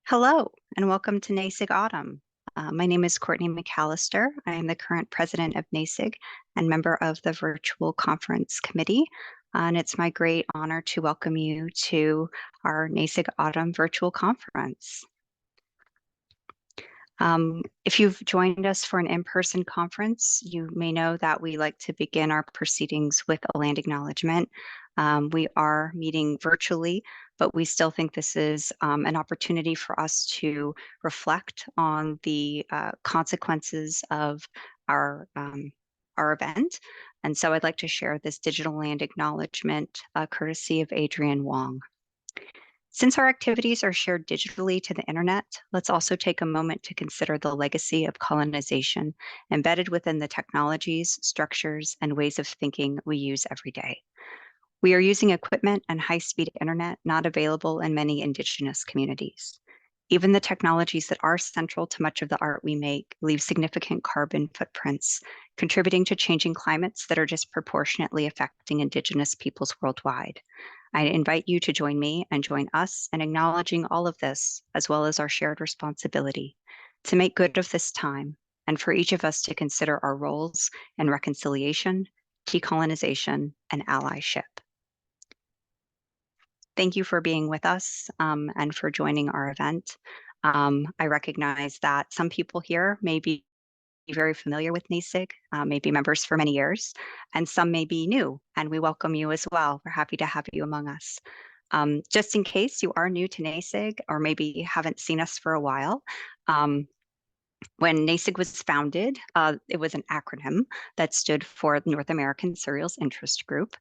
Hello, and welcome to NASIG Autumn. My name is Courtney McAllister. I am the current president of NASIG and member of the virtual conference committee. And it's my great honor to welcome you to our NASIG Autumn virtual conference. If you've joined us for an in-person conference, you may know that we like to begin our proceedings with a land acknowledgement. We are meeting virtually, but we still think this is an opportunity for us to reflect on the consequences of our event. And so I'd like to share this digital land acknowledgement courtesy of Adrienne Wong. Since our activities are shared digitally to the internet, let's also take a moment to consider the legacy of colonization embedded within the technologies, structures, and ways of thinking we use every day. We are using equipment and high-speed internet not available in many Indigenous communities. Even the technologies that are central to much of the art we make leave significant carbon footprints, contributing to changing climates that are disproportionately affecting Indigenous peoples worldwide. I invite you to join me and join us in acknowledging all of this, as well as our shared responsibility to make good of this time, and for each of us to consider our roles in reconciliation, decolonization, and allyship. Thank you for being with us and for joining our event. I recognize that some people here may be very familiar with NASIG, may be members for many years, and some may be new, and we welcome you as well. We're happy to have you among us. Just in case you are new to NASIG or maybe haven't seen us for a while, when NASIG was founded, it was an acronym that stood for North American Cereals Interest Group.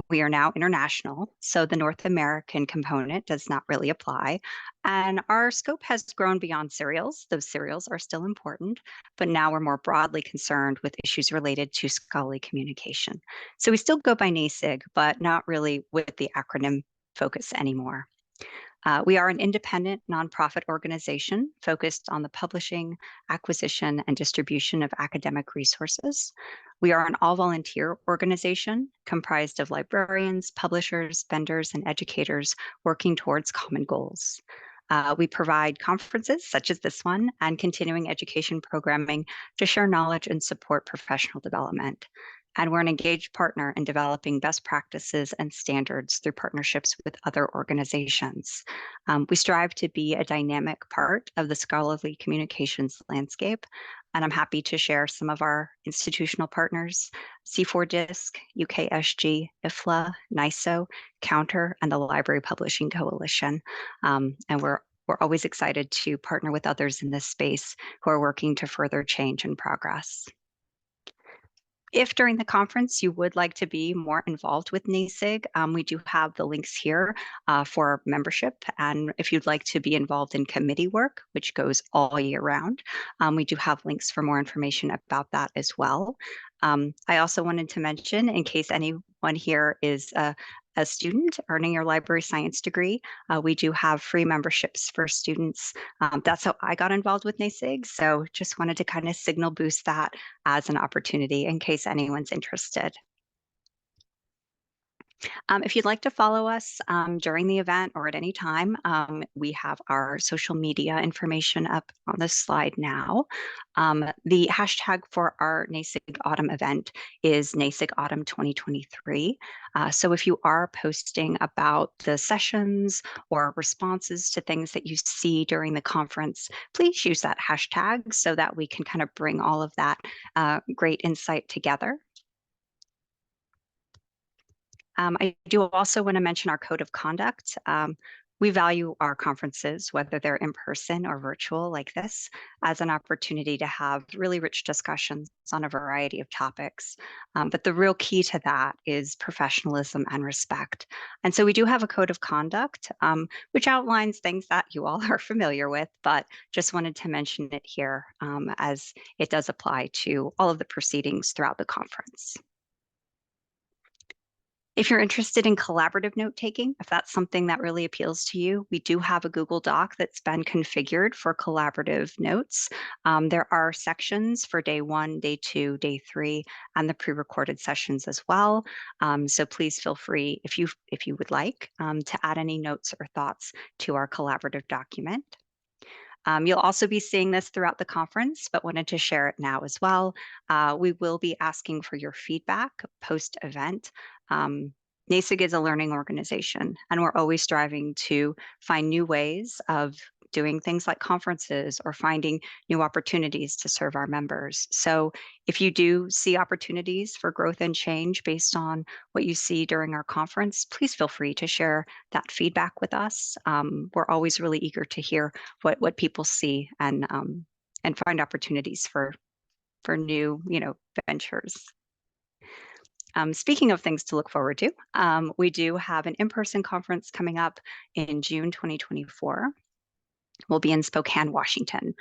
We are now international, so the North American component does not really apply. And our scope has grown beyond cereals. Those cereals are still important, but now we're more broadly concerned with issues related to scholarly communication. So we still go by NASIG, but not really with the acronym focus anymore. We are an independent nonprofit organization focused on the publishing, acquisition, and distribution of academic resources. We are an all-volunteer organization comprised of librarians, publishers, vendors, and educators working towards common goals. We provide conferences such as this one and continuing education programming to share knowledge and support professional development. And we're an engaged partner in developing best practices and standards through partnerships with other organizations. We strive to be a dynamic part of the scholarly communications landscape, and I'm happy to share some of our institutional partners: C4DISC, UKSG, IFLA, NISO, Counter, and the Library Publishing Coalition. And we're always excited to partner with others in this space who are working to further change and progress. If during the conference you would like to be more involved with NASIG, we do have the links here for membership. And if you'd like to be involved in committee work, which goes all year round, we do have links for more information about that as well. I also wanted to mention, in case anyone here is a student earning your library science degree, we do have free memberships for students. That's how I got involved with NASIG, so just wanted to kind of signal boost that as an opportunity in case anyone's interested. If you'd like to follow us during the event or at any time, we have our social media information up on this slide now. The hashtag for our NASIG Autumn event is NASIG Autumn 2023. So if you are posting about the sessions or responses to things that you see during the conference, please use that hashtag so that we can kind of bring all of that great insight together. I do also want to mention our code of conduct. We value our conferences, whether they're in person or virtual like this, as an opportunity to have really rich discussions on a variety of topics. But the real key to that is professionalism and respect. And so we do have a code of conduct, which outlines things that you all are familiar with, but just wanted to mention it here as it does apply to all of the proceedings throughout the conference. If you're interested in collaborative note-taking, if that's something that really appeals to you, we do have a Google Doc that's been configured for collaborative notes. There are sections for day 1, day 2, day 3, and the pre-recorded sessions as well. So please feel free, if you would like, to add any notes or thoughts to our collaborative document. You'll also be seeing this throughout the conference, but wanted to share it now as well. We will be asking for your feedback post-event. NASIG is a learning organization, and we're always striving to find new ways of doing things like conferences or finding new opportunities to serve our members. So if you do see opportunities for growth and change based on what you see during our conference, please feel free to share that feedback with us. We're always really eager to hear what people see and find opportunities for new ventures. Speaking of things to look forward to, we do have an in-person conference coming up in June 2024. We'll be in Spokane, Washington.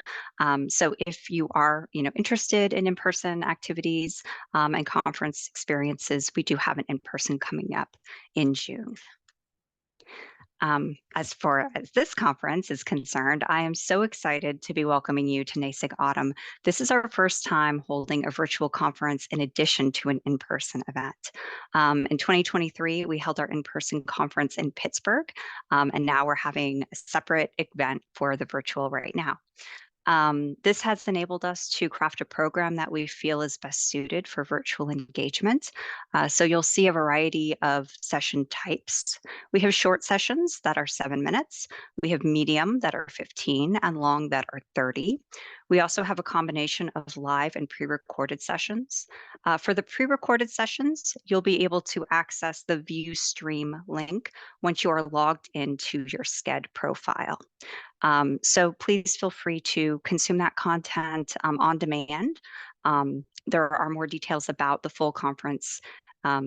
So if you are interested in in-person activities and conference experiences, we do have an in-person coming up in June. As far as this conference is concerned, I am so excited to be welcoming you to NASIG Autumn. This is our first time holding a virtual conference in addition to an in-person event. In 2023, we held our in-person conference in Pittsburgh, and now we're having a separate event for the virtual right now. This has enabled us to craft a program that we feel is best suited for virtual engagement. So you'll see a variety of session types. We have short sessions that are 7 minutes. We have medium that are 15 and long that are 30. We also have a combination of live and pre-recorded sessions. For the pre-recorded sessions, you'll be able to access the view stream link once you are logged into your SCED profile. So please feel free to consume that content on demand. There are more details about the full conference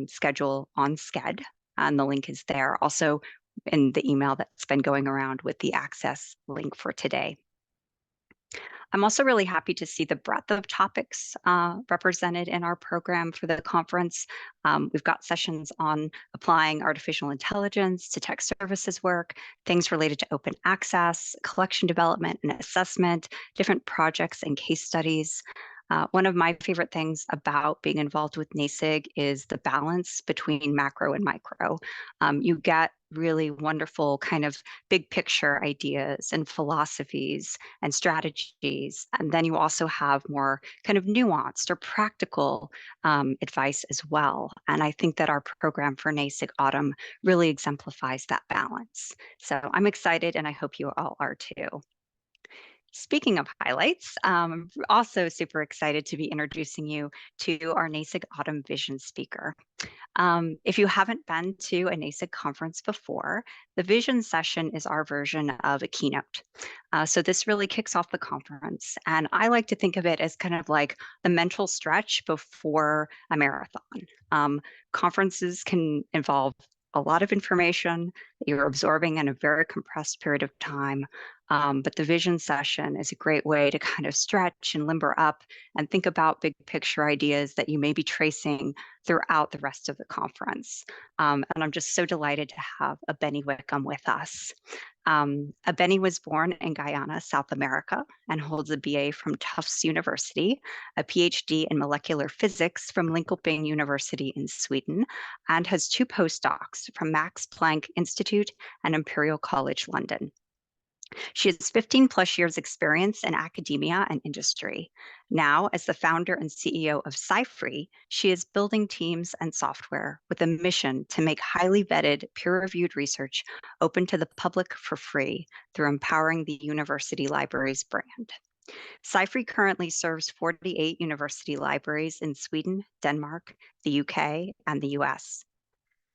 schedule on SCED, and the link is there. Also in the email that's been going around with the access link for today. I'm also really happy to see the breadth of topics represented in our program for the conference. We've got sessions on applying artificial intelligence to tech services work, things related to open access, collection development and assessment, different projects and case studies. One of my favorite things about being involved with NASIG is the balance between macro and micro. You get really wonderful kind of big picture ideas and philosophies and strategies. And then you also have more kind of nuanced or practical advice as well. And I think that our program for NASIG Autumn really exemplifies that balance. So I'm excited, and I hope you all are too. Speaking of highlights, I'm also super excited to be introducing you to our NASIG Autumn Vision speaker. If you haven't been to a NASIG conference before, the Vision session is our version of a keynote. So this really kicks off the conference, and I like to think of it as kind of like a mental stretch before a marathon. Conferences can involve a lot of information that you're absorbing in a very compressed period of time. But the vision session is a great way to kind of stretch and limber up and think about big picture ideas that you may be tracing throughout the rest of the conference. And I'm just so delighted to have Benny Wickham with us. Benny was born in Guyana, South America, and holds a BA from Tufts University, a PhD in molecular physics from Linköping University in Sweden, and has 2 postdocs from Max Planck Institute and Imperial College London. She has 15 plus years experience in academia and industry. Now, as the founder and CEO of SciFree, she is building teams and software with a mission to make highly vetted, peer-reviewed research open to the public for free through empowering the university libraries brand. SciFree currently serves 48 university libraries in Sweden, Denmark, the UK, and the US.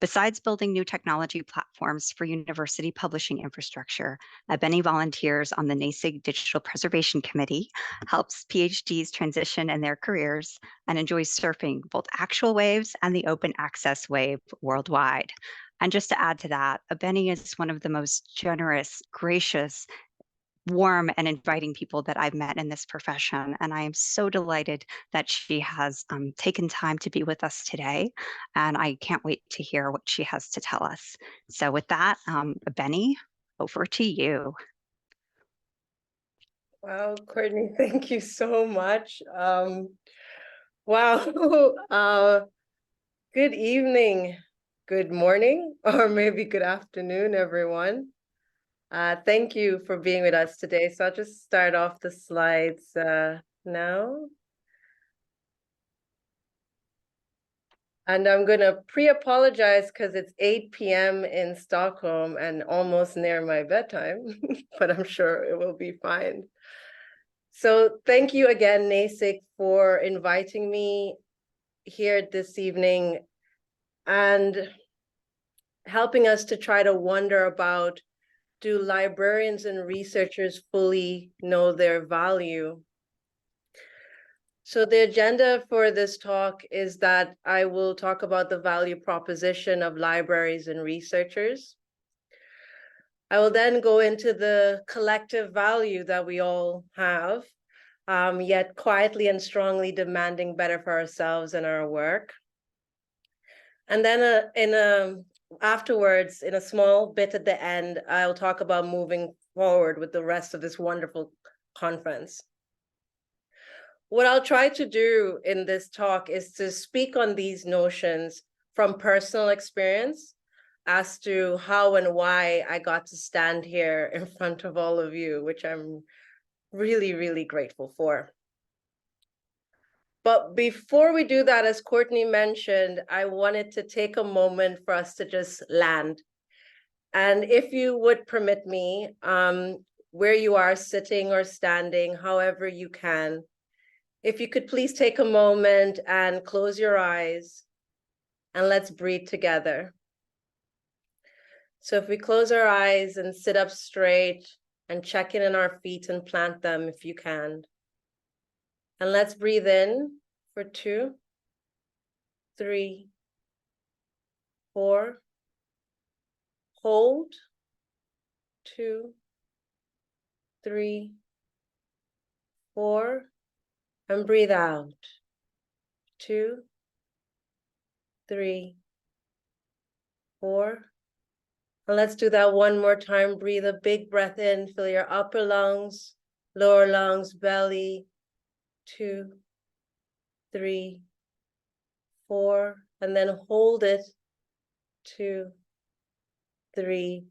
Besides building new technology platforms for university publishing infrastructure, Benny volunteers on the NASIG Digital Preservation Committee, helps PhDs transition in their careers, and enjoys surfing both actual waves and the open access wave worldwide. And just to add to that, Benny is one of the most generous, gracious, warm and inviting people that I've met in this profession. And I am so delighted that she has taken time to be with us today. And I can't wait to hear what she has to tell us. So with that, Benny, over to you. Wow, Courtney, thank you so much. Wow. Good evening, good morning, or maybe good afternoon, everyone. Thank you for being with us today. So I'll just start off the slides now. And I'm going to pre-apologize because it's 8 p.m. in Stockholm and almost near my bedtime, but I'm sure it will be fine. So thank you again, NASIG, for inviting me here this evening and helping us to try to wonder about, do librarians and researchers fully know their value? So the agenda for this talk is that I will talk about the value proposition of libraries and researchers. I will then go into the collective value that we all have, yet quietly and strongly demanding better for ourselves and our work. And then afterwards, in a small bit at the end, I'll talk about moving forward with the rest of this wonderful conference. What I'll try to do in this talk is to speak on these notions from personal experience as to how and why I got to stand here in front of all of you, which I'm really, really grateful for. But before we do that, as Courtney mentioned, I wanted to take a moment for us to just land. And if you would permit me, where you are sitting or standing, however you can, if you could please take a moment and close your eyes and let's breathe together. So if we close our eyes and sit up straight and check in on our feet and plant them if you can. And let's breathe in for 2, 3, 4. Hold, 2, 3, 4. And breathe out, 2, 3, 4. And let's do that one more time. Breathe a big breath in, fill your upper lungs, lower lungs, belly, 2, 3, 4. And then hold it, 2, 3,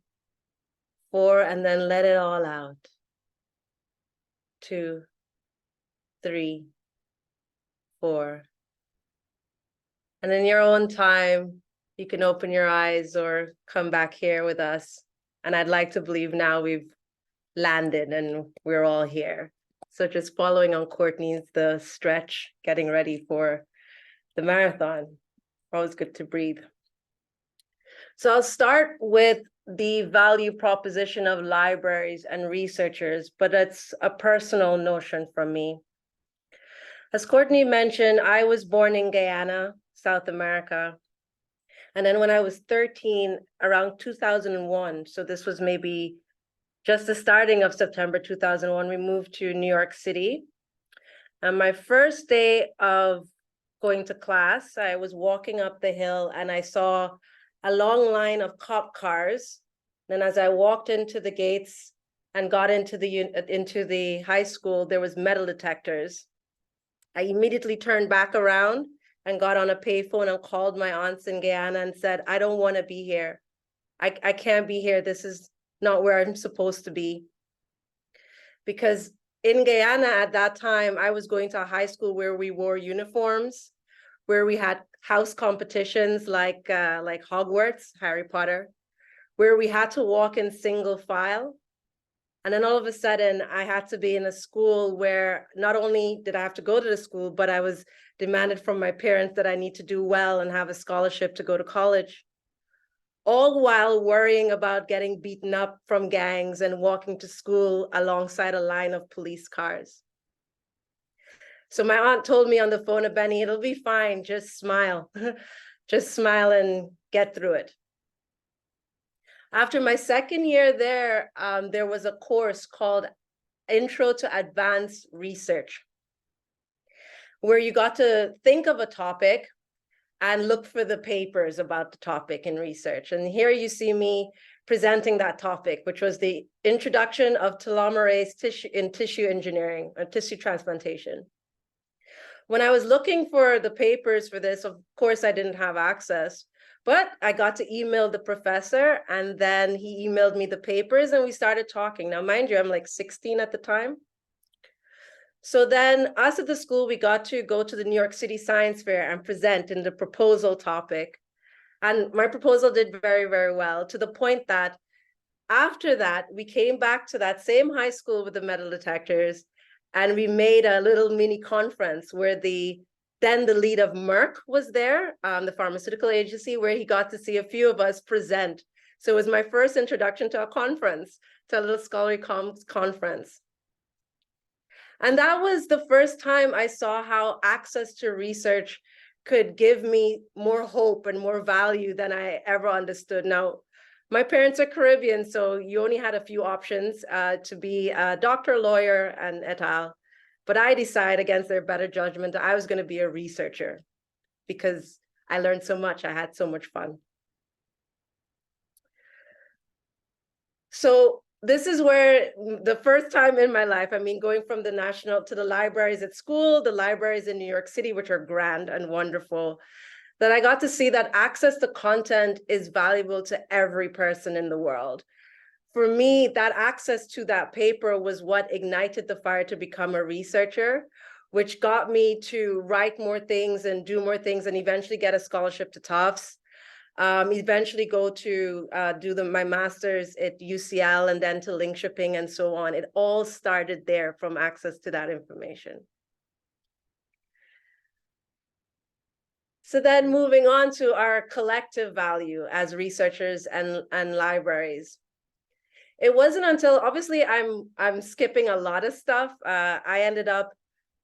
4. And then let it all out, 2, 3, 4. And in your own time, you can open your eyes or come back here with us. And I'd like to believe now we've landed and we're all here. So just following on Courtney's, the stretch, getting ready for the marathon. Always good to breathe. So I'll start with the value proposition of libraries and researchers, but it's a personal notion from me. As Courtney mentioned, I was born in Guyana, South America. And then when I was 13, around 2001, so this was maybe just the starting of September 2001, we moved to New York City. And my first day of going to class, I was walking up the hill and I saw a long line of cop cars. And as I walked into the gates and got into the high school, there was metal detectors. I immediately turned back around and got on a payphone and called my aunts in Guyana and said, I don't want to be here. I can't be here. This is not where I'm supposed to be. Because in Guyana at that time, I was going to a high school where we wore uniforms, where we had house competitions like Hogwarts, Harry Potter, where we had to walk in single file. And then all of a sudden, I had to be in a school where not only did I have to go to the school, but I was demanded from my parents that I need to do well and have a scholarship to go to college. All while worrying about getting beaten up from gangs and walking to school alongside a line of police cars. So my aunt told me on the phone, Benny, it'll be fine, just smile. Just smile and get through it. After my second year there was a course called Intro to Advanced Research, where you got to think of a topic and look for the papers about the topic in research. And here you see me presenting that topic, which was the introduction of telomerase in tissue engineering or tissue transplantation. When I was looking for the papers for this, of course, I didn't have access, But I got to email the professor, and then he emailed me the papers and we started talking. Now, mind you, I'm like 16 at the time. So then us at the school, we got to go to the New York City Science Fair and present in the proposal topic. And my proposal did very, very well, to the point that after that, we came back to that same high school with the metal detectors, and we made a little mini conference where then the lead of Merck was there, the pharmaceutical agency, where he got to see a few of us present. So it was my first introduction to a conference, to a little scholarly conference. And that was the first time I saw how access to research could give me more hope and more value than I ever understood. Now, my parents are Caribbean, so you only had a few options to be a doctor, lawyer, and et al. But I decided against their better judgment that I was going to be a researcher because I learned so much. I had so much fun. So this is where the first time in my life, I mean, going from the national to the libraries at school, the libraries in New York City, which are grand and wonderful, that I got to see that access to content is valuable to every person in the world. For me, that access to that paper was what ignited the fire to become a researcher, which got me to write more things and do more things and eventually get a scholarship to Tufts. Eventually go to do my master's at UCL and then to Linköping and so on. It all started there from access to that information. So then moving on to our collective value as researchers and libraries. It wasn't until, obviously I'm skipping a lot of stuff. I ended up,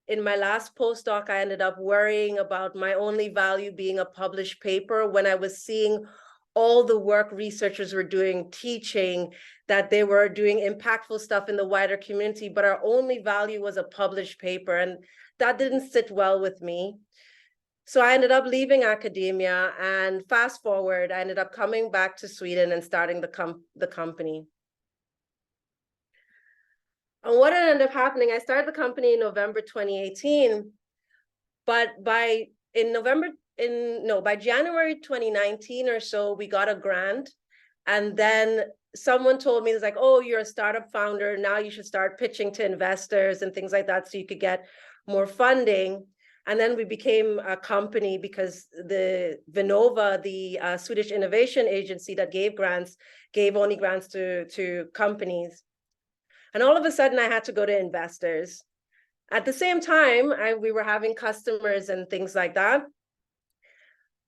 in my last postdoc, I ended up worrying about my only value being a published paper when I was seeing all the work researchers were doing, teaching, that they were doing impactful stuff in the wider community, but our only value was a published paper. And that didn't sit well with me. So I ended up leaving academia, and fast forward, I ended up coming back to Sweden and starting the company. And what ended up happening, I started the company in November 2018, but by January 2019 or so, we got a grant. And then someone told me, it's like, oh, you're a startup founder, now you should start pitching to investors and things like that so you could get more funding. And then we became a company because the Vinnova, the Swedish innovation agency that gave grants, gave only grants to companies. And all of a sudden I had to go to investors. At the same time, we were having customers and things like that.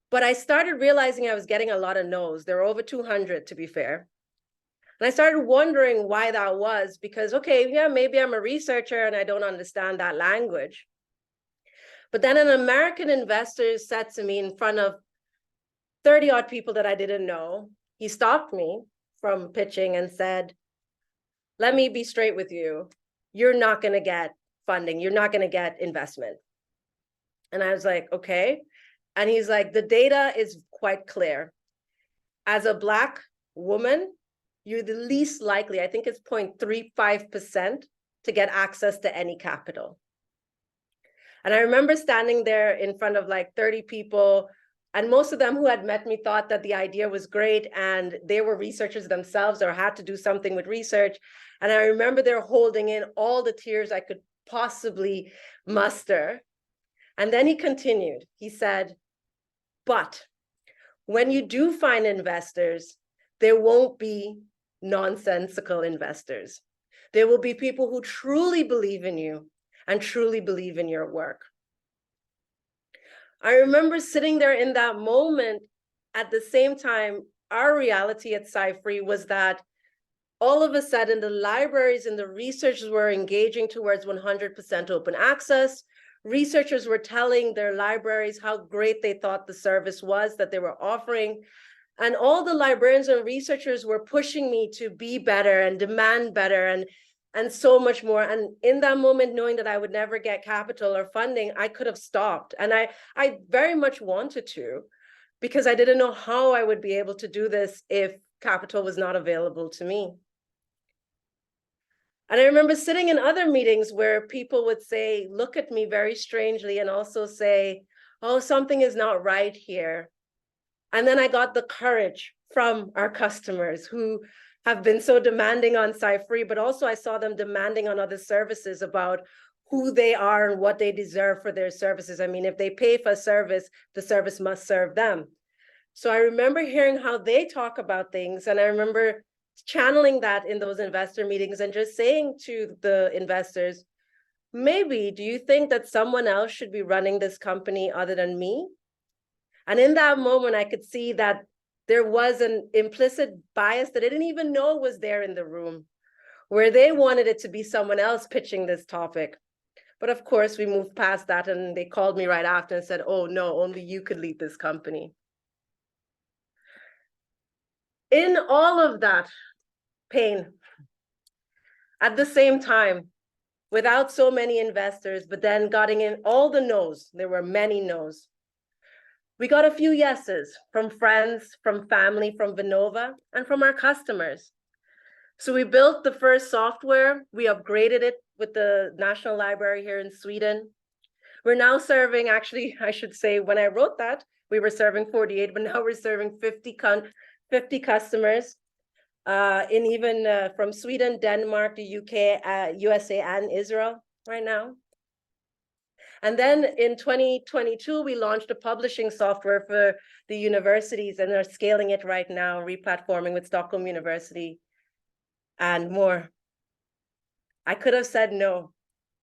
But I started realizing I was getting a lot of no's. There were over 200, to be fair. And I started wondering why that was, because, okay, yeah, maybe I'm a researcher and I don't understand that language. But then an American investor said to me in front of 30 odd people that I didn't know, he stopped me from pitching and said, let me be straight with you. You're not going to get funding. You're not going to get investment. And I was like, okay. And he's like, the data is quite clear. As a Black woman, you're the least likely, I think it's 0.35% to get access to any capital. And I remember standing there in front of like 30 people, and most of them who had met me thought that the idea was great, and they were researchers themselves or had to do something with research. And I remember they're holding in all the tears I could possibly muster. And then he continued. He said, but when you do find investors, there won't be nonsensical investors. There will be people who truly believe in you and truly believe in your work. I remember sitting there in that moment. At the same time, our reality at Sci-Free was that all of a sudden the libraries and the researchers were engaging towards 100% open access. Researchers were telling their libraries how great they thought the service was that they were offering. And all the librarians and researchers were pushing me to be better and demand better and so much more. And in that moment, knowing that I would never get capital or funding, I could have stopped. And I very much wanted to, because I didn't know how I would be able to do this if capital was not available to me. And I remember sitting in other meetings where people would say, look at me very strangely, and also say, oh, something is not right here. And then I got the courage from our customers who have been so demanding on SciFree, but also I saw them demanding on other services about who they are and what they deserve for their services. I mean, if they pay for a service, the service must serve them. So I remember hearing how they talk about things, and I remember channeling that in those investor meetings and just saying to the investors, maybe, do you think that someone else should be running this company other than me? And in that moment, I could see that there was an implicit bias that I didn't even know was there in the room, where they wanted it to be someone else pitching this topic. But of course, we moved past that, and they called me right after and said, oh no, only you could lead this company. In all of that pain, at the same time, without so many investors, but then getting in all the no's, there were many no's. We got a few yeses from friends, from family, from Vinnova, and from our customers. So we built the first software. We upgraded it with the National Library here in Sweden. We're now serving, actually, I should say, when I wrote that, we were serving 48, but now we're serving 50 customers in even from Sweden, Denmark, the UK, USA, and Israel right now. And then in 2022, we launched a publishing software for the universities and are scaling it right now, replatforming with Stockholm University and more. I could have said no,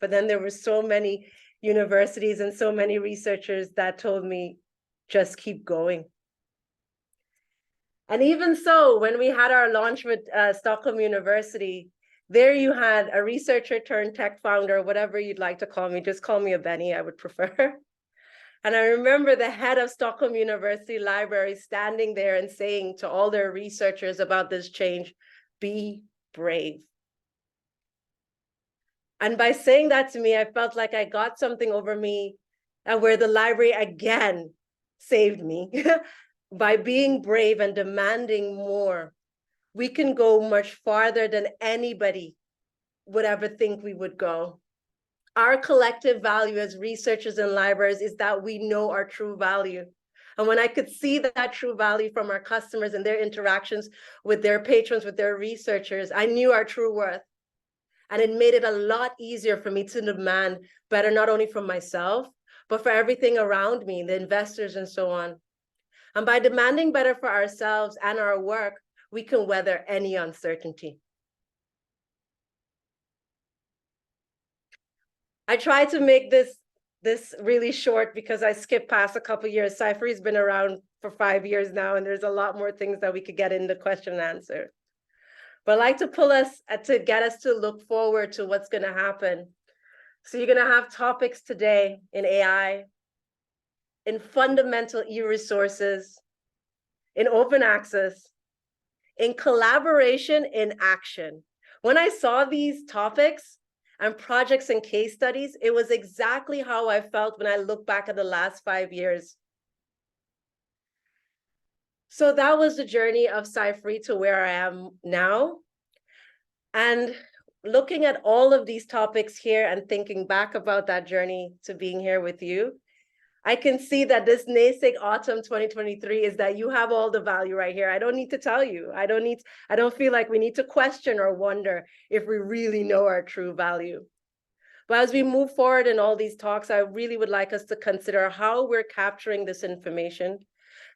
but then there were so many universities and so many researchers that told me, just keep going. And even so, when we had our launch with Stockholm University, there you had a researcher turned tech founder, whatever you'd like to call me, just call me a Benny, I would prefer. And I remember the head of Stockholm University Library standing there and saying to all their researchers about this change, be brave. And by saying that to me, I felt like I got something over me, and where the library again saved me. By being brave and demanding more, we can go much farther than anybody would ever think we would go. Our collective value as researchers and libraries is that we know our true value. And when I could see that true value from our customers and their interactions with their patrons, with their researchers, I knew our true worth. And it made it a lot easier for me to demand better, not only from myself, but for everything around me, the investors and so on. And by demanding better for ourselves and our work, we can weather any uncertainty. I tried to make this really short because I skipped past a couple of years. SciFree's been around for 5 years now, and there's a lot more things that we could get in the question and answer. But I'd like to pull us to get us to look forward to what's going to happen. So you're going to have topics today in AI, in fundamental e-resources, in open access, in collaboration, in action. When I saw these topics and projects and case studies, it was exactly how I felt when I look back at the last 5 years. So that was the journey of SciFree to where I am now. And looking at all of these topics here and thinking back about that journey to being here with you, I can see that this NASIG Autumn 2023 is that you have all the value right here. I don't need to tell you. I don't feel like we need to question or wonder if we really know our true value. But as we move forward in all these talks, I really would like us to consider how we're capturing this information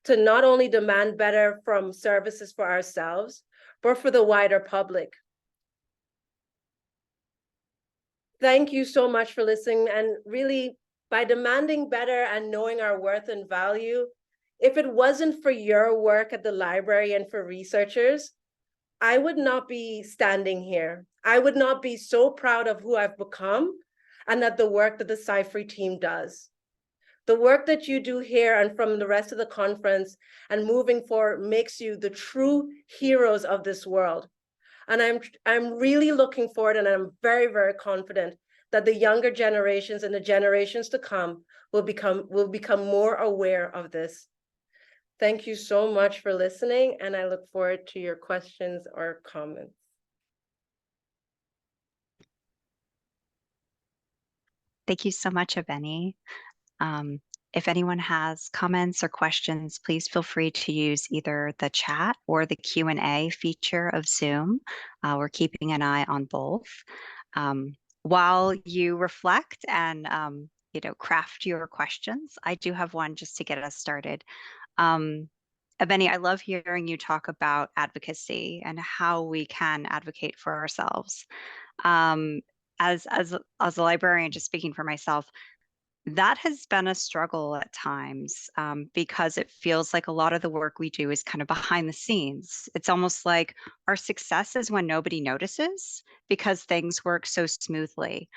to not only demand better from services for ourselves, but for the wider public. Thank you so much for listening. And really, by demanding better and knowing our worth and value, if it wasn't for your work at the library and for researchers, I would not be standing here. I would not be so proud of who I've become and that the work that the SciFree team does. The work that you do here and from the rest of the conference and moving forward makes you the true heroes of this world. And I'm really looking forward, and I'm very, very confident that the younger generations and the generations to come will become more aware of this. Thank you so much for listening, and I look forward to your questions or comments. Thank you so much, Aveni. Um, if anyone has comments or questions, please feel free to use either the chat or the Q&A feature of Zoom. We're keeping an eye on both. Um, while you reflect and craft your questions, I do have one just to get us started. Benny, I love hearing you talk about advocacy and how we can advocate for ourselves. Um, as a librarian, just speaking for myself, that has been a struggle at times because it feels like a lot of the work we do is kind of behind the scenes. It's almost like our success is when nobody notices because things work so smoothly.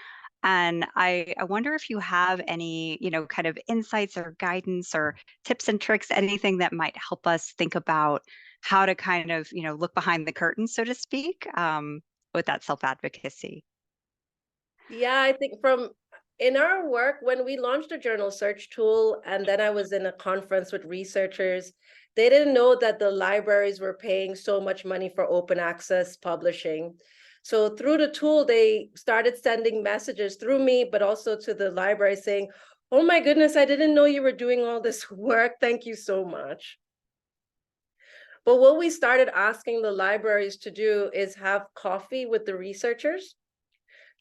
And I wonder if you have any, kind of insights or guidance or tips and tricks, anything that might help us think about how to kind of, look behind the curtain, so to speak, with that self-advocacy. Yeah, I think from in our work, when we launched a journal search tool, and then I was in a conference with researchers, they didn't know that the libraries were paying so much money for open access publishing. So through the tool, they started sending messages through me, but also to the library saying, "Oh my goodness, I didn't know you were doing all this work. Thank you so much." But what we started asking the libraries to do is have coffee with the researchers,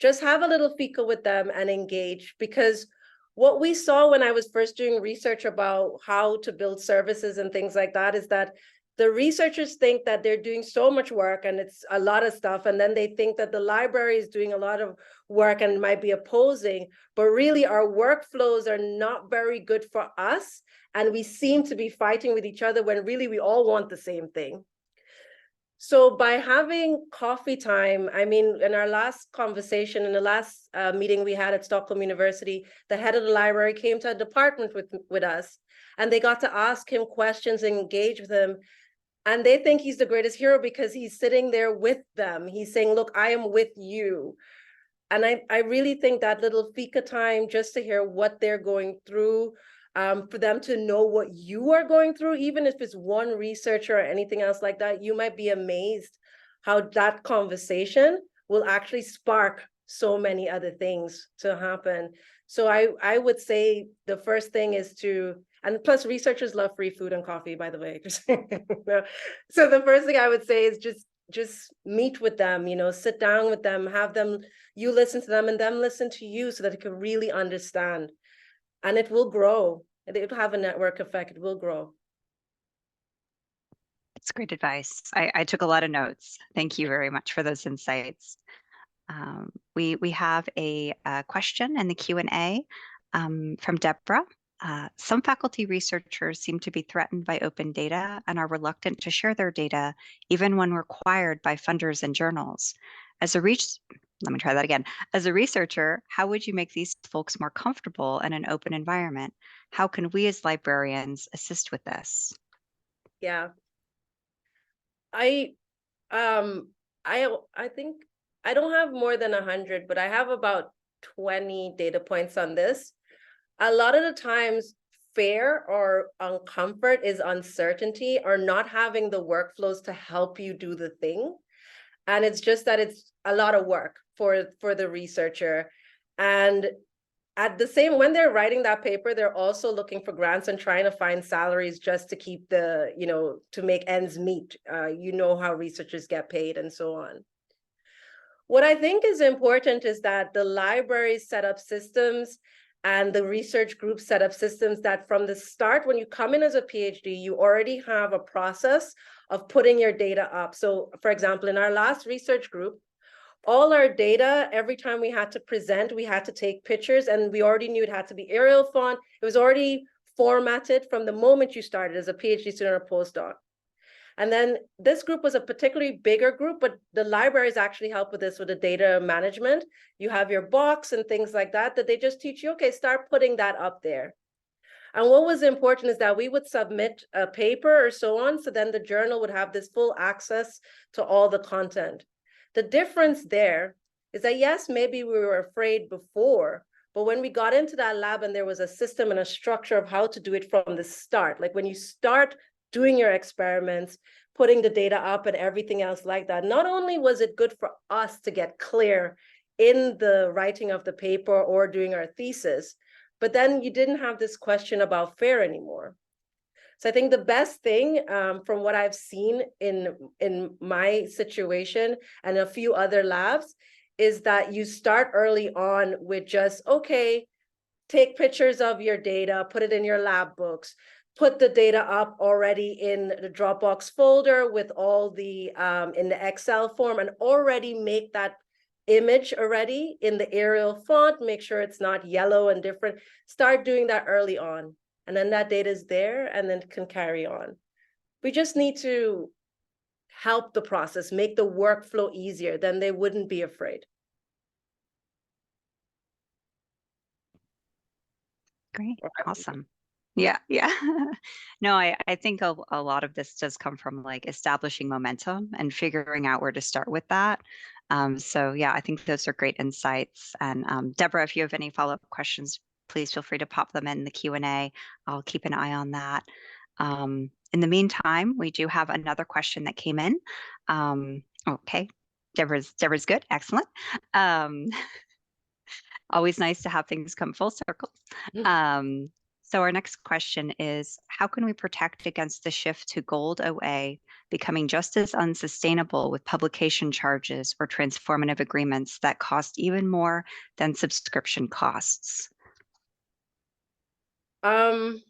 just have a little fika with them and engage, because what we saw when I was first doing research about how to build services and things like that is that the researchers think that they're doing so much work and it's a lot of stuff, and then they think that the library is doing a lot of work and might be opposing, but really our workflows are not very good for us, and we seem to be fighting with each other when really we all want the same thing. So by having coffee time, I mean, in our last conversation, in the last meeting we had at Stockholm University, the head of the library came to a department with us, and they got to ask him questions and engage with him. And they think he's the greatest hero because he's sitting there with them. He's saying, "Look, I am with you." And I really think that little fika time, just to hear what they're going through, for them to know what you are going through, even if it's one researcher or anything else like that, you might be amazed how that conversation will actually spark so many other things to happen. So I would say the first thing is to, and plus researchers love free food and coffee, by the way. So the first thing I would say is just meet with them, sit down with them, have them, you listen to them and them listen to you so that it can really understand. And it will grow. It will have a network effect. It will grow. That's great advice. I took a lot of notes. Thank you very much for those insights. We have a question in the Q&A from Deborah. Some faculty researchers seem to be threatened by open data and are reluctant to share their data, even when required by funders and journals. Let me try that again. As a researcher, how would you make these folks more comfortable in an open environment? How can we as librarians assist with this? Yeah. I um I think I don't have more than 100, but I have about 20 data points on this. A lot of the times, fear or uncomfort is uncertainty or not having the workflows to help you do the thing. And it's just that it's a lot of work for the researcher. And at the same, when they're writing that paper, they're also looking for grants and trying to find salaries just to keep the, to make ends meet. How researchers get paid and so on. What I think is important is that the libraries set up systems and the research groups set up systems that from the start, when you come in as a PhD, you already have a process of putting your data up. So for example, in our last research group, all our data, every time we had to present, we had to take pictures, and we already knew it had to be Arial font. It was already formatted from the moment you started as a PhD student or postdoc. And then this group was a particularly bigger group, but the libraries actually help with this with the data management. You have your box and things like that they just teach you, okay, start putting that up there. And what was important is that we would submit a paper or so on, so then the journal would have this full access to all the content. The difference there is that, yes, maybe we were afraid before, but when we got into that lab and there was a system and a structure of how to do it from the start, like when you start doing your experiments, putting the data up and everything else like that, not only was it good for us to get clear in the writing of the paper or doing our thesis, but then you didn't have this question about fair anymore. So I think the best thing from what I've seen in my situation and a few other labs is that you start early on with just, okay, take pictures of your data, put it in your lab books, put the data up already in the Dropbox folder with all the in the Excel form, and already make that image already in the Arial font, make sure it's not yellow and different. Start doing that early on. And then that data is there and then can carry on. We just need to help the process, make the workflow easier, then they wouldn't be afraid. Great. Awesome. Yeah. Yeah. No, I think a lot of this does come from like establishing momentum and figuring out where to start with that. So yeah, I think those are great insights. And Deborah, if you have any follow-up questions, please feel free to pop them in the Q&A. I'll keep an eye on that. In the meantime, we do have another question that came in. Okay. Deborah's good. Excellent. Always nice to have things come full circle. So our next question is, how can we protect against the shift to gold OA becoming just as unsustainable with publication charges or transformative agreements that cost even more than subscription costs? I'm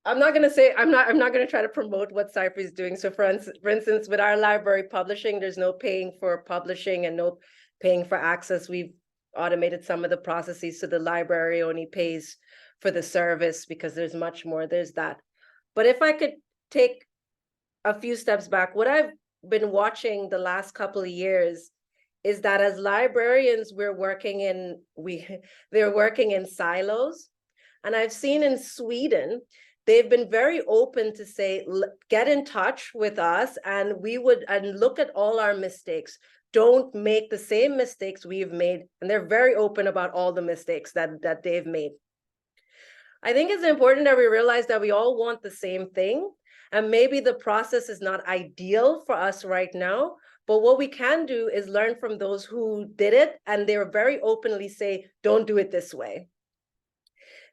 not going to try to promote what Cypher is doing. So for instance, with our library publishing, there's no paying for publishing and no paying for access. We've automated some of the processes, so the library only pays for the service because there's much more, there's that. But if I could take a few steps back, what I've been watching the last couple of years is that as librarians, they're working in silos. And I've seen in Sweden, they've been very open to say, get in touch with us and look at all our mistakes. Don't make the same mistakes we've made. And they're very open about all the mistakes that they've made. I think it's important that we realize that we all want the same thing. And maybe the process is not ideal for us right now, but what we can do is learn from those who did it. And they were very openly say, don't do it this way.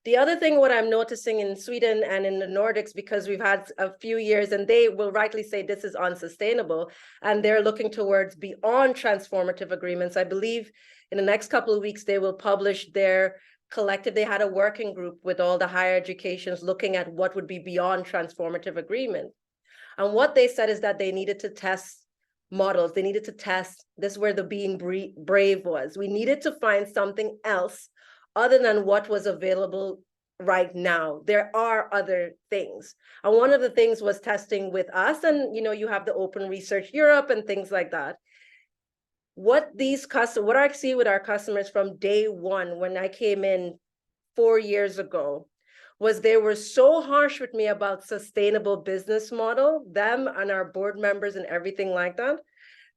The other thing, what I'm noticing in Sweden and in the Nordics, because we've had a few years and they will rightly say this is unsustainable, and they're looking towards beyond transformative agreements. I believe in the next couple of weeks, they will publish their collective. They had a working group with all the higher educations looking at what would be beyond transformative agreement. And what they said is that they needed to test models. They needed to test, this is where the being brave was. We needed to find something else other than what was available right now. There are other things. And one of the things was testing with us. And, you have the Open Research Europe and things like that. What I see with our customers from day one, when I came in 4 years ago, was they were so harsh with me about sustainable business model, them and our board members and everything like that,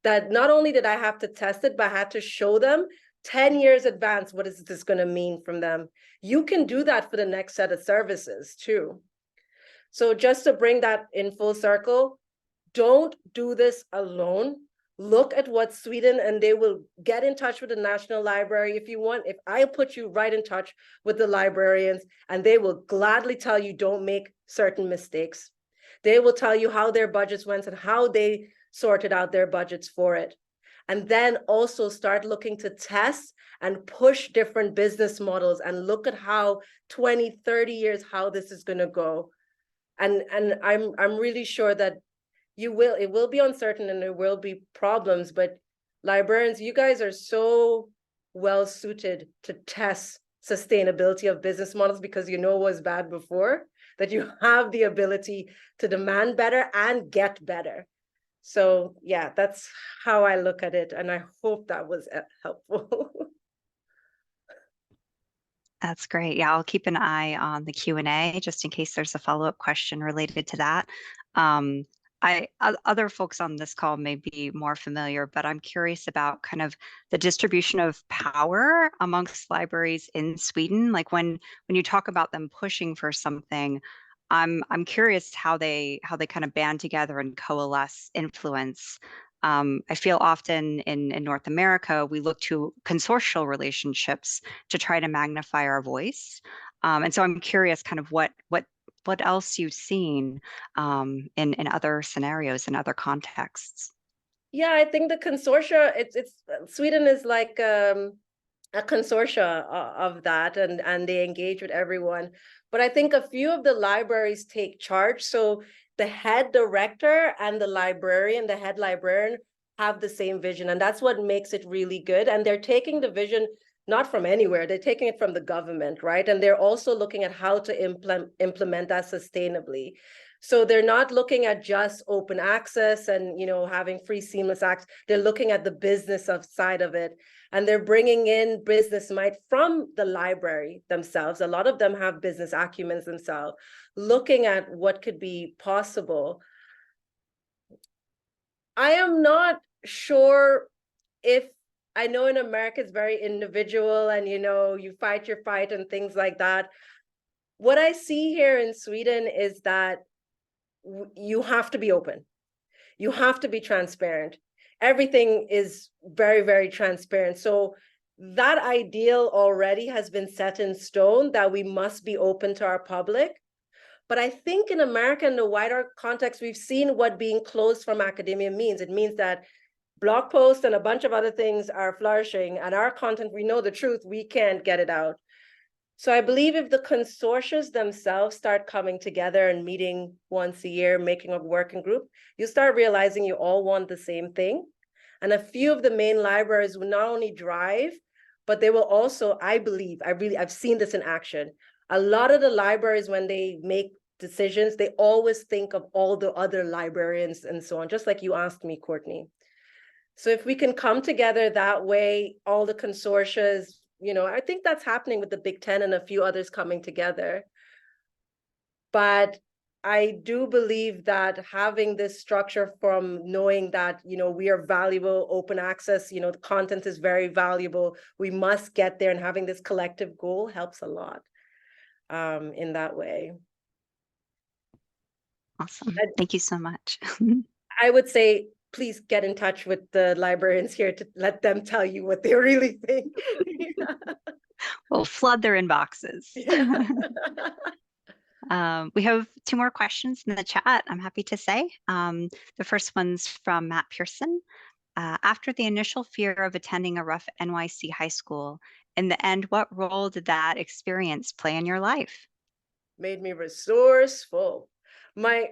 that not only did I have to test it, but I had to show them 10 years advance, what is this going to mean from them? You can do that for the next set of services too. So just to bring that in full circle, don't do this alone. Look at what Sweden, and they will get in touch with the National Library if you want. If I'll put you right in touch with the librarians, and they will gladly tell you don't make certain mistakes. They will tell you how their budgets went and how they sorted out their budgets for it. And then also start looking to test and push different business models and look at how 20, 30 years, how this is going to go. And I'm really sure that it will be uncertain and there will be problems, but librarians, you guys are so well suited to test sustainability of business models because you know what was bad before, that you have the ability to demand better and get better. So yeah, that's how I look at it. And I hope that was helpful. That's great. Yeah, I'll keep an eye on the Q&A just in case there's a follow-up question related to that. Other folks on this call may be more familiar, but I'm curious about kind of the distribution of power amongst libraries in Sweden. Like when you talk about them pushing for something, I'm curious how they kind of band together and coalesce influence I feel often in North America, we look to consortial relationships to try to magnify our voice. And so I'm curious kind of what else you've seen in other scenarios, in other contexts. Yeah, I think the consortia, it's Sweden is like a consortia of that, and they engage with everyone. But I think a few of the libraries take charge. So the head director and the librarian, the head librarian, have the same vision, and that's what makes it really good. And they're taking the vision not from anywhere, they're taking it from the government, right? And they're also looking at how to implement that sustainably. So they're not looking at just open access and, having free seamless access. They're looking at the business side of it, and they're bringing in business might from the library themselves. A lot of them have business acumens themselves, looking at what could be possible. I am not sure if, I know in America it's very individual and, you fight your fight and things like that. What I see here in Sweden is that you have to be open. You have to be transparent. Everything is very, very transparent. So that ideal already has been set in stone that we must be open to our public. But I think in America, in the wider context, we've seen what being closed from academia means. It means that blog posts and a bunch of other things are flourishing, and our content, we know the truth, we can't get it out. So I believe if the consortia themselves start coming together and meeting once a year, making a working group, you start realizing you all want the same thing. And a few of the main libraries will not only drive, but they will also, I believe, I've seen this in action. A lot of the libraries, when they make decisions, they always think of all the other librarians and so on, just like you asked me, Courtney. So if we can come together that way, all the consortia, I think that's happening with the Big Ten and a few others coming together. But I do believe that having this structure from knowing that, we are valuable, open access, the content is very valuable, we must get there, and having this collective goal helps a lot in that way. Awesome. Thank you so much. I would say, please get in touch with the librarians here to let them tell you what they really think. We'll flood their inboxes. We have two more questions in the chat, I'm happy to say. The first one's from Matt Pearson. After the initial fear of attending a rough NYC high school, in the end, what role did that experience play in your life? Made me resourceful. My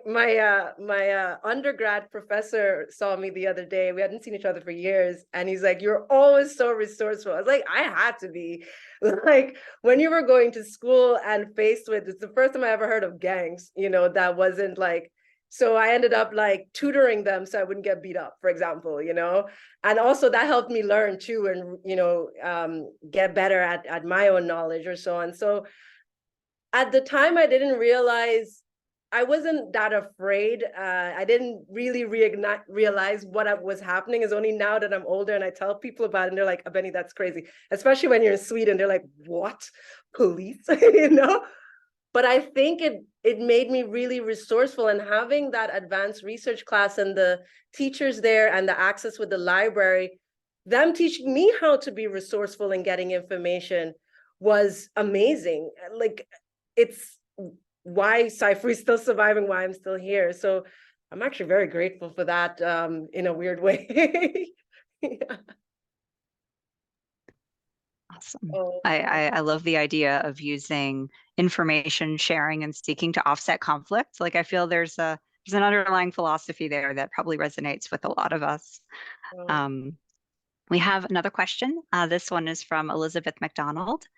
undergrad professor saw me the other day. We hadn't seen each other for years, and he's like, "You're always so resourceful." I was like, "I had to be." Like, when you were going to school and faced with, it's the first time I ever heard of gangs, that wasn't like, so I ended up like tutoring them so I wouldn't get beat up, for example, and also that helped me learn too, and get better at my own knowledge or so on. So at the time, I didn't realize, I wasn't that afraid. I didn't really realize what was happening. Is only now that I'm older and I tell people about it, and they're like, "Benny, that's crazy." Especially when you're in Sweden, they're like, "What? Police?" But I think it made me really resourceful, and having that advanced research class and the teachers there and the access with the library, them teaching me how to be resourceful and getting information was amazing. Like, it's why SciFree is still surviving, why I'm still here. So I'm actually very grateful for that, in a weird way. Yeah. Awesome. Oh. I love the idea of using information sharing and seeking to offset conflict. Like I feel there's an underlying philosophy there that probably resonates with a lot of us. We have another question. This one is from Elizabeth McDonald.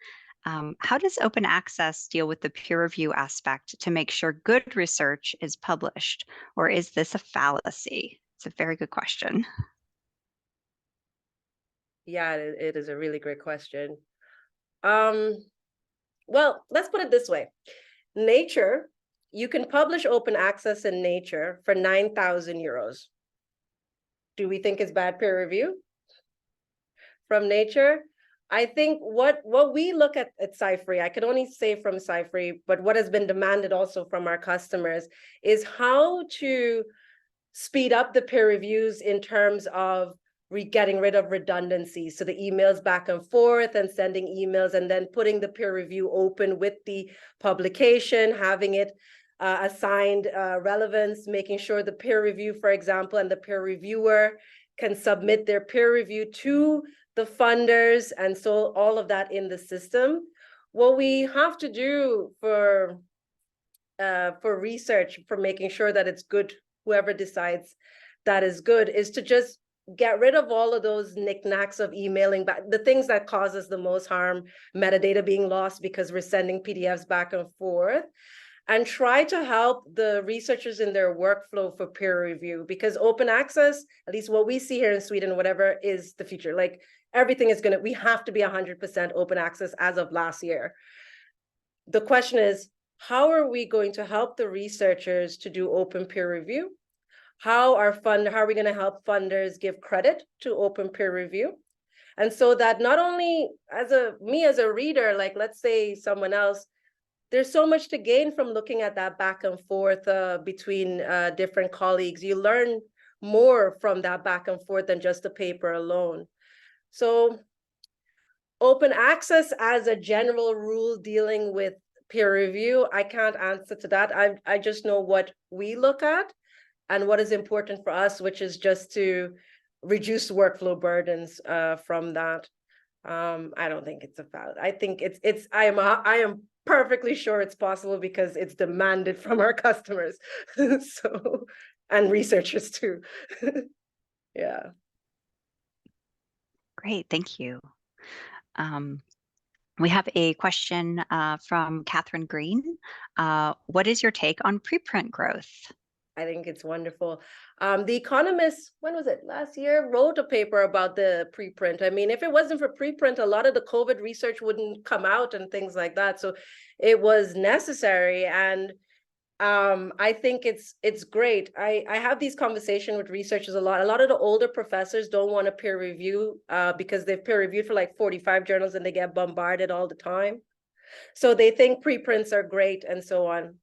How does open access deal with the peer review aspect to make sure good research is published, or is this a fallacy? It's a very good question. Yeah, it is a really great question. Well, let's put it this way. Nature, you can publish open access in Nature for 9,000 euros. Do we think it's bad peer review from Nature? I think what we look at SciFree, I could only say from SciFree, but what has been demanded also from our customers is how to speed up the peer reviews in terms of getting rid of redundancies. So the emails back and forth and sending emails and then putting the peer review open with the publication, having it assigned relevance, making sure the peer review, for example, and the peer reviewer can submit their peer review to the funders, and so all of that in the system. What we have to do for research, for making sure that it's good, whoever decides that is good, is to just get rid of all of those knickknacks of emailing back, the things that causes the most harm, metadata being lost because we're sending PDFs back and forth, and try to help the researchers in their workflow for peer review, because open access, at least what we see here in Sweden, whatever, is the future. Like everything is we have to be 100% open access as of last year. The question is, how are we going to help the researchers to do open peer review? How are we going to help funders give credit to open peer review? And so that not only as a reader, like let's say someone else, there's so much to gain from looking at that back and forth between different colleagues. You learn more from that back and forth than just the paper alone. So open access as a general rule dealing with peer review, I can't answer to that. I just know what we look at and what is important for us, which is just to reduce workflow burdens from that. I don't think it's a foul. I think I am perfectly sure it's possible because it's demanded from our customers. So, and researchers too. Yeah. Great, thank you. We have a question from Catherine Green. What is your take on preprint growth? I think it's wonderful. The Economist, when was it? Last year, wrote a paper about the preprint. I mean, if it wasn't for preprint, a lot of the COVID research wouldn't come out and things like that. So it was necessary. And I think it's great. I have these conversations with researchers a lot. A lot of the older professors don't want to peer review because they've peer reviewed for like 45 journals and they get bombarded all the time. So they think preprints are great and so on.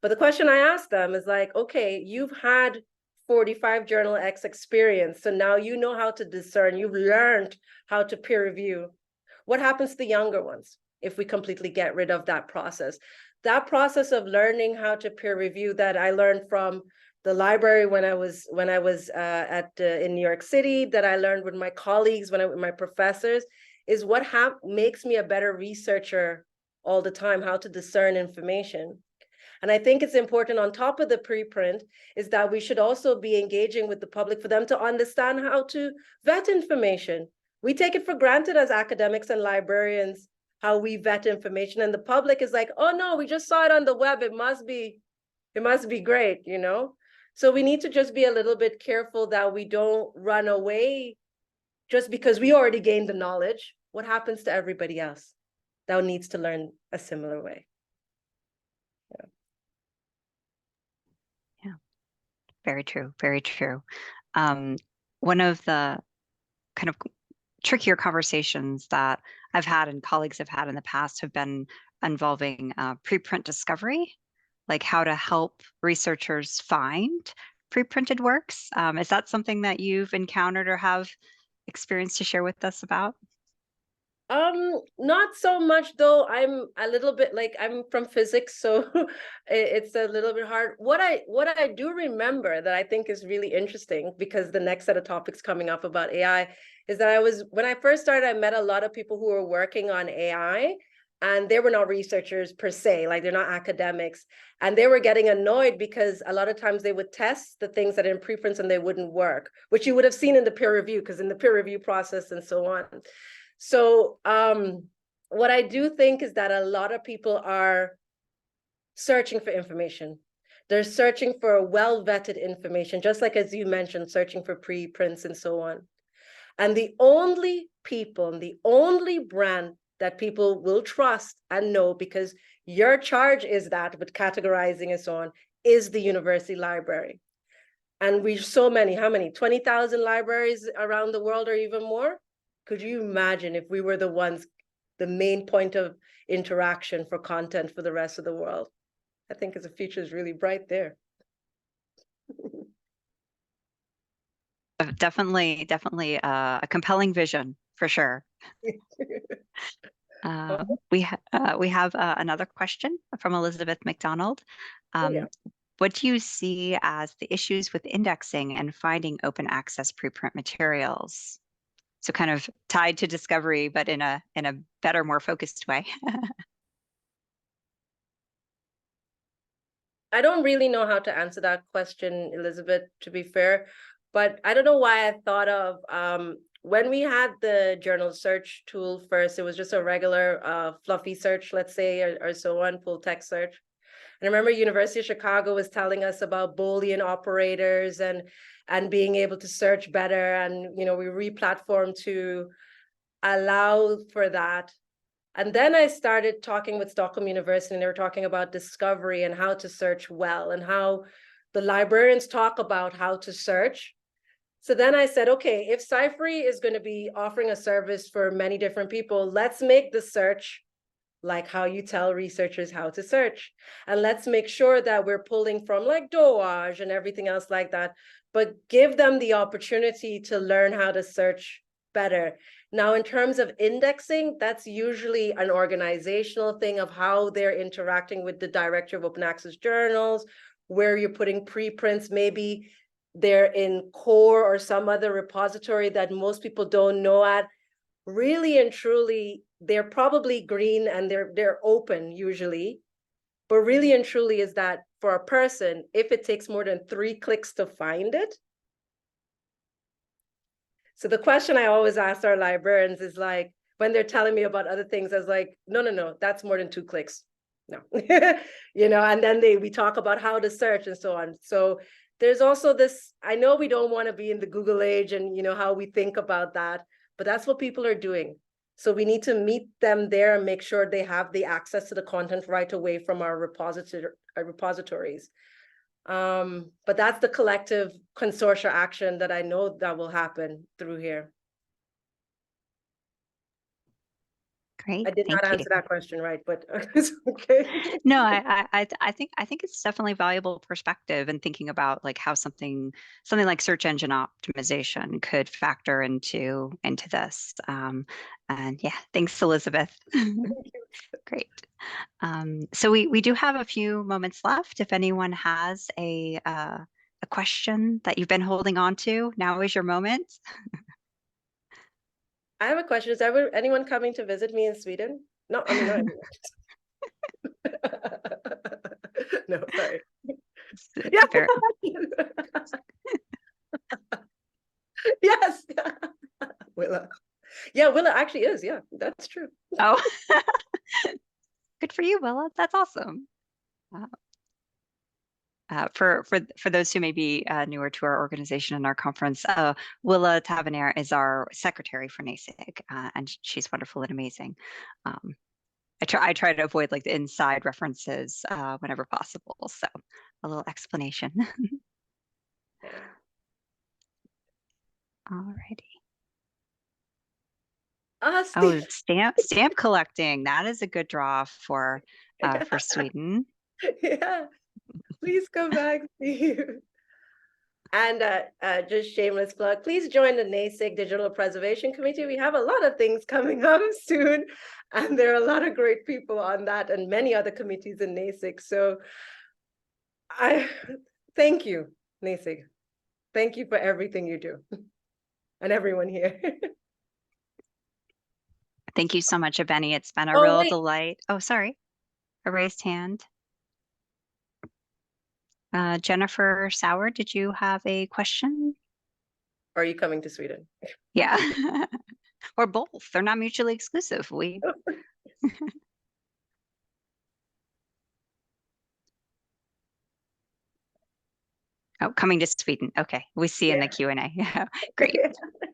But the question I ask them is like, okay, you've had 45 journal X experience. So now you know how to discern. You've learned how to peer review. What happens to the younger ones if we completely get rid of that process? That process of learning how to peer review that I learned from the library when I was in New York City, that I learned with my colleagues, with my professors, is what makes me a better researcher all the time, how to discern information. And I think it's important, on top of the preprint, is that we should also be engaging with the public for them to understand how to vet information. We take it for granted as academics and librarians, how we vet information, and the public is like, oh no, we just saw it on the web, it must be great, you know? So we need to just be a little bit careful that we don't run away just because we already gained the knowledge. What happens to everybody else that needs to learn a similar way? Yeah, very true, very true. One of the kind of trickier conversations that I've had and colleagues have had in the past have been involving preprint discovery, like how to help researchers find preprinted works. Is that something that you've encountered or have experience to share with us about? Not so much though. I'm a little bit like, I'm from physics, so it's a little bit hard. What I do remember that I think is really interesting, because the next set of topics coming up about AI, is that when I first started, I met a lot of people who were working on AI, and they were not researchers per se, like they're not academics, and they were getting annoyed because a lot of times they would test the things that are in preprints and they wouldn't work, which you would have seen in the peer review, because in the peer review process and so on. So what I do think is that a lot of people are searching for information. They're searching for well-vetted information, just like, as you mentioned, searching for preprints and so on. And the only people and the only brand that people will trust and know, because your charge is that with categorizing and so on, is the university library. And we've so many, how many? 20,000 libraries around the world or even more? Could you imagine if we were the ones, the main point of interaction for content for the rest of the world? I think the future is really bright there. Definitely a compelling vision for sure. We have another question from Elizabeth McDonald. Oh, yeah. Um, what do you see as the issues with indexing and finding open access preprint materials? So kind of tied to discovery, but in a better, more focused way. I don't really know how to answer that question, Elizabeth, to be fair, but I don't know why I thought of when we had the journal search tool first, it was just a regular fluffy search, let's say, or so on, full text search. And I remember University of Chicago was telling us about Boolean operators and being able to search better. And we re-platformed to allow for that. And then I started talking with Stockholm University, and they were talking about discovery and how to search well and how the librarians talk about how to search. So then I said, okay, if Cyphery is going to be offering a service for many different people, let's make the search like how you tell researchers how to search. And let's make sure that we're pulling from like Doage and everything else like that, but give them the opportunity to learn how to search better. Now, in terms of indexing, that's usually an organizational thing of how they're interacting with the director of open access journals, where you're putting preprints, maybe they're in core or some other repository that most people don't know at. Really and truly, they're probably green and they're open usually, but really and truly is that for a person, if it takes more than 3 clicks to find it. So the question I always ask our librarians is like, when they're telling me about other things, I was like, no, that's more than 2 clicks. No, and then we talk about how to search and so on. So there's also this, I know we don't want to be in the Google age and how we think about that, but that's what people are doing. So we need to meet them there and make sure they have the access to the content right away from our repositories. But that's the collective consortia action that I know that will happen through here. Great, I did not thank you. answer that question right, but it's okay. No, I think it's definitely valuable perspective and thinking about like how something like search engine optimization could factor into this. And yeah, thanks, Elizabeth. Great. So we do have a few moments left. If anyone has a question that you've been holding on to, now is your moment. I have a question. Is ever anyone coming to visit me in Sweden? No, I mean, not anyone. No, sorry. Yeah. Fair. Yes. Willa. Yeah, Willa actually is. Yeah, that's true. Oh, good for you, Willa. That's awesome. Uh, for those who may be newer to our organization and our conference, Willa Tavernier is our secretary for NASIG, and she's wonderful and amazing. I try to avoid like the inside references whenever possible. So a little explanation. Yeah. Alrighty. Oh, Steve. stamp collecting. That is a good draw for Sweden. Yeah. Please come back, Steve. And just shameless plug, please join the NASIG Digital Preservation Committee. We have a lot of things coming up soon, and there are a lot of great people on that and many other committees in NASIG. So I thank you, NASIG. Thank you for everything you do and everyone here. Thank you so much, Benny. It's been a Oh, real wait. delight. Oh, sorry. A raised hand. Jennifer Sauer, did you have a question? Are you coming to Sweden? Yeah. Or both. They're not mutually exclusive. Oh, coming to Sweden. Okay. We see in the Yeah. Q&A. Great.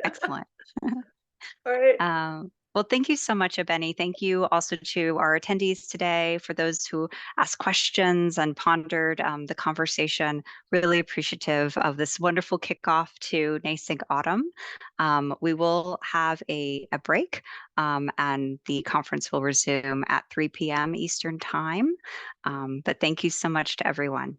Excellent. All right. Well, thank you so much, Benny. Thank you also to our attendees today, for those who asked questions and pondered the conversation. Really appreciative of this wonderful kickoff to NASIG Autumn. We will have a break, and the conference will resume at 3 p.m. Eastern Time. But thank you so much to everyone.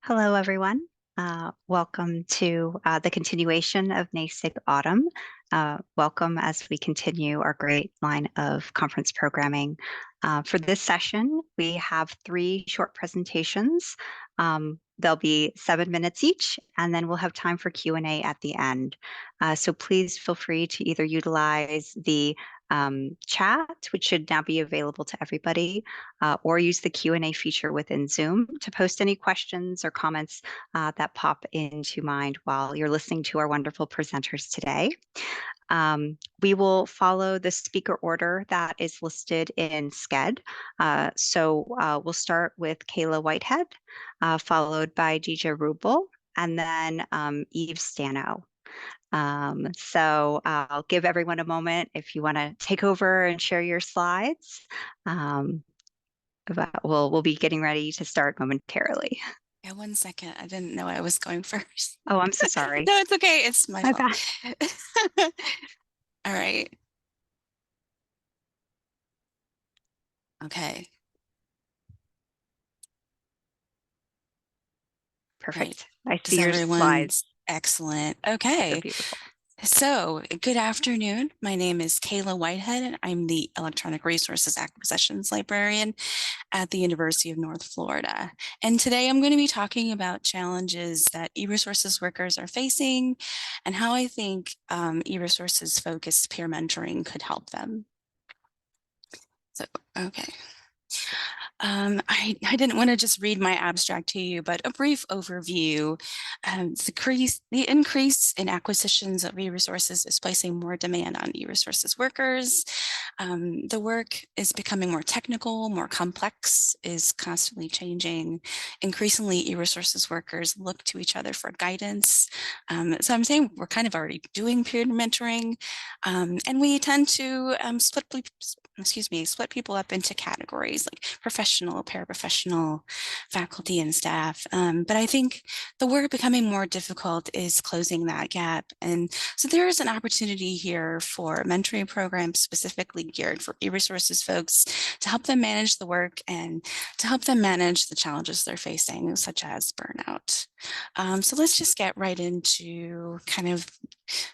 Hello, everyone. Welcome to the continuation of NASIG Autumn. Welcome as we continue our great line of conference programming. For this session, we have 3 short presentations. They'll be 7 minutes each, and then we'll have time for Q&A at the end. So please feel free to either utilize the chat, which should now be available to everybody, or use the Q&A feature within Zoom to post any questions or comments that pop into mind while you're listening to our wonderful presenters today. We will follow the speaker order that is listed in SCED. We'll start with Kayla Whitehead, followed by Gija Rubel, and then Eve Stano. I'll give everyone a moment if you want to take over and share your slides. But we'll be getting ready to start momentarily. Yeah, 1 second. I didn't know I was going first. Oh, I'm so sorry. No, it's okay. It's my fault. Bad. All right. Okay. Perfect. Right. I see your slides. Excellent. They're Okay. beautiful. So, good afternoon. My name is Kayla Whitehead, and I'm the Electronic Resources Acquisitions Librarian at the University of North Florida. And today I'm going to be talking about challenges that e-resources workers are facing and how I think e-resources focused peer mentoring could help them. So, okay. I didn't want to just read my abstract to you, but a brief overview. The increase in acquisitions of e-resources is placing more demand on e-resources workers. The work is becoming more technical, more complex, is constantly changing. Increasingly, e-resources workers look to each other for guidance. So I'm saying we're kind of already doing peer mentoring, and we tend to split people up into categories like professional, paraprofessional, faculty, and staff. But I think the work becoming more difficult is closing that gap. And so there is an opportunity here for mentoring programs specifically geared for e-resources folks to help them manage the work and to help them manage the challenges they're facing, such as burnout. So let's just get right into kind of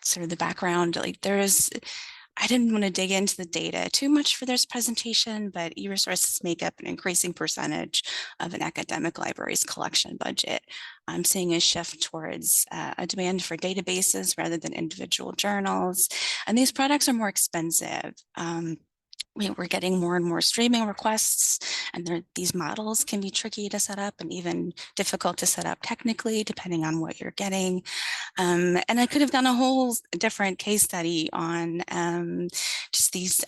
sort of the background. I didn't want to dig into the data too much for this presentation, but e-resources make up an increasing percentage of an academic library's collection budget. I'm seeing a shift towards a demand for databases rather than individual journals, and these products are more expensive. We're getting more and more streaming requests, and these models can be tricky to set up and even difficult to set up technically, depending on what you're getting. And I could have done a whole different case study on just these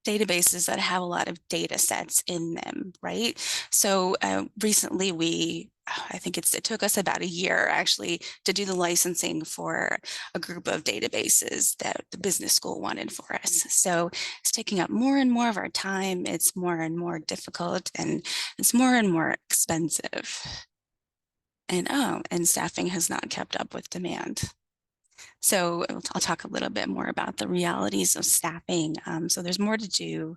databases that have a lot of data sets in them, right? So recently I think it took us about a year actually to do the licensing for a group of databases that the business school wanted for us. So it's taking up more and more of our time. It's more and more difficult, and it's more and more expensive. And staffing has not kept up with demand. So I'll talk a little bit more about the realities of staffing. So there's more to do.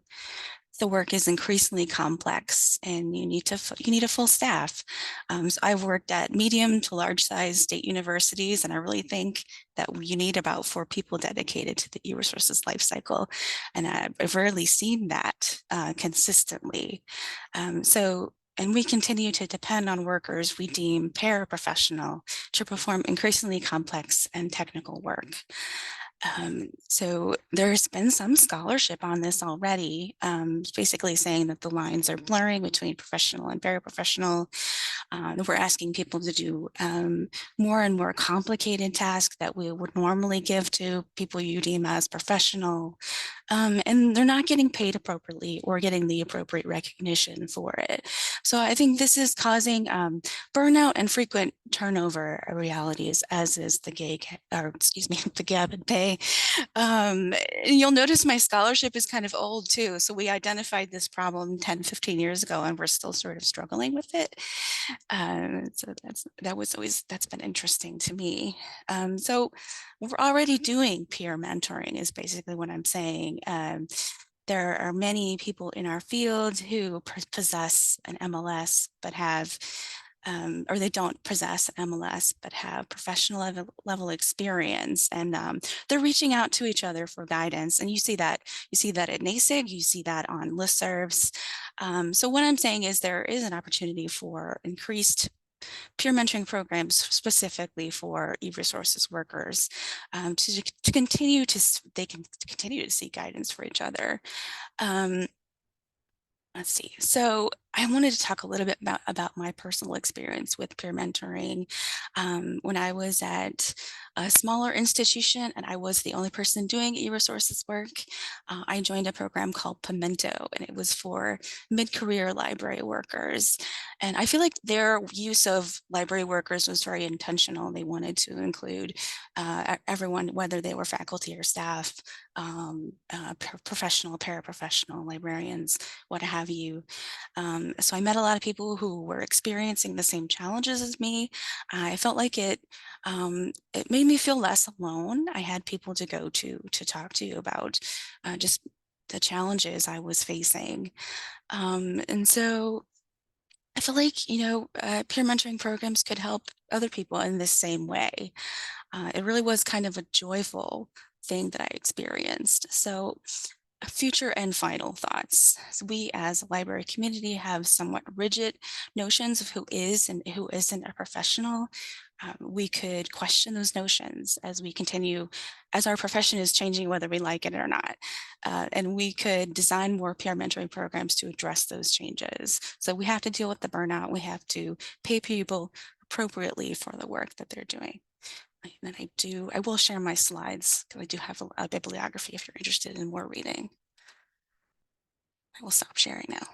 The work is increasingly complex, and you need a full staff. So I've worked at medium to large size state universities, and I really think that you need about 4 people dedicated to the e-resources lifecycle, and I've rarely seen that consistently. And we continue to depend on workers we deem paraprofessional to perform increasingly complex and technical work. So there's been some scholarship on this already, basically saying that the lines are blurring between professional and paraprofessional. We're asking people to do more and more complicated tasks that we would normally give to people you deem as professional. And they're not getting paid appropriately or getting the appropriate recognition for it. So I think this is causing burnout and frequent turnover realities, as is the the gap in pay. You'll notice my scholarship is kind of old too. So we identified this problem 10, 15 years ago, and we're still sort of struggling with it. So that's been interesting to me. So we're already doing peer mentoring is basically what I'm saying. There are many people in our field who possess an MLS but have or they don't possess MLS, but have professional level experience, and they're reaching out to each other for guidance. And you see that at NASIG, you see that on listservs. So what I'm saying is there is an opportunity for increased peer mentoring programs specifically for e-resources workers, to continue to they can continue to seek guidance for each other. Let's see. So I wanted to talk a little bit about my personal experience with peer mentoring. When I was at a smaller institution and I was the only person doing e-resources work, I joined a program called Pimento, and it was for mid-career library workers. And I feel like their use of library workers was very intentional. They wanted to include everyone, whether they were faculty or staff, professional, paraprofessional, librarians, what have you. So I met a lot of people who were experiencing the same challenges as me. I felt like it made me feel less alone. I had people to go to talk to about just the challenges I was facing. And so I feel like, peer mentoring programs could help other people in this same way. It really was kind of a joyful thing that I experienced. So future and final thoughts. So we as a library community have somewhat rigid notions of who is and who isn't a professional. We could question those notions as we continue, as our profession is changing, whether we like it or not. And we could design more peer mentoring programs to address those changes. So we have to deal with the burnout. We have to pay people appropriately for the work that they're doing. And I will share my slides because I do have a bibliography if you're interested in more reading. I will stop sharing now.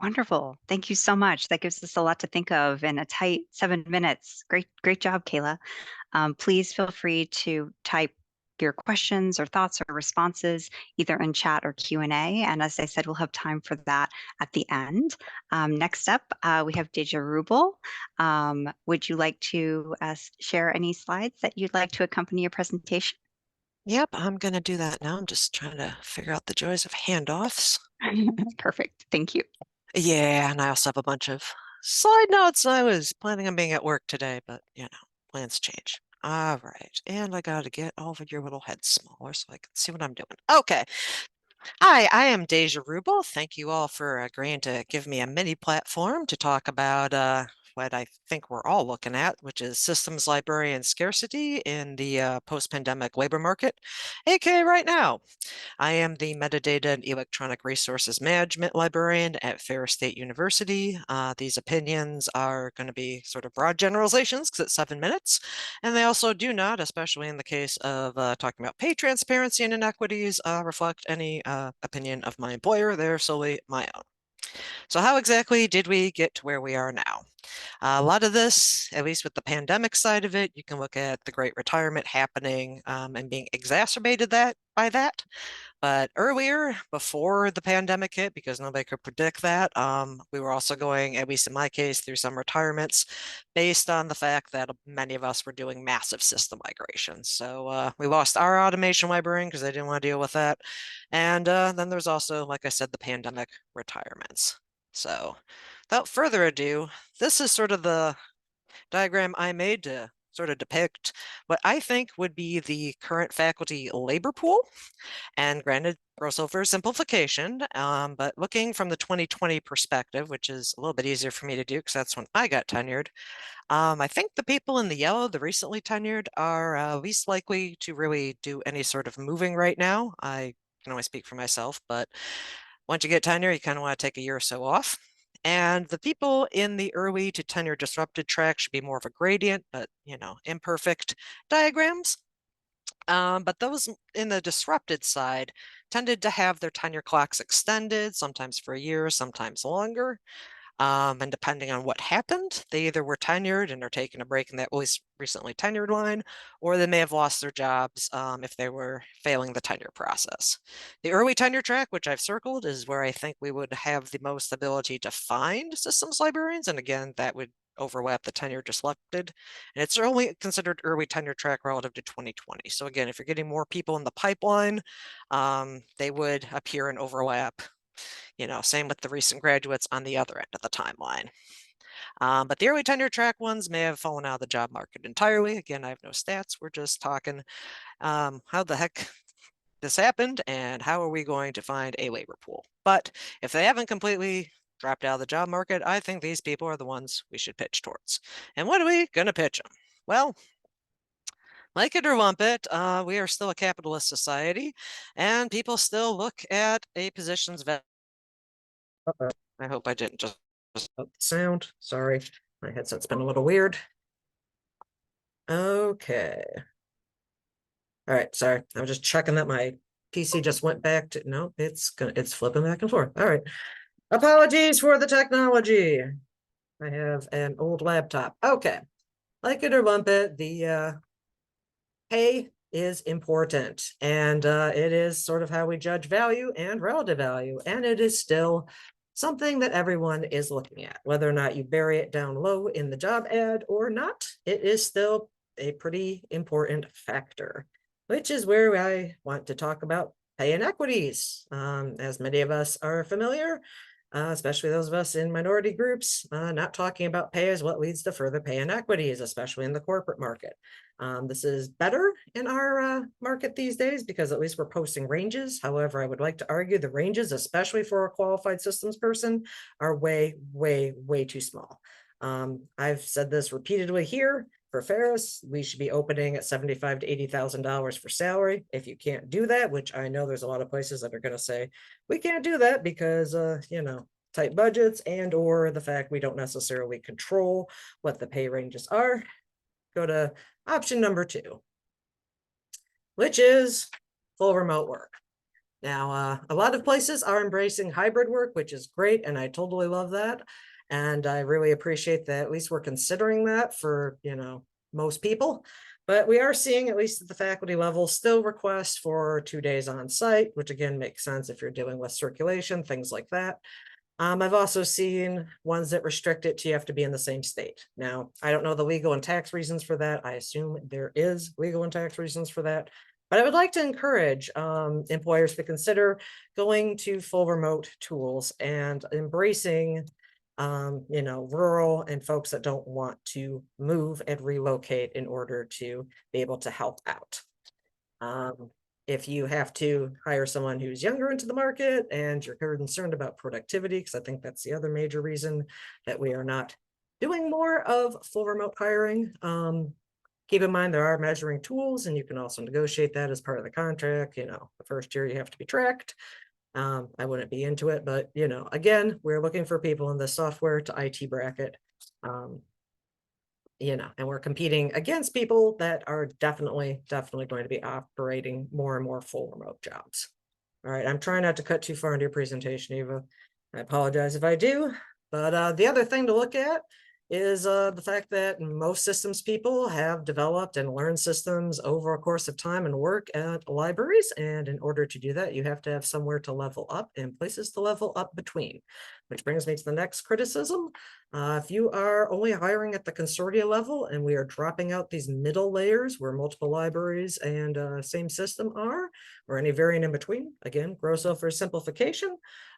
Wonderful. Thank you so much. That gives us a lot to think of in a tight 7 minutes. Great job, Kayla. Please feel free to type your questions or thoughts or responses either in chat or Q&A. And as I said, we'll have time for that at the end. Next up, we have Deja Rubel. Would you like to share any slides that you'd like to accompany your presentation? Yep, I'm going to do that now. I'm just trying to figure out the joys of handoffs. Perfect. Thank you. Yeah, and I also have a bunch of slide notes. I was planning on being at work today, but plans change. All right, and I got to get all of your little heads smaller so I can see what I'm doing. Okay. Hi, I am Deja Rubel. Thank you all for agreeing to give me a mini platform to talk about what I think we're all looking at, which is systems librarian scarcity in the post-pandemic labor market, aka right now. I am the Metadata and Electronic Resources Management Librarian at Ferris State University. These opinions are going to be sort of broad generalizations because it's 7 minutes. And they also do not, especially in the case of talking about pay transparency and inequities, reflect any opinion of my employer. They're solely my own. So how exactly did we get to where we are now? A lot of this, at least with the pandemic side of it, you can look at the Great Retirement happening and being exacerbated by that. But earlier, before the pandemic hit, because nobody could predict that, we were also going, at least in my case, through some retirements based on the fact that many of us were doing massive system migrations. So we lost our automation librarian because they didn't want to deal with that. And then there's also, like I said, the pandemic retirements. So without further ado, this is sort of the diagram I made to sort of depict what I think would be the current faculty labor pool. And granted, gross oversimplification, but looking from the 2020 perspective, which is a little bit easier for me to do because that's when I got tenured, I think the people in the yellow, the recently tenured, are least likely to really do any sort of moving right now. I can only speak for myself, but once you get tenure, you kind of want to take a year or so off. And the people in the early to tenure disrupted track should be more of a gradient, but imperfect diagrams. But those in the disrupted side tended to have their tenure clocks extended, sometimes for a year, sometimes longer. And depending on what happened, they either were tenured and are taking a break in that least recently tenured line, or they may have lost their jobs if they were failing the tenure process. The early tenure track, which I've circled, is where I think we would have the most ability to find systems librarians. And again, that would overlap the tenure disrupted. And it's only considered early tenure track relative to 2020. So again, if you're getting more people in the pipeline, they would appear and overlap Same with the recent graduates on the other end of the timeline. But the early tenure track ones may have fallen out of the job market entirely. Again, I have no stats. We're just talking how the heck this happened and how are we going to find a labor pool. But if they haven't completely dropped out of the job market, I think these people are the ones we should pitch towards. And what are we going to pitch them? Well, like it or lump it, we are still a capitalist society, and people still look at a position's value. I hope I didn't just sound. Sorry, my headset's been a little weird. Okay. All right, sorry. I was just checking that my PC just went back to, no, it's flipping back and forth. All right. Apologies for the technology. I have an old laptop. Okay. Like it or lump it, the pay is important, and it is sort of how we judge value and relative value, and it is still something that everyone is looking at. Whether or not you bury it down low in the job ad or not, it is still a pretty important factor, which is where I want to talk about pay inequities. As many of us are familiar, especially those of us in minority groups, not talking about pay is what leads to further pay inequities, especially in the corporate market. This is better in our market these days because at least we're posting ranges. However, I would like to argue the ranges, especially for a qualified systems person, are way, way, way too small. I've said this repeatedly here. For Ferris, we should be opening at $75,000 to $80,000 for salary. If you can't do that, which I know there's a lot of places that are going to say we can't do that because tight budgets and or the fact we don't necessarily control what the pay ranges are, go to option number 2, which is full remote work. Now, a lot of places are embracing hybrid work, which is great, and I totally love that. And I really appreciate that at least we're considering that for, most people. But we are seeing, at least at the faculty level, still requests for 2 days on site, which again makes sense if you're dealing with circulation, things like that. I've also seen ones that restrict it to you have to be in the same state. Now, I don't know the legal and tax reasons for that. I assume there is legal and tax reasons for that. But I would like to encourage employers to consider going to full remote tools and embracing rural and folks that don't want to move and relocate in order to be able to help out. If you have to hire someone who's younger into the market and you're concerned about productivity, because I think that's the other major reason that we are not doing more of full remote hiring. Keep in mind there are measuring tools, and you can also negotiate that as part of the contract. The first year you have to be tracked. I wouldn't be into it, but again, we're looking for people in the software to IT bracket. And we're competing against people that are definitely going to be operating more and more full remote jobs. All right, I'm trying not to cut too far into your presentation, Eva. I apologize if I do, but the other thing to look at is the fact that most systems people have developed and learned systems over a course of time and work at libraries. And in order to do that, you have to have somewhere to level up and places to level up between, which brings me to the next criticism. If you are only hiring at the consortia level and we are dropping out these middle layers where multiple libraries and same system are, or any variant in between, again, gross oversimplification,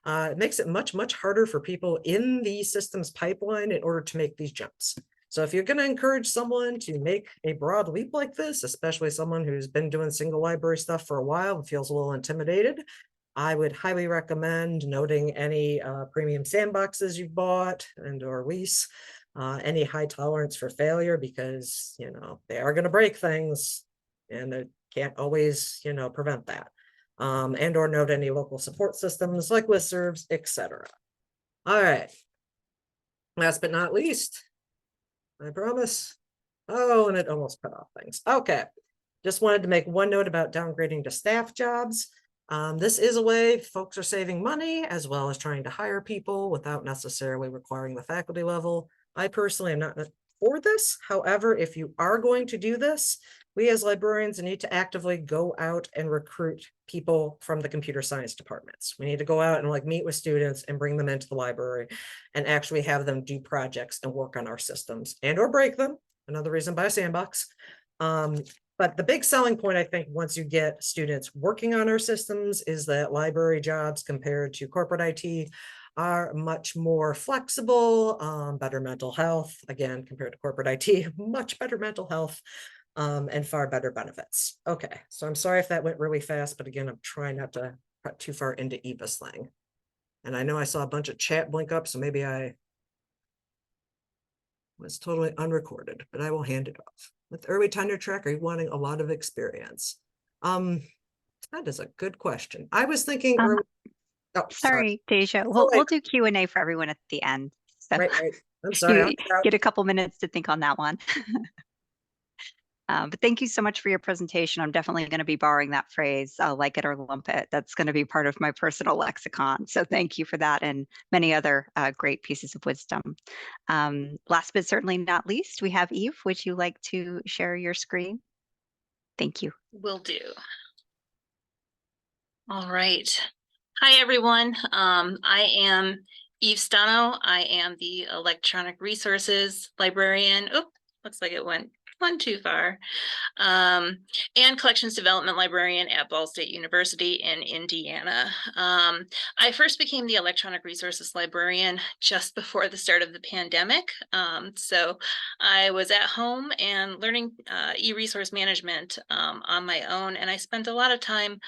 it makes it much, much harder for people in the systems pipeline in order to make these jumps. So if you're going to encourage someone to make a broad leap like this, especially someone who's been doing single library stuff for a while and feels a little intimidated, I would highly recommend noting any premium sandboxes you've bought and or lease, any high tolerance for failure, because, they are going to break things and they can't always, prevent that. And or note any local support systems like listservs, etc. All right. Last but not least, I promise. Oh, and it almost cut off things. Okay. Just wanted to make one note about downgrading to staff jobs. This is a way folks are saving money as well as trying to hire people without necessarily requiring the faculty level. I personally am not for this. However, if you are going to do this, we as librarians need to actively go out and recruit people from the computer science departments. We need to go out and meet with students and bring them into the library and actually have them do projects and work on our systems and or break them. Another reason buy a sandbox. But the big selling point, I think, once you get students working on our systems is that library jobs compared to corporate IT are much more flexible, better mental health, again, compared to corporate IT, much better mental health, and far better benefits. Okay, so I'm sorry if that went really fast, but again, I'm trying not to cut too far into EVA slang. And I know I saw a bunch of chat blink up, so maybe I was totally unrecorded, but I will hand it off. With early tenure track, are you wanting a lot of experience? That is a good question. I was thinking early. Oh, Sorry, Deja. So We'll do Q&A for everyone at the end. So right. I'm sorry. you get a couple minutes to think on that one. But thank you so much for your presentation. I'm definitely going to be borrowing that phrase, like it or lump it. That's going to be part of my personal lexicon. So thank you for that and many other great pieces of wisdom. Last but certainly not least, we have Eve. Would you like to share your screen? Thank you. Will do. All right. Hi, everyone. I am Eve Stano. I am the Electronic Resources Librarian. Oh, looks like it went one too far. And Collections Development Librarian at Ball State University in Indiana. I first became the Electronic Resources Librarian just before the start of the pandemic. So I was at home and learning e-resource management on my own, and I spent a lot of time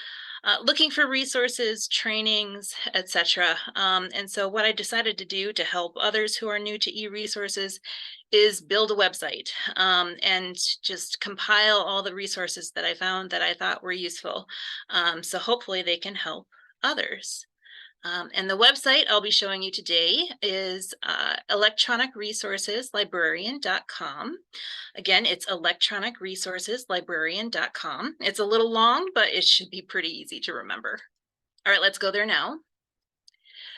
looking for resources, trainings, etc. And so what I decided to do to help others who are new to e-resources is build a website and just compile all the resources that I found that I thought were useful. So hopefully they can help others. And the website I'll be showing you today is electronicresourceslibrarian.com. Again, it's electronicresourceslibrarian.com. It's a little long, but it should be pretty easy to remember. All right, let's go there now.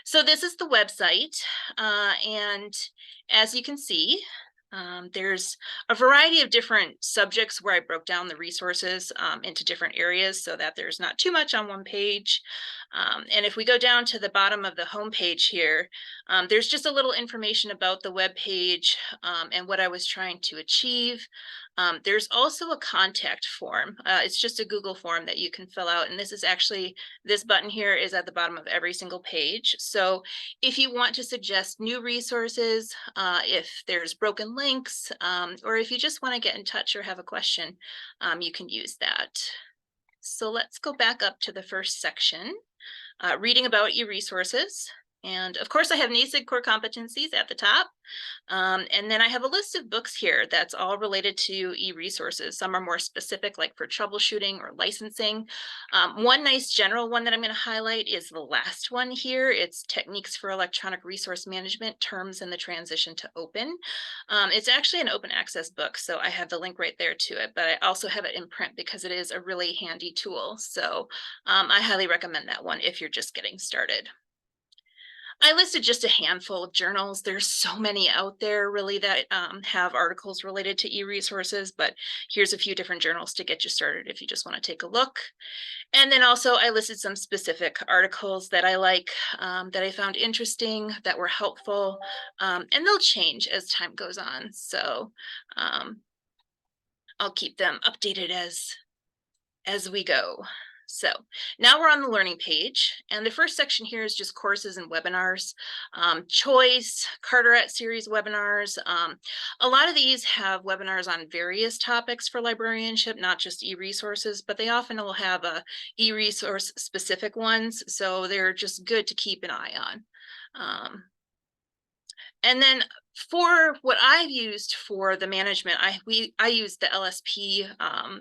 So this is the website, and as you can see, there's a variety of different subjects where I broke down the resources into different areas so that there's not too much on one page. And if we go down to the bottom of the home page here, there's just a little information about the web page and what I was trying to achieve. There's also a contact form. It's just a Google form that you can fill out. And this is actually, this button here is at the bottom of every single page. So if you want to suggest new resources, if there's broken links, or if you just want to get in touch or have a question, you can use that. So let's go back up to the first section, reading about e-resources. And of course, I have NASIG core competencies at the top. And then I have a list of books here that's all related to e-resources. Some are more specific, like for troubleshooting or licensing. One nice general one that I'm going to highlight is the last one here. It's Techniques for Electronic Resource Management, Terms and the Transition to Open. It's actually an open access book, so I have the link right there to it, but I also have it in print because it is a really handy tool. So I highly recommend that one if you're just getting started. I listed just a handful of journals. There's so many out there really that have articles related to e-resources, but here's a few different journals to get you started if you just want to take a look. And then also I listed some specific articles that I like, that I found interesting, that were helpful, and they'll change as time goes on. So I'll keep them updated as we go. So now we're on the learning page, and the first section here is just courses and webinars. Choice, Carteret series webinars. A lot of these have webinars on various topics for librarianship, not just e-resources, but they often will have e-resource specific ones. So they're just good to keep an eye on. And then for what I've used for the management, I use the LSP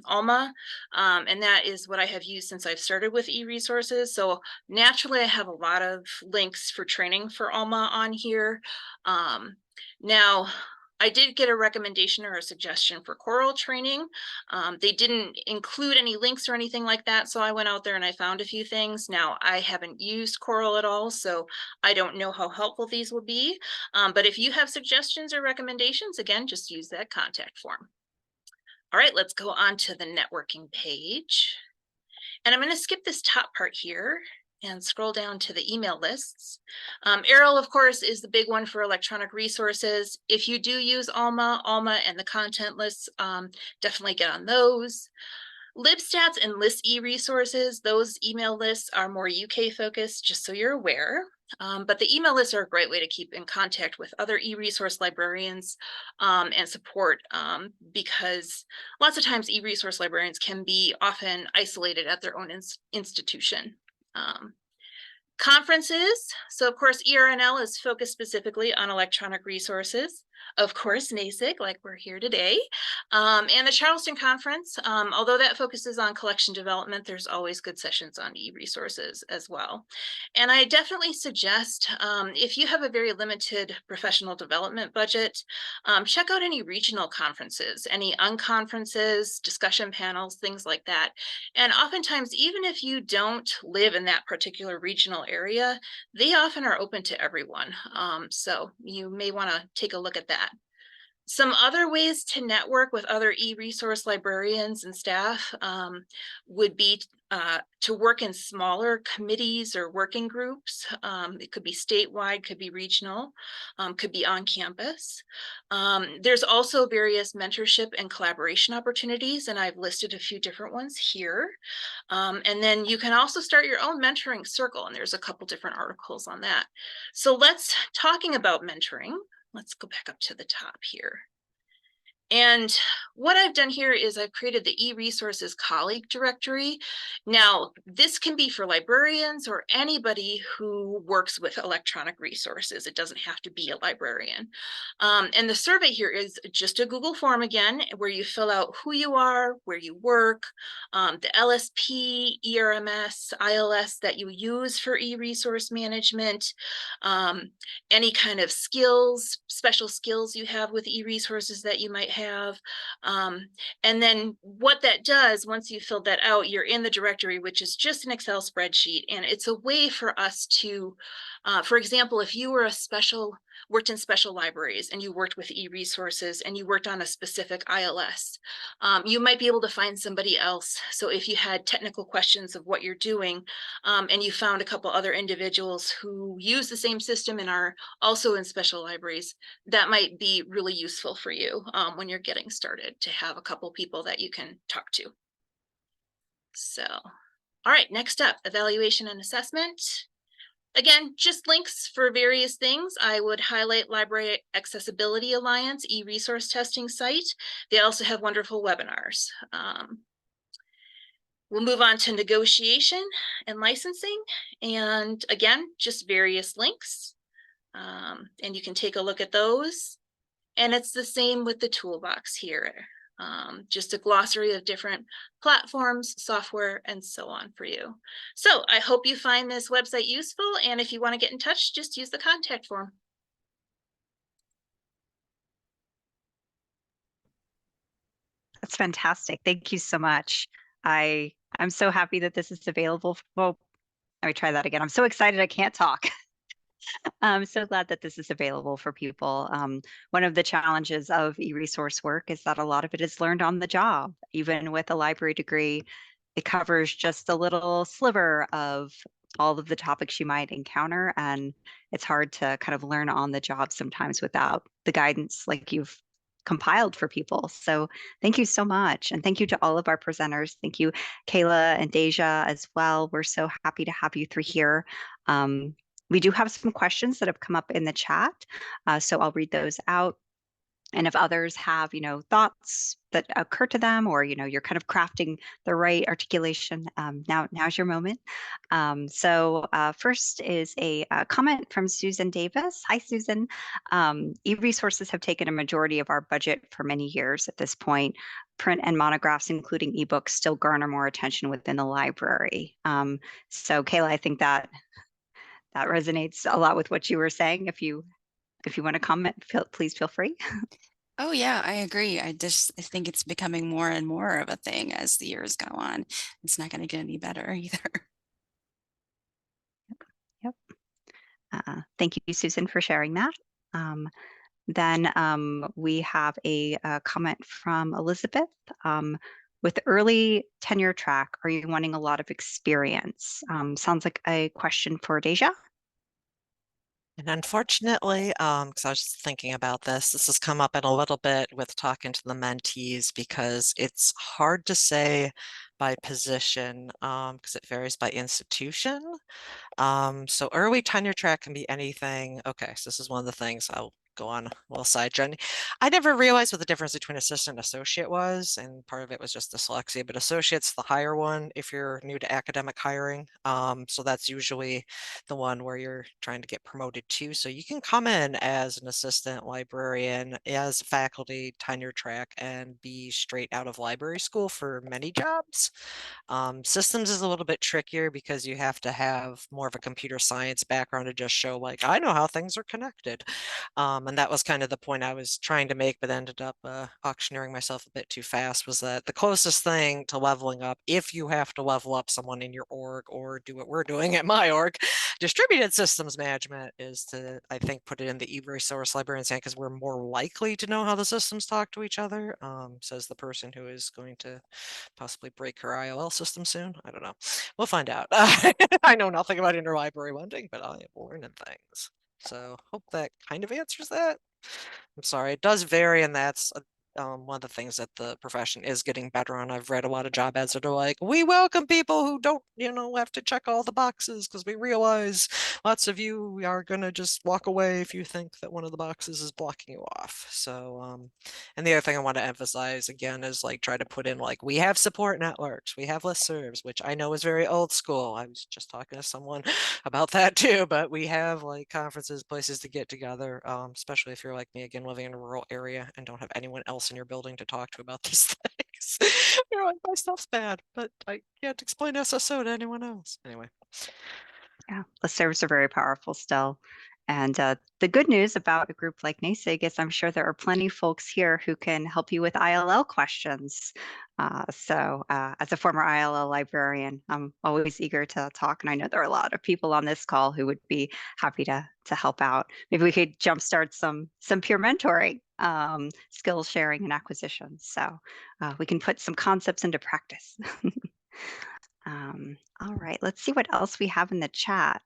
Alma, and that is what I have used since I've started with e-resources. So naturally, I have a lot of links for training for Alma on here. Now, I did get a recommendation or a suggestion for Coral training. They didn't include any links or anything like that, so I went out there and I found a few things. Now, I haven't used Coral at all, so I don't know how helpful these will be. But if you have suggestions or recommendations, again, just use that contact form. All right, let's go on to the networking page. And I'm going to skip this top part here and scroll down to the email lists. Arrow, of course, is the big one for electronic resources. If you do use Alma and the content lists, definitely get on those. LibStats and List e-resources, those email lists are more UK focused, just so you're aware. But the email lists are a great way to keep in contact with other e-resource librarians and support, because lots of times e-resource librarians can be often isolated at their own institution. Conferences. So of course, ERNL is focused specifically on electronic resources. Of course, NASIG, like we're here today. And the Charleston Conference, although that focuses on collection development, there's always good sessions on e-resources as well. And I definitely suggest, if you have a very limited professional development budget, check out any regional conferences, any unconferences, discussion panels, things like that. And oftentimes, even if you don't live in that particular regional area, they often are open to everyone. So you may want to take a look at that. Some other ways to network with other e-resource librarians and staff would be to work in smaller committees or working groups. It could be statewide, could be regional, could be on campus. There's also various mentorship and collaboration opportunities, and I've listed a few different ones here. And then you can also start your own mentoring circle, and there's a couple different articles on that. So talking about mentoring. Let's go back up to the top here. And what I've done here is I've created the e-resources colleague directory. Now, this can be for librarians or anybody who works with electronic resources. It doesn't have to be a librarian. And the survey here is just a Google form again, where you fill out who you are, where you work, the LSP, ERMS, ILS that you use for e-resource management, any kind of skills, special skills you have with e-resources that you might have. And then what that does, once you filled that out, you're in the directory, which is just an Excel spreadsheet. And it's a way for us to, for example, if you were worked in special libraries and you worked with e-resources and you worked on a specific ILS, you might be able to find somebody else. So if you had technical questions of what you're doing, and you found a couple other individuals who use the same system and are also in special libraries, that might be really useful for you when you're getting started, to have a couple people that you can talk to. So, all right, next up, evaluation and assessment. Again, just links for various things. I would highlight Library Accessibility Alliance e-resource testing site. They also have wonderful webinars. We'll move on to negotiation and licensing. And again, just various links. And you can take a look at those. And it's the same with the toolbox here. Just a glossary of different platforms, software, and so on for you. So I hope you find this website useful. And if you want to get in touch, just use the contact form. That's fantastic. Thank you so much. I'm so happy that this is available. Well, let me try that again. I'm so excited I can't talk. I'm so glad that this is available for people. One of the challenges of e-resource work is that a lot of it is learned on the job. Even with a library degree, it covers just a little sliver of all of the topics you might encounter. And it's hard to kind of learn on the job sometimes without the guidance like you've compiled for people. So thank you so much. And thank you to all of our presenters. Thank you, Kayla and Deja as well. We're so happy to have you three here. We do have some questions that have come up in the chat, so I'll read those out. And if others have, thoughts that occur to them, or, you're kind of crafting the right articulation, now's your moment. So first is a comment from Susan Davis. Hi, Susan. E-resources have taken a majority of our budget for many years at this point. Print and monographs, including ebooks, still garner more attention within the library. So Kayla, I think that resonates a lot with what you were saying. If you want to comment, please feel free. Oh yeah, I agree. I think it's becoming more and more of a thing as the years go on. It's not going to get any better either. Yep. Thank you, Susan, for sharing that. Then we have a comment from Elizabeth. With early tenure track, are you wanting a lot of experience? Sounds like a question for Deja. And unfortunately, because I was just thinking about this has come up in a little bit with talking to the mentees because it's hard to say by position because it varies by institution. So early tenure track can be anything. Okay, so this is one of the things I'll go on a little side journey. I never realized what the difference between assistant and associate was, and part of it was just dyslexia, but associate's the higher one if you're new to academic hiring. So that's usually the one where you're trying to get promoted to. So you can come in as an assistant librarian, as faculty tenure track, and be straight out of library school for many jobs. Systems is a little bit trickier because you have to have more of a computer science background to just show like, I know how things are connected. And that was kind of the point I was trying to make, but ended up auctioneering myself a bit too fast, was that the closest thing to leveling up, if you have to level up someone in your org or do what we're doing at my org, distributed systems management, is to, I think, put it in the e-resource librarian stand because we're more likely to know how the systems talk to each other, says the person who is going to possibly break her IOL system soon. I don't know. We'll find out. I know nothing about interlibrary lending, but I am learning things. So hope that kind of answers that. I'm sorry, it does vary, and that's one of the things that the profession is getting better on. I've read a lot of job ads that are like, we welcome people who don't, have to check all the boxes because we realize lots of you are going to just walk away if you think that one of the boxes is blocking you off. So, and the other thing I want to emphasize again is like try to put in like, we have support networks, we have listservs, which I know is very old school. I was just talking to someone about that too, but we have like conferences, places to get together, especially if you're like me, again, living in a rural area and don't have anyone else in your building to talk to about these things. You're like, my stuff's bad, but I can't explain SSO to anyone else. Anyway. Yeah, the servers are very powerful still. And the good news about a group like NASIG is I'm sure there are plenty of folks here who can help you with ILL questions. As a former ILL librarian, I'm always eager to talk. And I know there are a lot of people on this call who would be happy to help out. Maybe we could jumpstart some peer mentoring, skills sharing and acquisition. So we can put some concepts into practice. All right, let's see what else we have in the chat.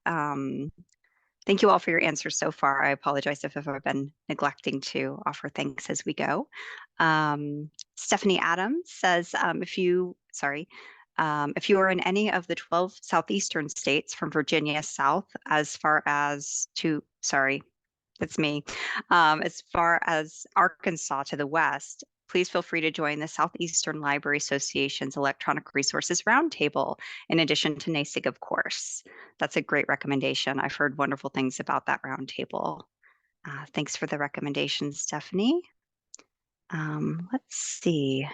Thank you all for your answers so far. I apologize if I've been neglecting to offer thanks as we go. Stephanie Adams says, if you are in any of the 12 southeastern states from Virginia south as far as that's me, as far as Arkansas to the west, please feel free to join the Southeastern Library Association's Electronic Resources Roundtable, in addition to NASIG, of course. That's a great recommendation. I've heard wonderful things about that roundtable. Thanks for the recommendation, Stephanie. Let's see.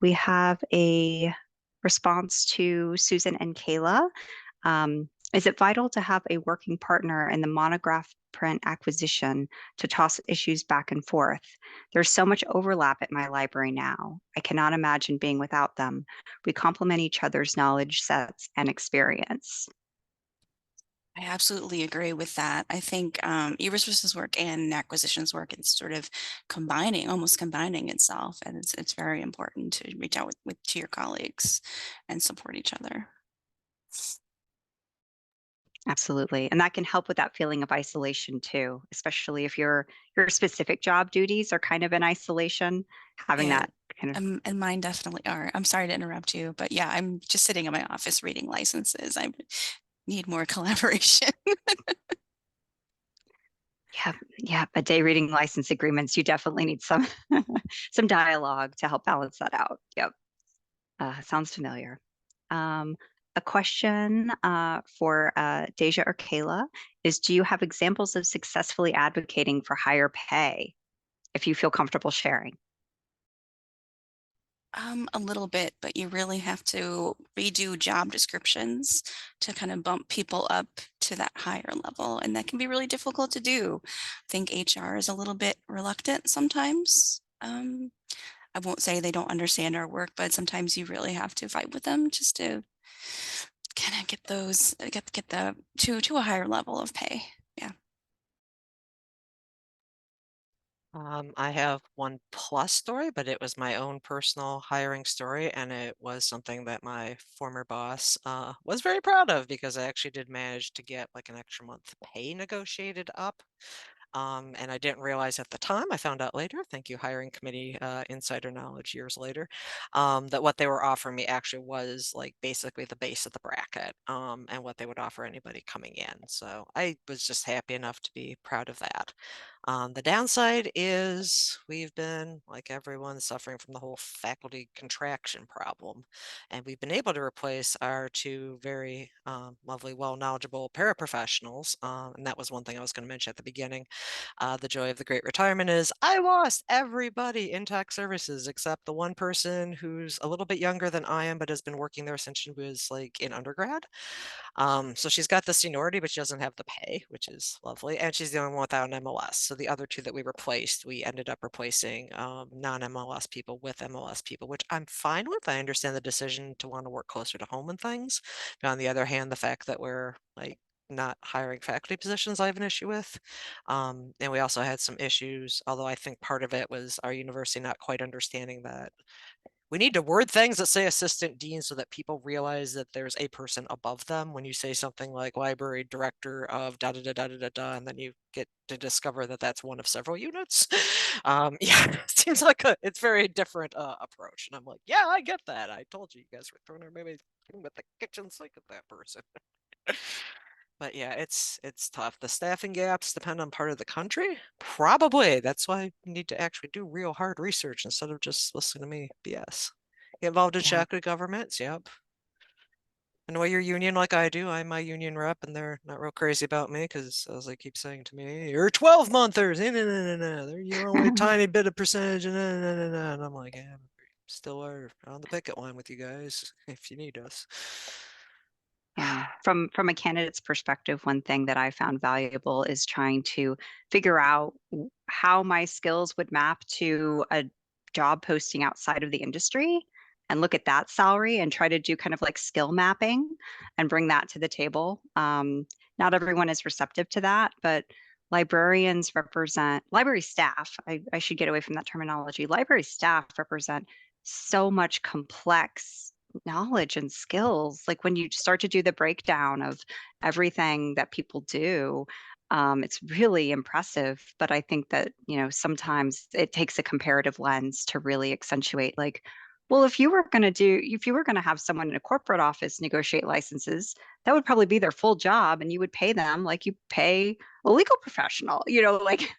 We have a response to Susan and Kayla. Is it vital to have a working partner in the monograph print acquisition to toss issues back and forth? There's so much overlap at my library now. I cannot imagine being without them. We complement each other's knowledge sets and experience. I absolutely agree with that. I think e-resources work and acquisitions work, it's sort of almost combining itself. And it's very important to reach out to your colleagues and support each other. Absolutely. And that can help with that feeling of isolation too, especially if your specific job duties are kind of in isolation, having Yeah, that kind of. and mine definitely are. I'm sorry to interrupt you, but yeah, I'm just sitting in my office reading licenses. I need more collaboration. Yeah, a day reading license agreements, you definitely need some some dialogue to help balance that out. Yep. Sounds familiar. A question for Deja or Kayla is, do you have examples of successfully advocating for higher pay, if you feel comfortable sharing? A little bit, but you really have to redo job descriptions to kind of bump people up to that higher level. And that can be really difficult to do. I think HR is a little bit reluctant sometimes. I won't say they don't understand our work, but sometimes you really have to fight with them just to kind of get the to a higher level of pay. Yeah. I have one plus story, but it was my own personal hiring story, and it was something that my former boss was very proud of because I actually did manage to get like an extra month pay negotiated up. And I didn't realize at the time, I found out later, thank you, hiring committee insider knowledge years later, that what they were offering me actually was like basically the base of the bracket and what they would offer anybody coming in. So I was just happy enough to be proud of that. The downside is we've been, like everyone, suffering from the whole faculty contraction problem. And we've been able to replace our two very lovely, well knowledgeable paraprofessionals. And that was one thing I was going to mention at the beginning. The joy of the great retirement is I lost everybody in tech services except the one person who's a little bit younger than I am, but has been working there since she was like in undergrad. So she's got the seniority, but she doesn't have the pay, which is lovely. And she's the only one without an MLS. So the other two that we replaced, we ended up replacing non-MLS people with MLS people, which I'm fine with. I understand the decision to want to work closer to home and things. But on the other hand, the fact that we're like not hiring faculty positions, I have an issue with. And we also had some issues, although I think part of it was our university not quite understanding that we need to word things that say assistant dean so that people realize that there's a person above them when you say something like library director of da da da da da da, da and then you get to discover that that's one of several units. Yeah, it seems like it's very different approach. And I'm like, yeah, I get that. I told you you guys were throwing maybe with the kitchen sink at that person. But yeah, it's tough. The staffing gaps depend on part of the country. Probably. That's why you need to actually do real hard research instead of just listening to me BS. Get involved in Yeah. shadow governments, yep. I know you're union like I do. I'm my union rep, and they're not real crazy about me because, as they keep saying to me, you're 12-monthers. No, no, no, no, no. You're only a tiny bit of percentage. No, no, no, no, no. And I'm like, yeah, still are on the picket line with you guys if you need us. Yeah, from a candidate's perspective, one thing that I found valuable is trying to figure out how my skills would map to a job posting outside of the industry and look at that salary and try to do kind of like skill mapping and bring that to the table. Not everyone is receptive to that, but librarians represent library staff. I should get away from that terminology. Library staff represent so much complex knowledge and skills. Like when you start to do the breakdown of everything that people do, it's really impressive. But I think that, sometimes it takes a comparative lens to really accentuate like, well, if you were going to have someone in a corporate office negotiate licenses, that would probably be their full job and you would pay them like you pay a legal professional, like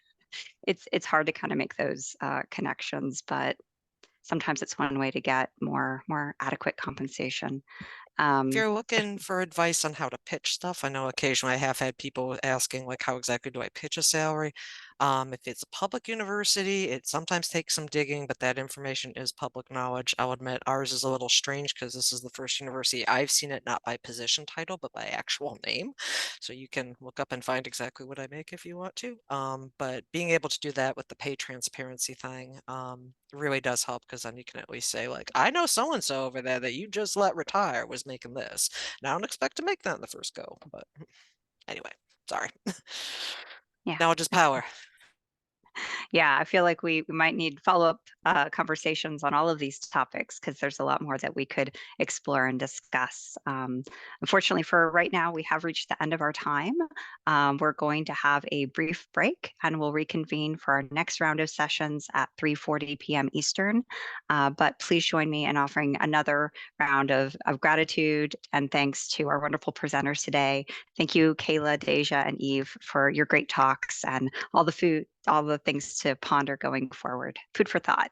it's hard to kind of make those connections, but sometimes it's one way to get more adequate compensation. If Um, you're looking for advice on how to pitch stuff, I know occasionally I have had people asking like, how exactly do I pitch a salary? If it's a public university, it sometimes takes some digging, but that information is public knowledge. I'll admit ours is a little strange because this is the first university I've seen it not by position title, but by actual name. So you can look up and find exactly what I make if you want to. But being able to do that with the pay transparency thing really does help because then you can at least say like, I know so-and-so over there that you just let retire was making this. And I don't expect to make that in the first go, but anyway, sorry. yeah. Knowledge is power. Yeah, I feel like we might need follow-up conversations on all of these topics because there's a lot more that we could explore and discuss. Unfortunately, for right now, we have reached the end of our time. We're going to have a brief break and we'll reconvene for our next round of sessions at 3:40 p.m. Eastern. But please join me in offering another round of gratitude and thanks to our wonderful presenters today. Thank you, Kayla, Deja, and Eve, for your great talks and all the things to ponder going forward. Food for thought.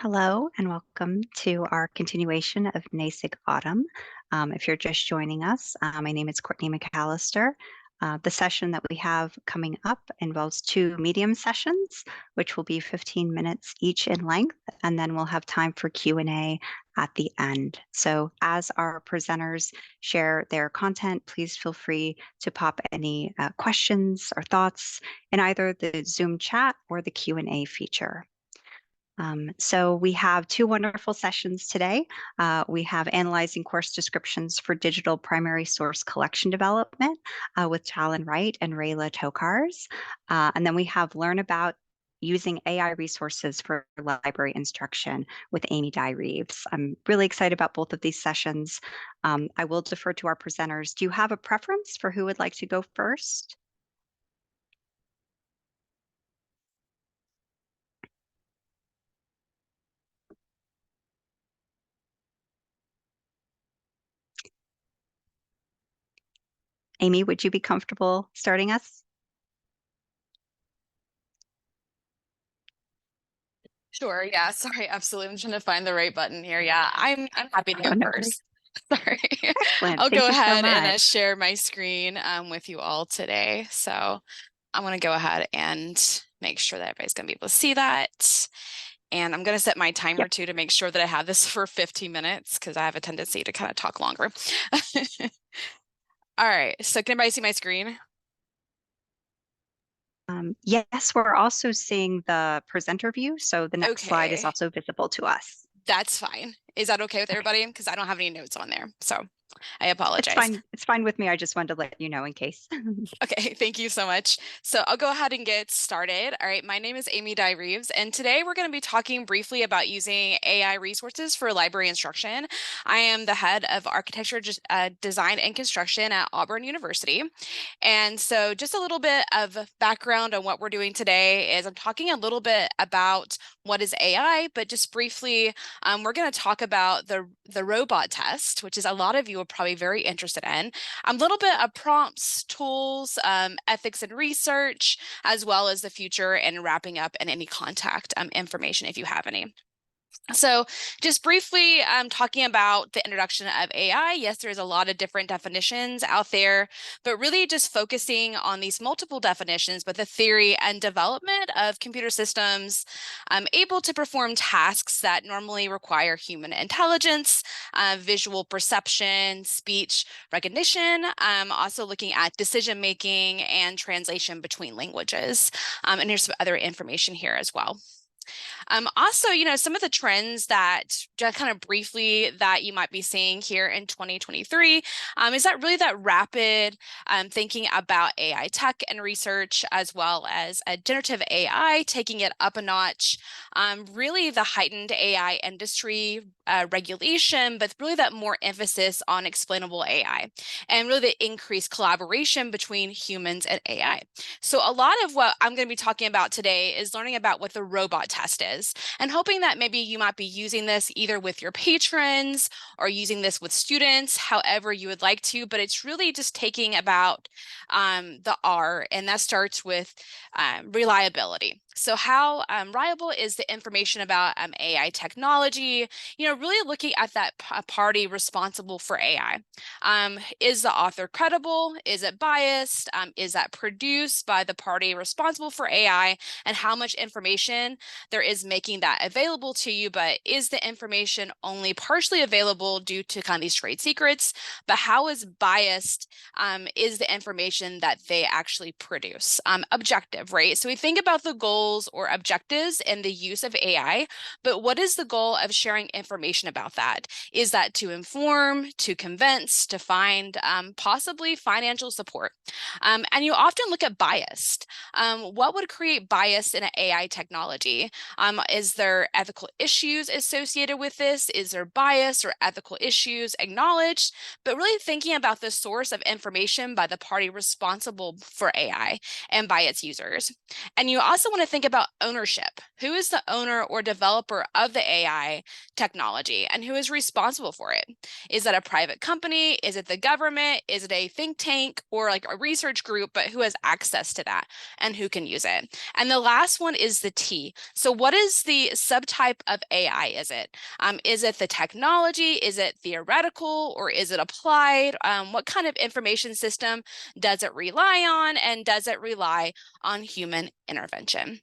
Hello and welcome to our continuation of NASIG Autumn. If you're just joining us, my name is Courtney McAllister. The session that we have coming up involves two medium sessions, which will be 15 minutes each in length, and then we'll have time for Q&A at the end. So as our presenters share their content, please feel free to pop any questions or thoughts in either the Zoom chat or the Q&A feature. So we have two wonderful sessions today. We have analyzing course descriptions for digital primary source collection development with Talon Wright and Rayla Tokars. And then we have learn about using AI resources for library instruction with Amy Dye Reeves. I'm really excited about both of these sessions. I will defer to our presenters. Do you have a preference for who would like to go first? Amy, would you be comfortable starting us? Sure. Yeah. Sorry. Absolutely. I'm trying to find the right button here. Yeah. I'm happy to go no first. Sorry. Excellent. I'll Thank go you so ahead and much. share my screen with you all today. So I'm going to go ahead and make sure that everybody's going to be able to see that. And I'm going to set my timer too to make sure that I have this for 15 minutes because I have a tendency to kind of talk longer. All right. So can everybody see my screen? Yes, we're also seeing the presenter view, so the next slide is Okay. also visible to us. That's fine. Is that okay with everybody? Because I don't have any notes on there. So I It's apologize. fine. It's fine with me. I just wanted to let you know in case. Okay, thank you so much. So I'll go ahead and get started. All right, my name is Amy Dye Reeves, and today we're going to be talking briefly about using AI resources for library instruction. I am the head of architecture, design, and construction at Auburn University. And so just a little bit of background on what we're doing today is I'm talking a little bit about what is AI, but just briefly, we're going to talk about the robot test, which is a lot of you are probably very interested in. A little bit of prompts, tools, ethics and research, as well as the future and wrapping up and any contact information if you have any. So just briefly talking about the introduction of AI, yes, there's a lot of different definitions out there, but really just focusing on these multiple definitions, but the theory and development of computer systems able to perform tasks that normally require human intelligence, visual perception, speech recognition, also looking at decision-making and translation between languages. And here's some other information here as well. Also, some of the trends that just kind of briefly that you might be seeing here in 2023 is that really that rapid thinking about AI tech and research, as well as generative AI, taking it up a notch, really the heightened AI industry regulation, but really that more emphasis on explainable AI and really the increased collaboration between humans and AI. So a lot of what I'm going to be talking about today is learning about what the robot test is and hoping that maybe you might be using this either with your patrons or using this with students, however you would like to, but it's really just taking about the R, and that starts with reliability. So how reliable is the information about AI technology? Really looking at that party responsible for AI. Is the author credible? Is it biased? Is that produced by the party responsible for AI? And how much information there is making that available to you, but is the information only partially available due to kind of these trade secrets? But how is biased is the information that they actually produce? Objective, right? So we think about the goals or objectives in the use of AI, but what is the goal of sharing information about that? Is that to inform, to convince, to find possibly financial support? And you often look at biased. What would create bias in an AI technology? Is there ethical issues associated with this? Is there bias or ethical issues acknowledged? But really thinking about the source of information by the party responsible for AI and by its users. And you also want to think about ownership. Who is the owner or developer of the AI technology, and who is responsible for it? Is that a private company? Is it the government? Is it a think tank or like a research group? But who has access to that and who can use it? And the last one is the T. So what is the subtype of AI? Is it the technology? Is it theoretical or is it applied? What kind of information system does it rely on, and does it rely on human intervention?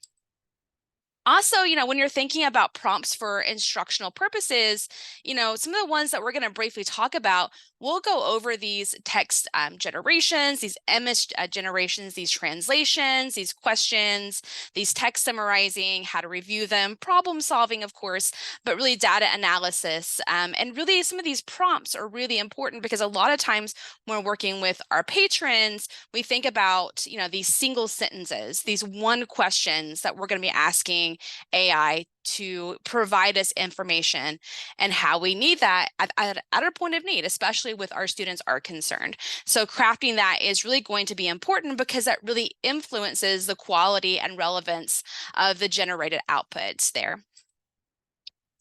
Also, when you're thinking about prompts for instructional purposes, some of the ones that we're going to briefly talk about, we'll go over these text generations, these image generations, these translations, these questions, these text summarizing, how to review them, problem solving, of course, but really data analysis. And really some of these prompts are really important because a lot of times when we're working with our patrons, we think about, these single sentences, these one questions that we're going to be asking AI to provide us information and how we need that at our point of need, especially with our students are concerned. So crafting that is really going to be important because that really influences the quality and relevance of the generated outputs there.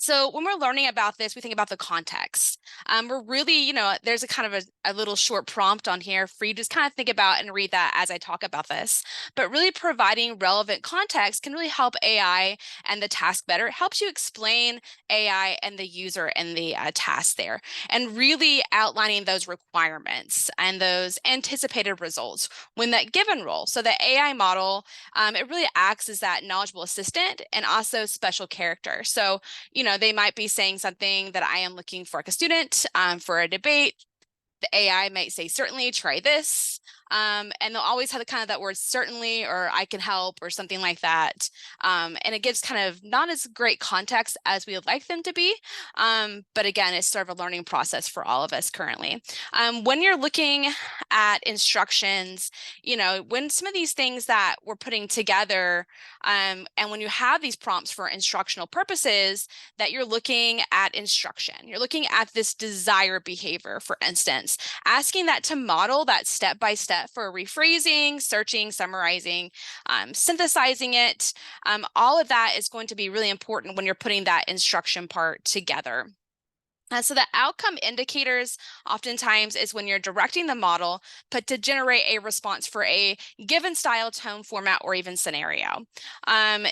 So when we're learning about this, we think about the context. We're really, there's a kind of a little short prompt on here for you to just kind of think about and read that as I talk about this. But really providing relevant context can really help AI and the task better. It helps you explain AI and the user and the task there, and really outlining those requirements and those anticipated results when that given role. So the AI model, it really acts as that knowledgeable assistant and also special character. So, they might be saying something that I am looking for like a student for a debate. The AI might say, certainly try this. And they'll always have the kind of that word certainly, or I can help, or something like that. And it gives kind of not as great context as we would like them to be. But again, it's sort of a learning process for all of us currently. When you're looking at instructions, when some of these things that we're putting together, and when you have these prompts for instructional purposes, that you're looking at instruction, you're looking at this desired behavior, for instance, asking that to model that step by step for rephrasing, searching, summarizing, synthesizing it. All of that is going to be really important when you're putting that instruction part together. So the outcome indicators oftentimes is when you're directing the model, but to generate a response for a given style, tone, format, or even scenario.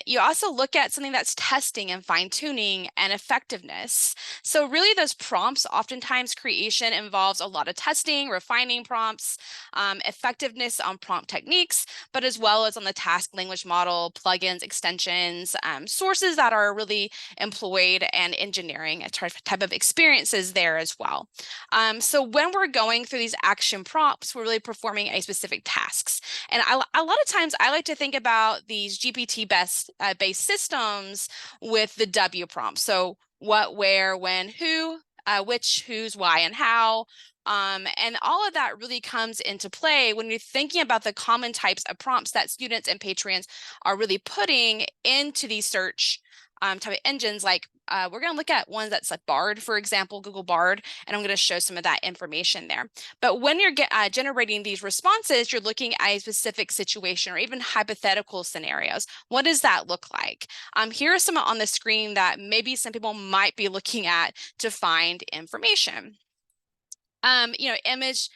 You also look at something that's testing and fine tuning and effectiveness. So really those prompts, oftentimes creation involves a lot of testing, refining prompts, effectiveness on prompt techniques, but as well as on the task language model, plugins, extensions, sources that are really employed, and engineering, a type of experiences there as well. So when we're going through these action prompts, we're really performing a specific tasks. And a lot of times I like to think about these GPT-based systems with the W prompt. So what, where, when, who, which, whose, why, and how. And all of that really comes into play when you're thinking about the common types of prompts that students and patrons are really putting into these search type of engines. Like we're going to look at ones that's like Bard, for example, Google Bard, and I'm going to show some of that information there. But when you're generating these responses, you're looking at a specific situation or even hypothetical scenarios. What does that look like? Here are some on the screen that maybe some people might be looking at to find information. Image,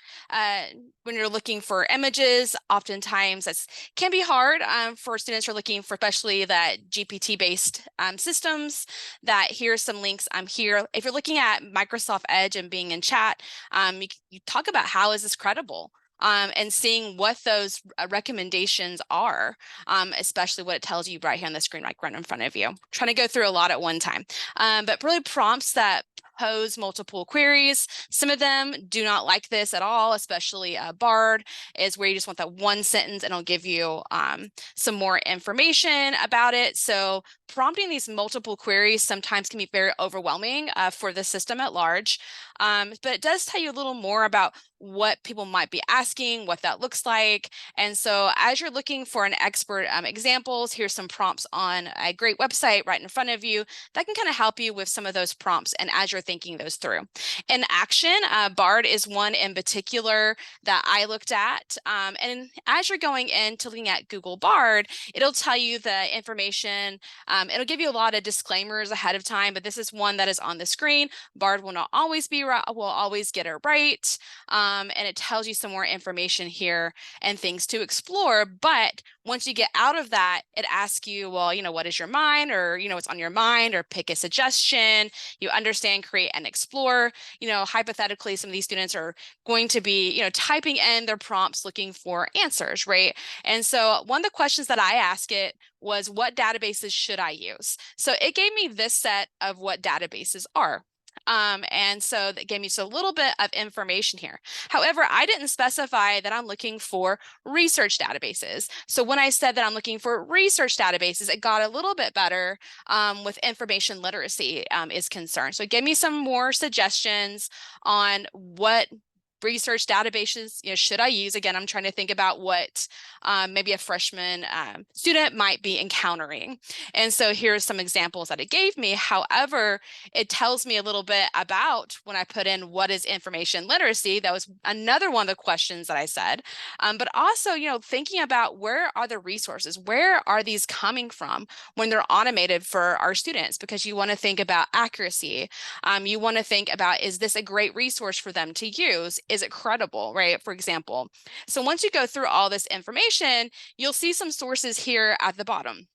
when you're looking for images, oftentimes that can be hard for students who are looking for, especially that GPT-based systems. That here's some links here. If you're looking at Microsoft Edge and being in chat, you talk about how is this credible? And seeing what those recommendations are, especially what it tells you right here on the screen, right in front of you. I'm trying to go through a lot at one time, but really prompts that pose multiple queries. Some of them do not like this at all, especially Bard is where you just want that one sentence and it'll give you some more information about it. So prompting these multiple queries sometimes can be very overwhelming for the system at large. But it does tell you a little more about what people might be asking, what that looks like. And so as you're looking for an expert examples, here's some prompts on a great website right in front of you that can kind of help you with some of those prompts and as you're thinking those through. In action, BARD is one in particular that I looked at. And as you're going into looking at Google BARD, it'll tell you the information. It'll give you a lot of disclaimers ahead of time, but this is one that is on the screen. BARD will not always be right, will always get it right. And it tells you some more information here and things to explore. But once you get out of that, it asks you, well, what is your mind, or, what's on your mind, or pick a suggestion. You understand, create, and explore. Hypothetically, some of these students are going to be, typing in their prompts looking for answers, right? And so one of the questions that I asked it was, what databases should I use? So it gave me this set of what databases are. And so that gave me just a little bit of information here. However, I didn't specify that I'm looking for research databases. So when I said that I'm looking for research databases, it got a little bit better with information literacy is concerned. So it gave me some more suggestions on what research databases should I use. Again, I'm trying to think about what maybe a freshman student might be encountering. And so here's some examples that it gave me. However, it tells me a little bit about when I put in what is information literacy. That was another one of the questions that I said. But also, thinking about where are the resources? Where are these coming from when they're automated for our students? Because you want to think about accuracy. You want to think about, is this a great resource for them to use? Is it credible, right? For example. So once you go through all this information, you'll see some sources here at the bottom.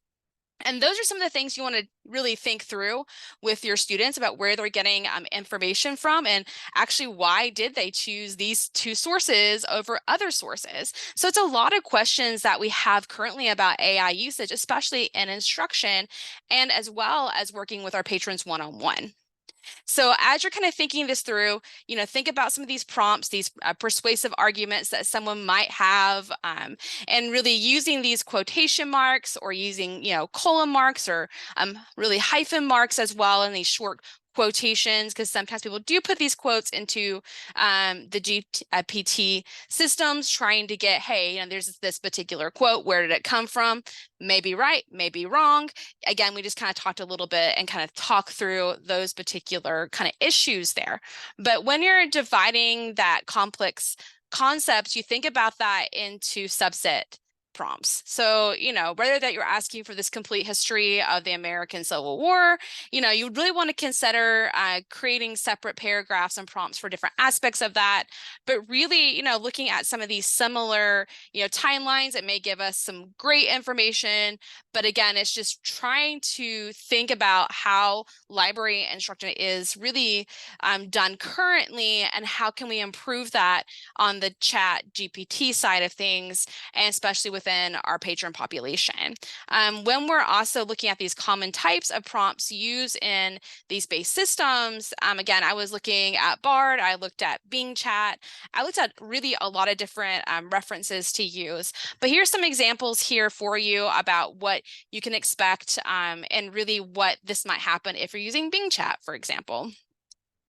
And those are some of the things you want to really think through with your students about where they're getting information from, and actually why did they choose these two sources over other sources. So it's a lot of questions that we have currently about AI usage, especially in instruction, and as well as working with our patrons one-on-one. So as you're kind of thinking this through, think about some of these prompts, these persuasive arguments that someone might have, and really using these quotation marks, or using, colon marks, or really hyphen marks as well in these short quotations, because sometimes people do put these quotes into the GPT systems trying to get, hey, there's this particular quote, where did it come from? Maybe right, maybe wrong. Again, we just kind of talked a little bit and kind of talk through those particular kind of issues there. But when you're dividing that complex concepts, you think about that into subset prompts. So, whether that you're asking for this complete history of the American Civil War, you would really want to consider creating separate paragraphs and prompts for different aspects of that. But really, looking at some of these similar, timelines, it may give us some great information. But again, it's just trying to think about how library instruction is really done currently, and how can we improve that on the chat GPT side of things, and especially within our patron population. When we're also looking at these common types of prompts used in these base systems, again, I was looking at BARD, I looked at Bing Chat, I looked at really a lot of different references to use. But here's some examples here for you about what you can expect, and really what this might happen if you're using Bing Chat, for example.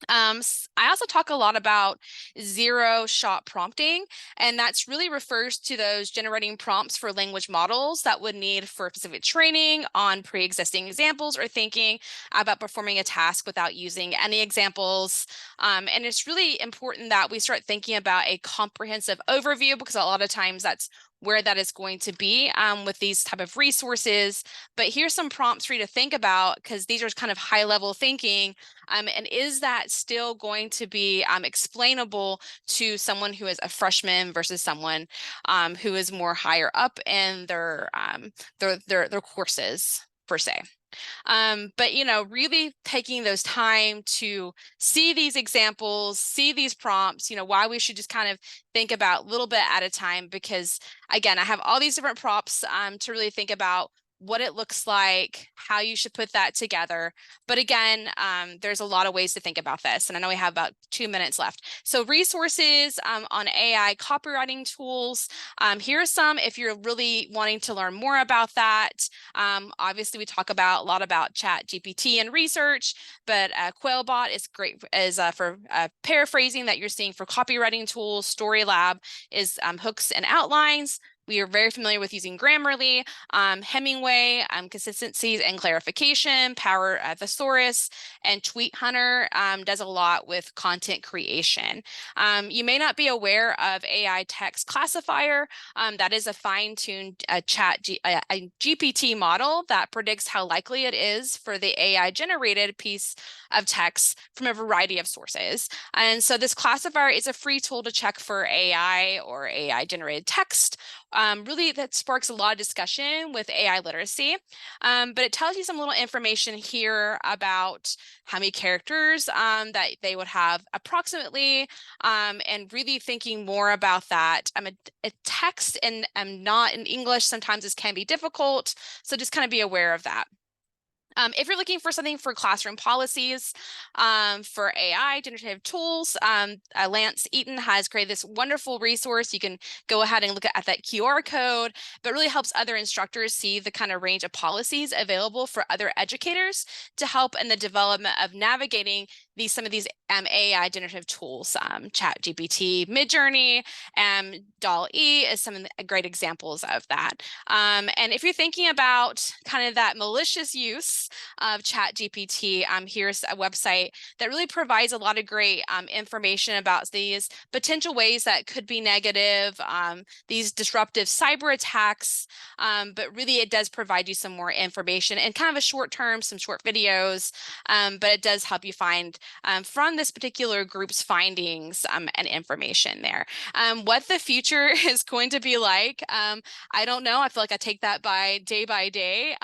I also talk a lot about zero-shot prompting, and that's really refers to those generating prompts for language models that would need for specific training on pre-existing examples, or thinking about performing a task without using any examples. And it's really important that we start thinking about a comprehensive overview, because a lot of times that's where that is going to be with these type of resources. But here's some prompts for you to think about, because these are kind of high level thinking. And is that still going to be explainable to someone who is a freshman versus someone who is more higher up in their courses per se? But really taking those time to see these examples, see these prompts, why we should just kind of think about a little bit at a time, because again, I have all these different prompts to really think about what it looks like, how you should put that together. But again, there's a lot of ways to think about this. And I know we have about 2 minutes left. So resources on AI copywriting tools. Here are some if you're really wanting to learn more about that. Obviously, we talk a lot about Chat GPT and research, but Quailbot is great for paraphrasing that you're seeing for copywriting tools. Storylab is hooks and outlines. We are very familiar with using Grammarly, Hemingway, consistencies and clarification, Power Thesaurus, and Tweet Hunter does a lot with content creation. You may not be aware of AI text classifier. That is a fine-tuned GPT model that predicts how likely it is for the AI generated piece of text from a variety of sources. And so this classifier is a free tool to check for AI or AI generated text. Really, that sparks a lot of discussion with AI literacy, but it tells you some little information here about how many characters that they would have approximately, and really thinking more about that. A text and not in English sometimes this can be difficult, so just kind of be aware of that. If you're looking for something for classroom policies, for AI generative tools, Lance Eaton has created this wonderful resource. You can go ahead and look at that QR code, but really helps other instructors see the kind of range of policies available for other educators to help in the development of navigating some of these AI generative tools. Chat GPT, Midjourney, DALL-E is some of the great examples of that. And if you're thinking about kind of that malicious use of Chat GPT, here's a website that really provides a lot of great information about these potential ways that could be negative, these disruptive cyber attacks, but really it does provide you some more information and kind of a short term, some short videos, but it does help you find from this particular group's findings and information there. What the future is going to be like, I don't know. I feel like I take that by day,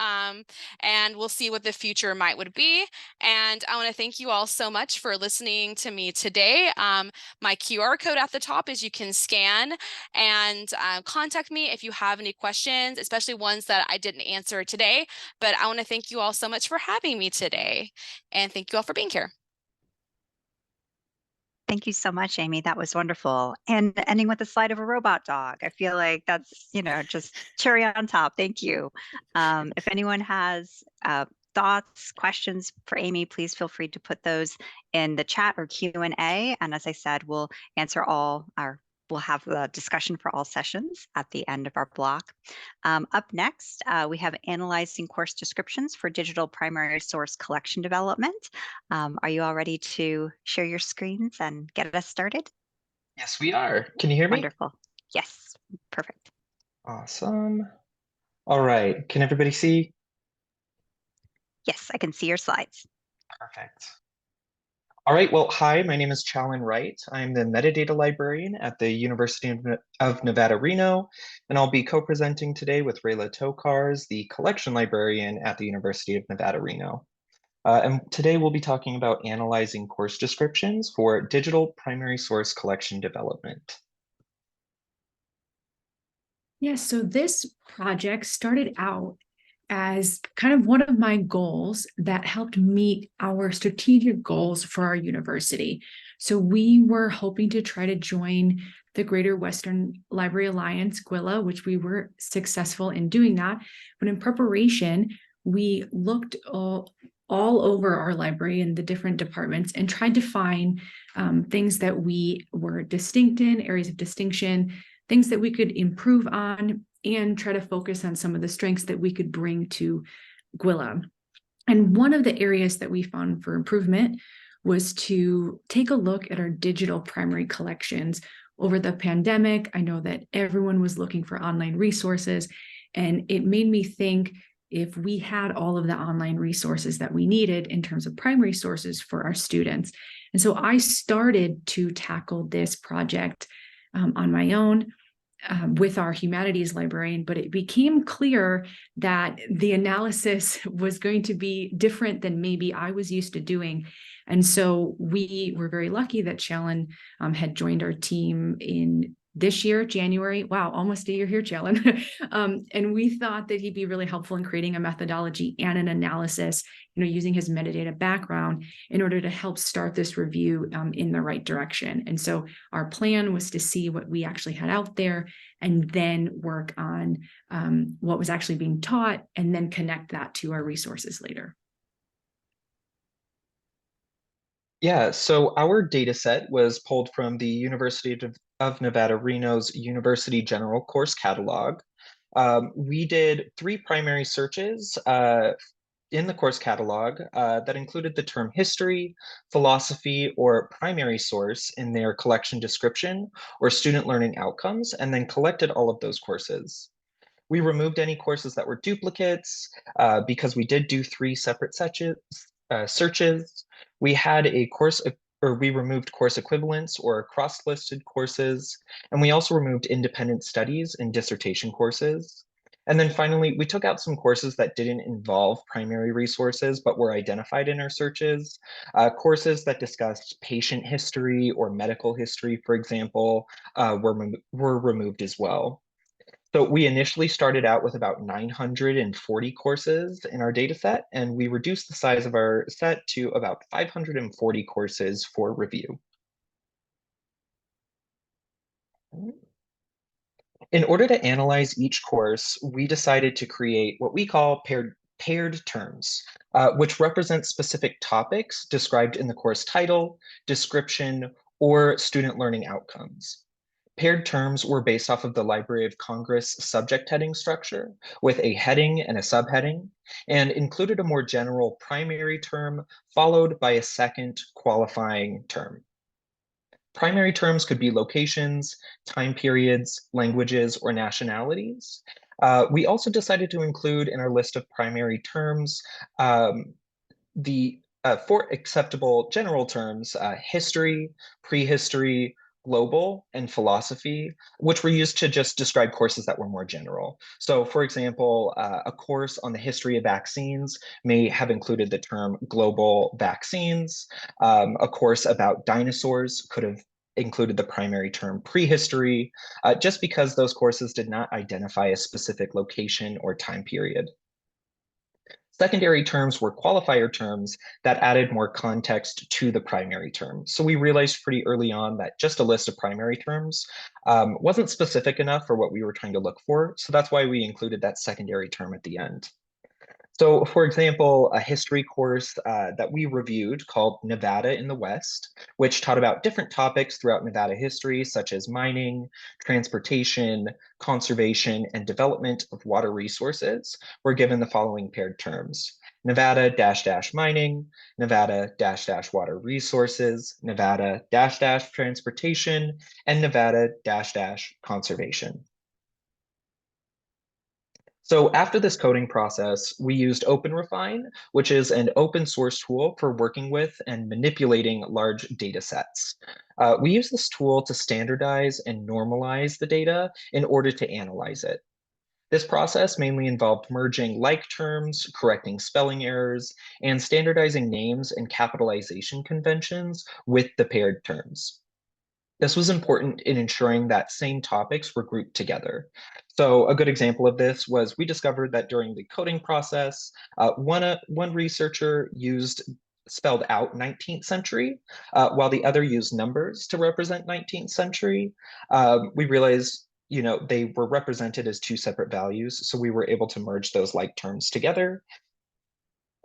and we'll see what the future would be. And I want to thank you all so much for listening to me today. My QR code at the top is you can scan and contact me if you have any questions, especially ones that I didn't answer today. But I want to thank you all so much for having me today. And thank you all for being here. Thank you so much, Amy. That was wonderful. And ending with the slide of a robot dog. I feel like that's, just cherry on top. Thank you. If anyone has thoughts, questions for Amy, please feel free to put those in the chat or Q&A. And as I said, we'll have a discussion for all sessions at the end of our block. Up next, we have analyzing course descriptions for digital primary source collection development. Are you all ready to share your screens and get us started? Yes, we are. Can you hear me? Wonderful. Yes, perfect. Awesome. All right. Can everybody see? Yes, I can see your slides. Perfect. All right. Well, hi, my name is Challen Wright. I'm the metadata librarian at the University of Nevada, Reno, and I'll be co-presenting today with Rayla Tokars, the collection librarian at the University of Nevada, Reno. And today we'll be talking about analyzing course descriptions for digital primary source collection development. Yeah, so this project started out as kind of one of my goals that helped meet our strategic goals for our university. So we were hoping to try to join the Greater Western Library Alliance, GWILA, which we were successful in doing that. But in preparation, we looked all over our library and the different departments and tried to find things that we were distinct in, areas of distinction, things that we could improve on, and try to focus on some of the strengths that we could bring to GWILA. And one of the areas that we found for improvement was to take a look at our digital primary collections. Over the pandemic, I know that everyone was looking for online resources, and it made me think if we had all of the online resources that we needed in terms of primary sources for our students. And so I started to tackle this project on my own with our humanities librarian, but it became clear that the analysis was going to be different than maybe I was used to doing. And so we were very lucky that Challen had joined our team in this year, January, wow, almost a year here, Challen. And we thought that he'd be really helpful in creating a methodology and an analysis, using his metadata background in order to help start this review in the right direction. And so our plan was to see what we actually had out there and then work on what was actually being taught and then connect that to our resources later. Yeah, so our data set was pulled from the University of Nevada, Reno's University General Course Catalog. We did 3 primary searches in the course catalog that included the term history, philosophy, or primary source in their collection description or student learning outcomes, and then collected all of those courses. We removed any courses that were duplicates because we did do 3 separate searches. We had a we removed course equivalents or cross-listed courses, and we also removed independent studies and dissertation courses. And then finally, we took out some courses that didn't involve primary resources, but were identified in our searches. Courses that discussed patient history or medical history, for example, were removed as well. So we initially started out with about 940 courses in our data set, and we reduced the size of our set to about 540 courses for review. In order to analyze each course, we decided to create what we call paired terms, which represent specific topics described in the course title, description, or student learning outcomes. Paired terms were based off of the Library of Congress subject heading structure with a heading and a subheading, and included a more general primary term followed by a second qualifying term. Primary terms could be locations, time periods, languages, or nationalities. We also decided to include in our list of primary terms the 4 acceptable general terms, history, prehistory, global, and philosophy, which were used to just describe courses that were more general. So for example, a course on the history of vaccines may have included the term global vaccines. A course about dinosaurs could have included the primary term prehistory, just because those courses did not identify a specific location or time period. Secondary terms were qualifier terms that added more context to the primary term. So we realized pretty early on that just a list of primary terms wasn't specific enough for what we were trying to look for. So that's why we included that secondary term at the end. So for example, a history course that we reviewed called Nevada in the West, which taught about different topics throughout Nevada history, such as mining, transportation, conservation, and development of water resources, were given the following paired terms: Nevada -- mining, Nevada -- water resources, Nevada -- transportation, and Nevada -- conservation. So after this coding process, we used OpenRefine, which is an open source tool for working with and manipulating large data sets. We use this tool to standardize and normalize the data in order to analyze it. This process mainly involved merging like terms, correcting spelling errors, and standardizing names and capitalization conventions with the paired terms. This was important in ensuring that same topics were grouped together. So a good example of this was we discovered that during the coding process, one researcher spelled out 19th century, while the other used numbers to represent 19th century. We realized, they were represented as 2 separate values, so we were able to merge those like terms together.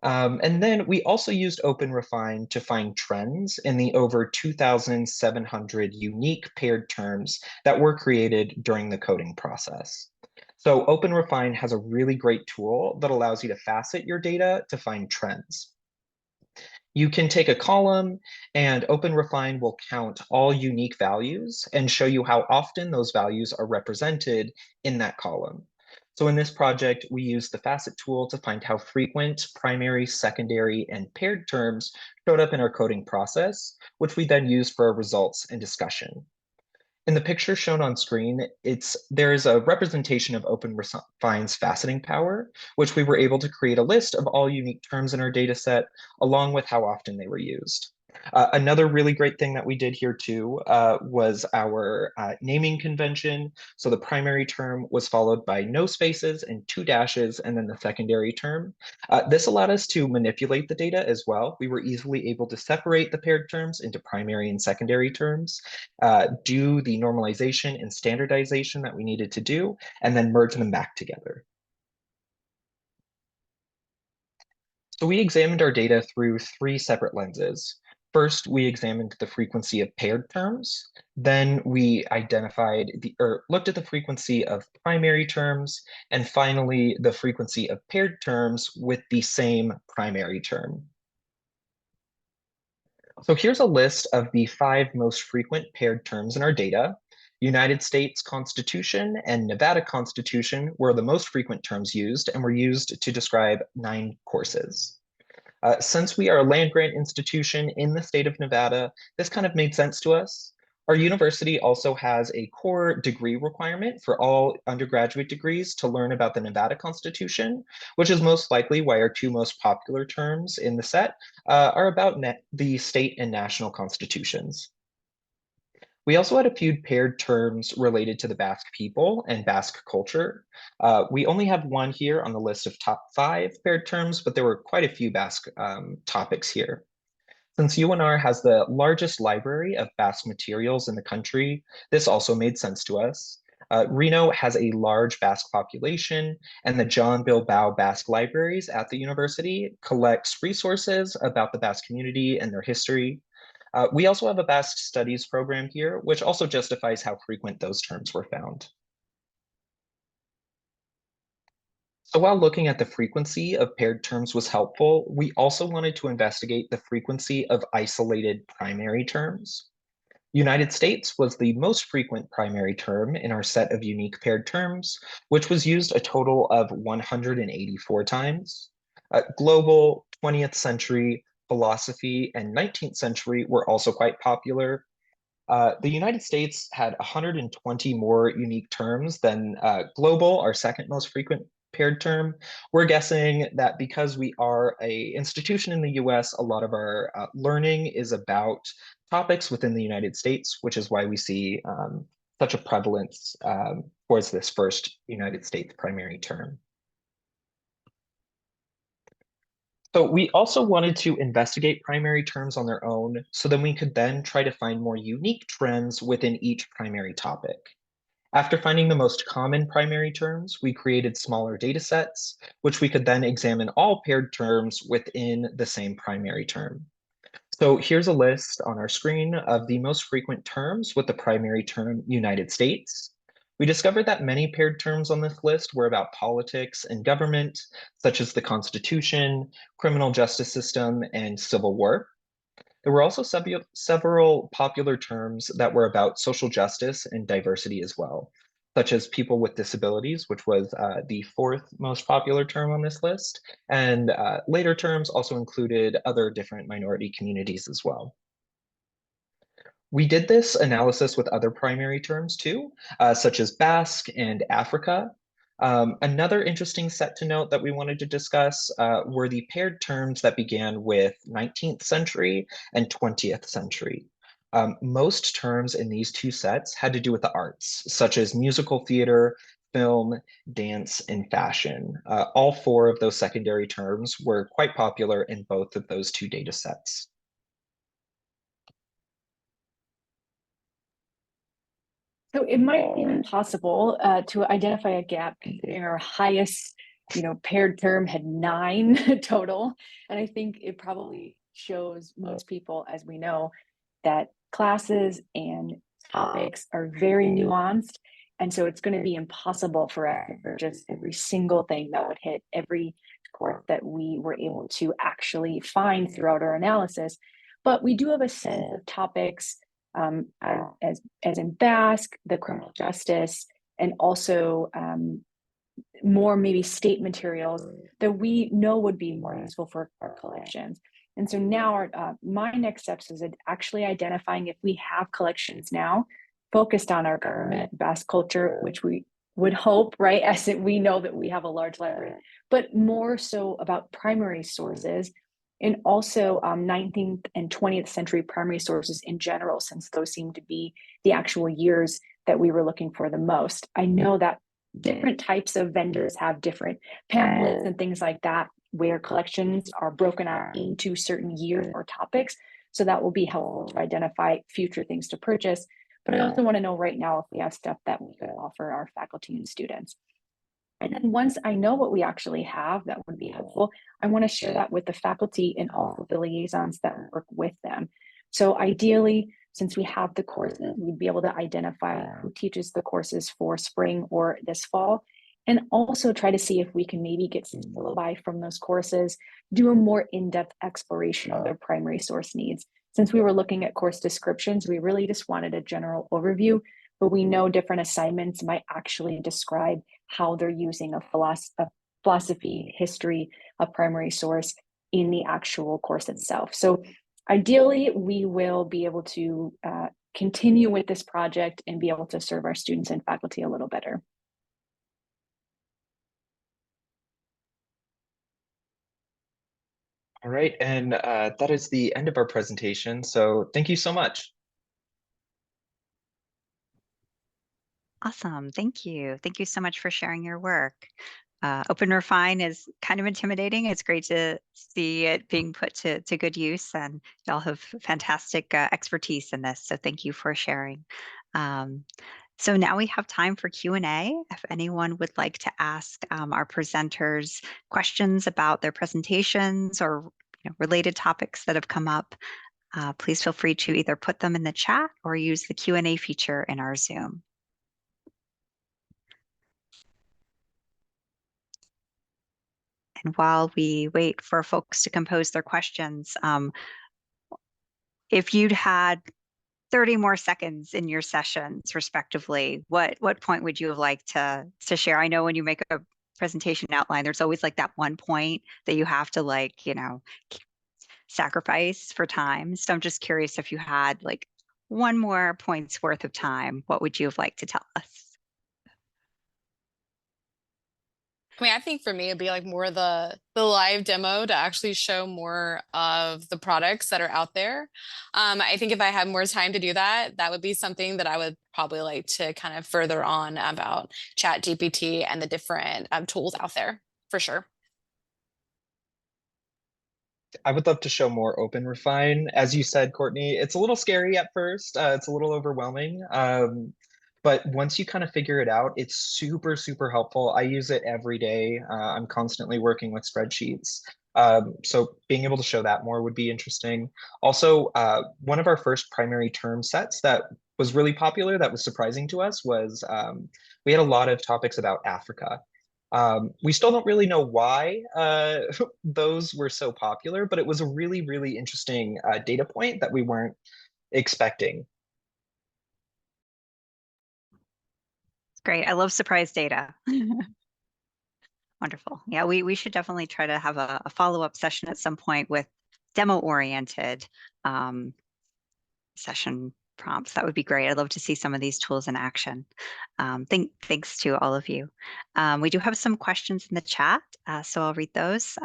And then we also used OpenRefine to find trends in the over 2,700 unique paired terms that were created during the coding process. So OpenRefine has a really great tool that allows you to facet your data to find trends. You can take a column and OpenRefine will count all unique values and show you how often those values are represented in that column. So in this project, we used the facet tool to find how frequent primary, secondary, and paired terms showed up in our coding process, which we then used for our results and discussion. In the picture shown on screen, there is a representation of OpenRefine's faceting power, which we were able to create a list of all unique terms in our data set, along with how often they were used. Another really great thing that we did here too was our naming convention. So the primary term was followed by no spaces and 2 dashes, and then the secondary term. This allowed us to manipulate the data as well. We were easily able to separate the paired terms into primary and secondary terms, do the normalization and standardization that we needed to do, and then merge them back together. So we examined our data through 3 separate lenses. First, we examined the frequency of paired terms. Then we looked at the frequency of primary terms. And finally, the frequency of paired terms with the same primary term. So here's a list of the 5 most frequent paired terms in our data. United States Constitution and Nevada Constitution were the most frequent terms used and were used to describe 9 courses. Since we are a land-grant institution in the state of Nevada, this kind of made sense to us. Our university also has a core degree requirement for all undergraduate degrees to learn about the Nevada Constitution, which is most likely why our 2 most popular terms in the set are about the state and national constitutions. We also had a few paired terms related to the Basque people and Basque culture. We only have 1 here on the list of top 5 paired terms, but there were quite a few Basque topics here. Since UNR has the largest library of Basque materials in the country, this also made sense to us. Reno has a large Basque population, and the John Bilbao Basque Libraries at the university collects resources about the Basque community and their history. We also have a Basque Studies program here, which also justifies how frequent those terms were found. So while looking at the frequency of paired terms was helpful, we also wanted to investigate the frequency of isolated primary terms. United States was the most frequent primary term in our set of unique paired terms, which was used a total of 184 times. Global, 20th century, philosophy, and 19th century were also quite popular. The United States had 120 more unique terms than global, our second most frequent paired term. We're guessing that because we are an institution in the US, a lot of our learning is about topics within the United States, which is why we see such a prevalence towards this first United States primary term. So we also wanted to investigate primary terms on their own, so then we could then try to find more unique trends within each primary topic. After finding the most common primary terms, we created smaller data sets, which we could then examine all paired terms within the same primary term. So here's a list on our screen of the most frequent terms with the primary term United States. We discovered that many paired terms on this list were about politics and government, such as the Constitution, criminal justice system, and Civil War. There were also several popular terms that were about social justice and diversity as well, such as people with disabilities, which was the 4th most popular term on this list. And later terms also included other different minority communities as well. We did this analysis with other primary terms too, such as Basque and Africa. Another interesting set to note that we wanted to discuss were the paired terms that began with 19th century and 20th century. Most terms in these 2 sets had to do with the arts, such as musical theater, film, dance, and fashion. All 4 of those secondary terms were quite popular in both of those 2 data sets. So it might be impossible to identify a gap. Our highest, paired term had 9 total. And I think it probably shows most people, as we know, that classes and topics are very nuanced. And so it's going to be impossible for us for just every single thing that would hit every course that we were able to actually find throughout our analysis. But we do have a set of topics as in Basque, the criminal justice, and also more maybe state materials that we know would be more useful for our collections. And so now my next steps is actually identifying if we have collections now focused on our government, Basque culture, which we would hope, right? As we know that we have a large library, but more so about primary sources and also 19th and 20th century primary sources in general, since those seem to be the actual years that we were looking for the most. I know that different types of vendors have different pamphlets and things like that, where collections are broken out into certain years or topics. So that will be helpful to identify future things to purchase. But I also want to know right now if we have stuff that we could offer our faculty and students. And then once I know what we actually have that would be helpful, I want to share that with the faculty and all of the liaisons that work with them. So ideally, since we have the courses, we'd be able to identify who teaches the courses for spring or this fall, and also try to see if we can maybe get some syllabi from those courses, do a more in-depth exploration of their primary source needs. Since we were looking at course descriptions, we really just wanted a general overview, but we know different assignments might actually describe how they're using a philosophy, history, a primary source in the actual course itself. So ideally, we will be able to continue with this project and be able to serve our students and faculty a little better. All right, and that is the end of our presentation. So thank you so much. Awesome. Thank you. Thank you so much for sharing your work. Open Refine is kind of intimidating. It's great to see it being put to good use, and y'all have fantastic expertise in this. So thank you for sharing. So now we have time for Q&A. If anyone would like to ask our presenters questions about their presentations or related topics that have come up, please feel free to either put them in the chat or use the Q&A feature in our Zoom. And while we wait for folks to compose their questions, if you'd had 30 more seconds in your sessions, respectively, what point would you have liked to share? I know when you make a presentation outline, there's always like that one point that you have to sacrifice for time. So I'm just curious, if you had like one more point's worth of time, what would you have liked to tell us? I mean, I think for me, it'd be like more the live demo to actually show more of the products that are out there. I think if I had more time to do that, that would be something that I would probably like to kind of further on about ChatGPT and the different tools out there, for sure. I would love to show more Open Refine. As you said, Courtney, it's a little scary at first. It's a little overwhelming. But once you kind of figure it out, it's super, super helpful. I use it every day. I'm constantly working with spreadsheets. So being able to show that more would be interesting. Also, one of our first primary term sets that was really popular, that was surprising to us, was we had a lot of topics about Africa. We still don't really know why those were so popular, but it was a really, really interesting data point that we weren't expecting. Great. I love surprise data. Wonderful. Yeah, we should definitely try to have a follow-up session at some point with demo-oriented session prompts. That would be great. I'd love to see some of these tools in action. Thanks to all of you. We do have some questions in the chat, so I'll read those.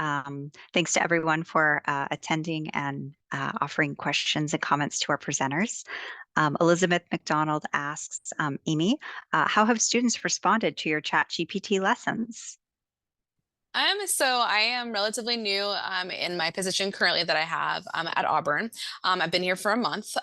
Thanks to everyone for attending and offering questions and comments to our presenters. Elizabeth McDonald asks, Amy, how have students responded to your ChatGPT lessons? So I am relatively new in my position currently that I have at Auburn. I've been here for a month,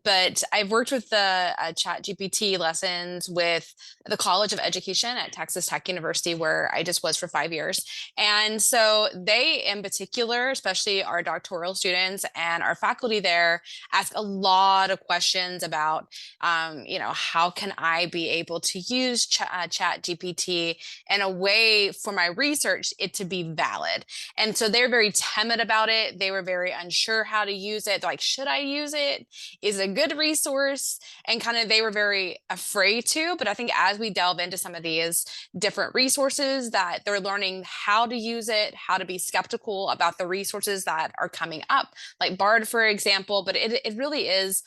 but I've worked with the ChatGPT lessons with the College of Education at Texas Tech University, where I just was for 5 years. And so they, in particular, especially our doctoral students and our faculty there, ask a lot of questions about, how can I be able to use ChatGPT in a way for my research it to be valid. And so they're very timid about it. They were very unsure how to use it. They're like, should I use it? Is it a good resource? And kind of they were very afraid to. But I think as we delve into some of these different resources, that they're learning how to use it, how to be skeptical about the resources that are coming up, like BARD, for example. But it really is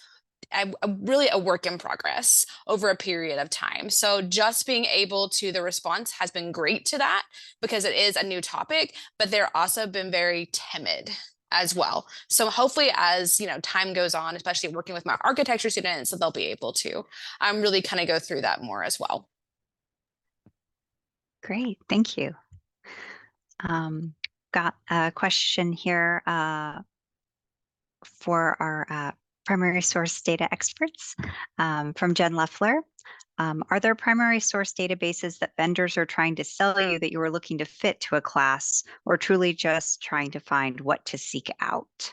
really a work in progress over a period of time. So just being able to, the response has been great to that because it is a new topic, but they're also been very timid as well. So hopefully as, time goes on, especially working with my architecture students, so they'll be able to really kind of go through that more as well. Great, thank you. Got a question here for our primary source data experts from Jen Leffler. Are there primary source databases that vendors are trying to sell you that you are looking to fit to a class, or truly just trying to find what to seek out?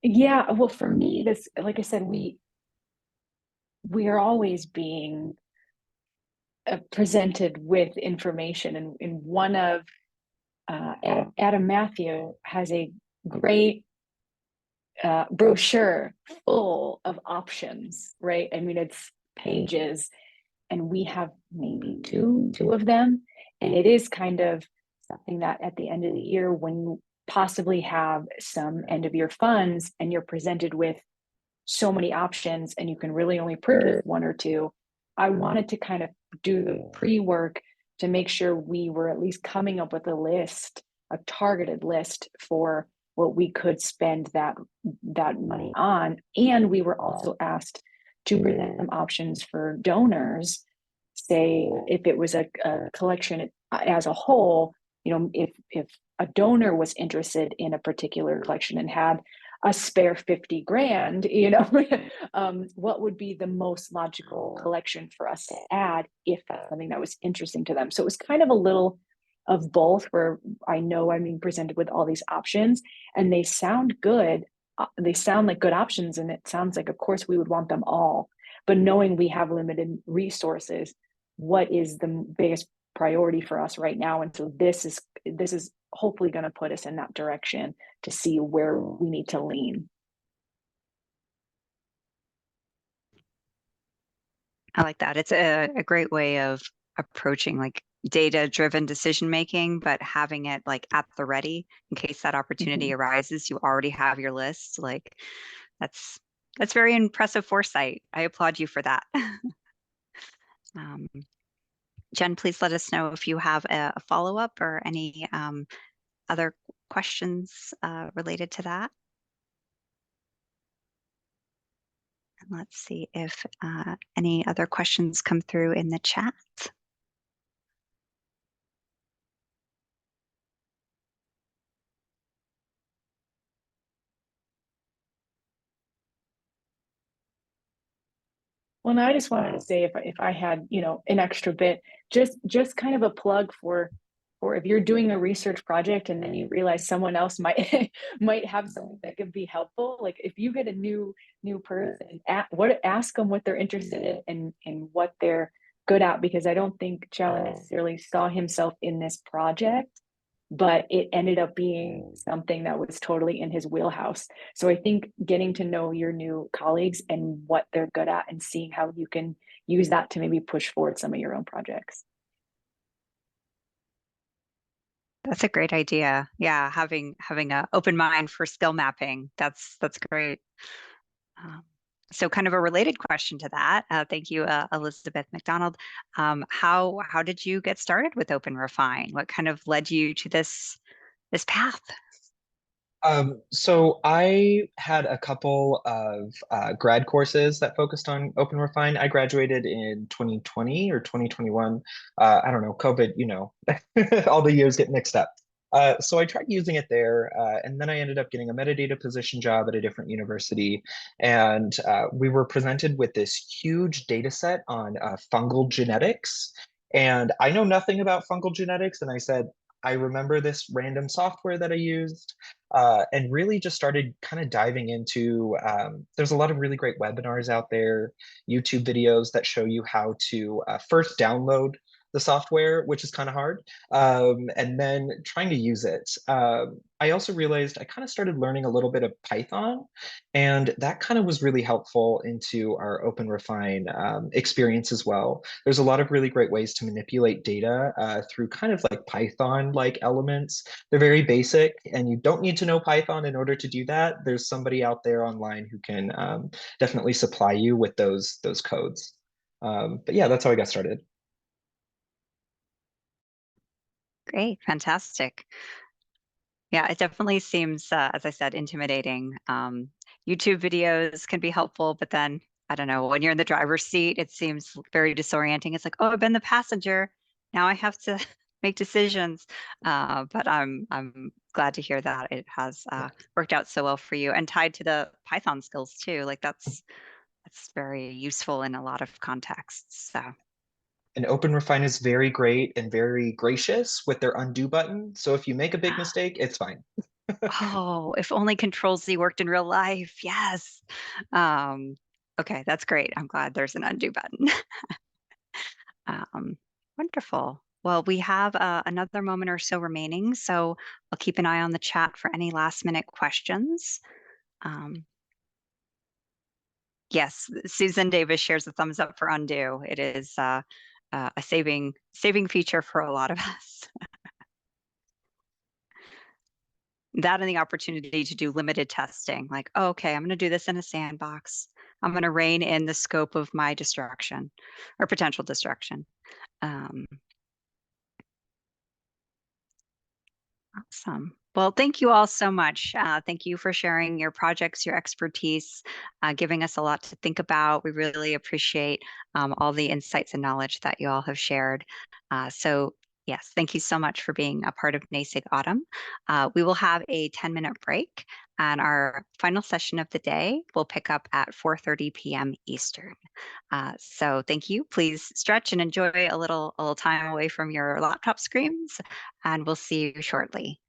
Yeah, well, for me, this, like I said, we are always being presented with information, and one of Adam Matthew has a great brochure full of options, right? I mean, it's pages, and we have maybe two of them, and it is kind of something that at the end of the year, when you possibly have some end of year funds and you're presented with so many options and you can really only purchase one or two, I wanted to kind of do the pre-work to make sure we were at least coming up with a targeted list for what we could spend that money on. And we were also asked to present some options for donors. Say if it was a collection as a whole, if a donor was interested in a particular collection and had a spare 50 grand, what would be the most logical collection for us to add if that's something that was interesting to them. So it was kind of a little of both, where I know I'm being presented with all these options and they sound good. They sound like good options, and it sounds like, of course, we would want them all. But knowing we have limited resources, what is the biggest priority for us right now? And so this is hopefully going to put us in that direction to see where we need to lean. I like that. It's a great way of approaching like data-driven decision making, but having it like at the ready in case that opportunity arises. You already have your list. Like that's very impressive foresight. I applaud you for that. Jen, please let us know if you have a follow-up or any other questions related to that. And let's see if any other questions come through in the chat. Well, and I just wanted to say, if I had, an extra bit, just kind of a plug for if you're doing a research project and then you realize someone else might might have something that could be helpful. Like if you get a new person, ask them what they're interested in and what they're good at, because I don't think Charlie necessarily saw himself in this project, but it ended up being something that was totally in his wheelhouse. So I think getting to know your new colleagues and what they're good at and seeing how you can use that to maybe push forward some of your own projects. That's a great idea. Yeah, having an open mind for skill mapping. That's great. So kind of a related question to that. Thank you, Elizabeth McDonald. How did you get started with Open Refine? What kind of led you to this path? So I had a couple of grad courses that focused on Open Refine. I graduated in 2020 or 2021. I don't know, COVID, all the years get mixed up. So I tried using it there, and then I ended up getting a metadata position job at a different university. And we were presented with this huge data set on fungal genetics. And I know nothing about fungal genetics. And I said, I remember this random software that I used. And really just started kind of diving into, there's a lot of really great webinars out there, YouTube videos that show you how to first download the software, which is kind of hard, and then trying to use it. I also realized I kind of started learning a little bit of Python, and that kind of was really helpful into our Open Refine experience as well. There's a lot of really great ways to manipulate data through kind of like Python-like elements. They're very basic, and you don't need to know Python in order to do that. There's somebody out there online who can definitely supply you with those codes. But yeah, that's how I got started. Great, fantastic. Yeah, it definitely seems, as I said, intimidating. YouTube videos can be helpful, but then I don't know, when you're in the driver's seat, it seems very disorienting. It's like, oh, I've been the passenger. Now I have to make decisions. But I'm glad to hear that it has worked out so well for you and tied to the Python skills too. Like that's very useful in a lot of contexts. So And OpenRefine is very great and very gracious with their undo button. So if you make a big mistake, it's fine. oh, if only Control Z worked in real life. Yes. Um, okay, that's great. I'm glad there's an undo button. Um, wonderful. Well, we have another moment or so remaining, so I'll keep an eye on the chat for any last minute questions. Um, yes, Susan Davis shares a thumbs up for undo. It is a saving feature for a lot of us. That and the opportunity to do limited testing, like, oh, okay, I'm going to do this in a sandbox. I'm going to rein in the scope of my destruction or potential destruction. Um, Awesome. Well, thank you all so much. Thank you for sharing your projects, your expertise, giving us a lot to think about. We really appreciate all the insights and knowledge that you all have shared. So yes, thank you so much for being a part of NASIG Autumn. We will have a 10-minute break, and our final session of the day will pick up at 4:30 p.m. Eastern. So thank you. Please stretch and enjoy a little time away from your laptop screens, and we'll see you shortly.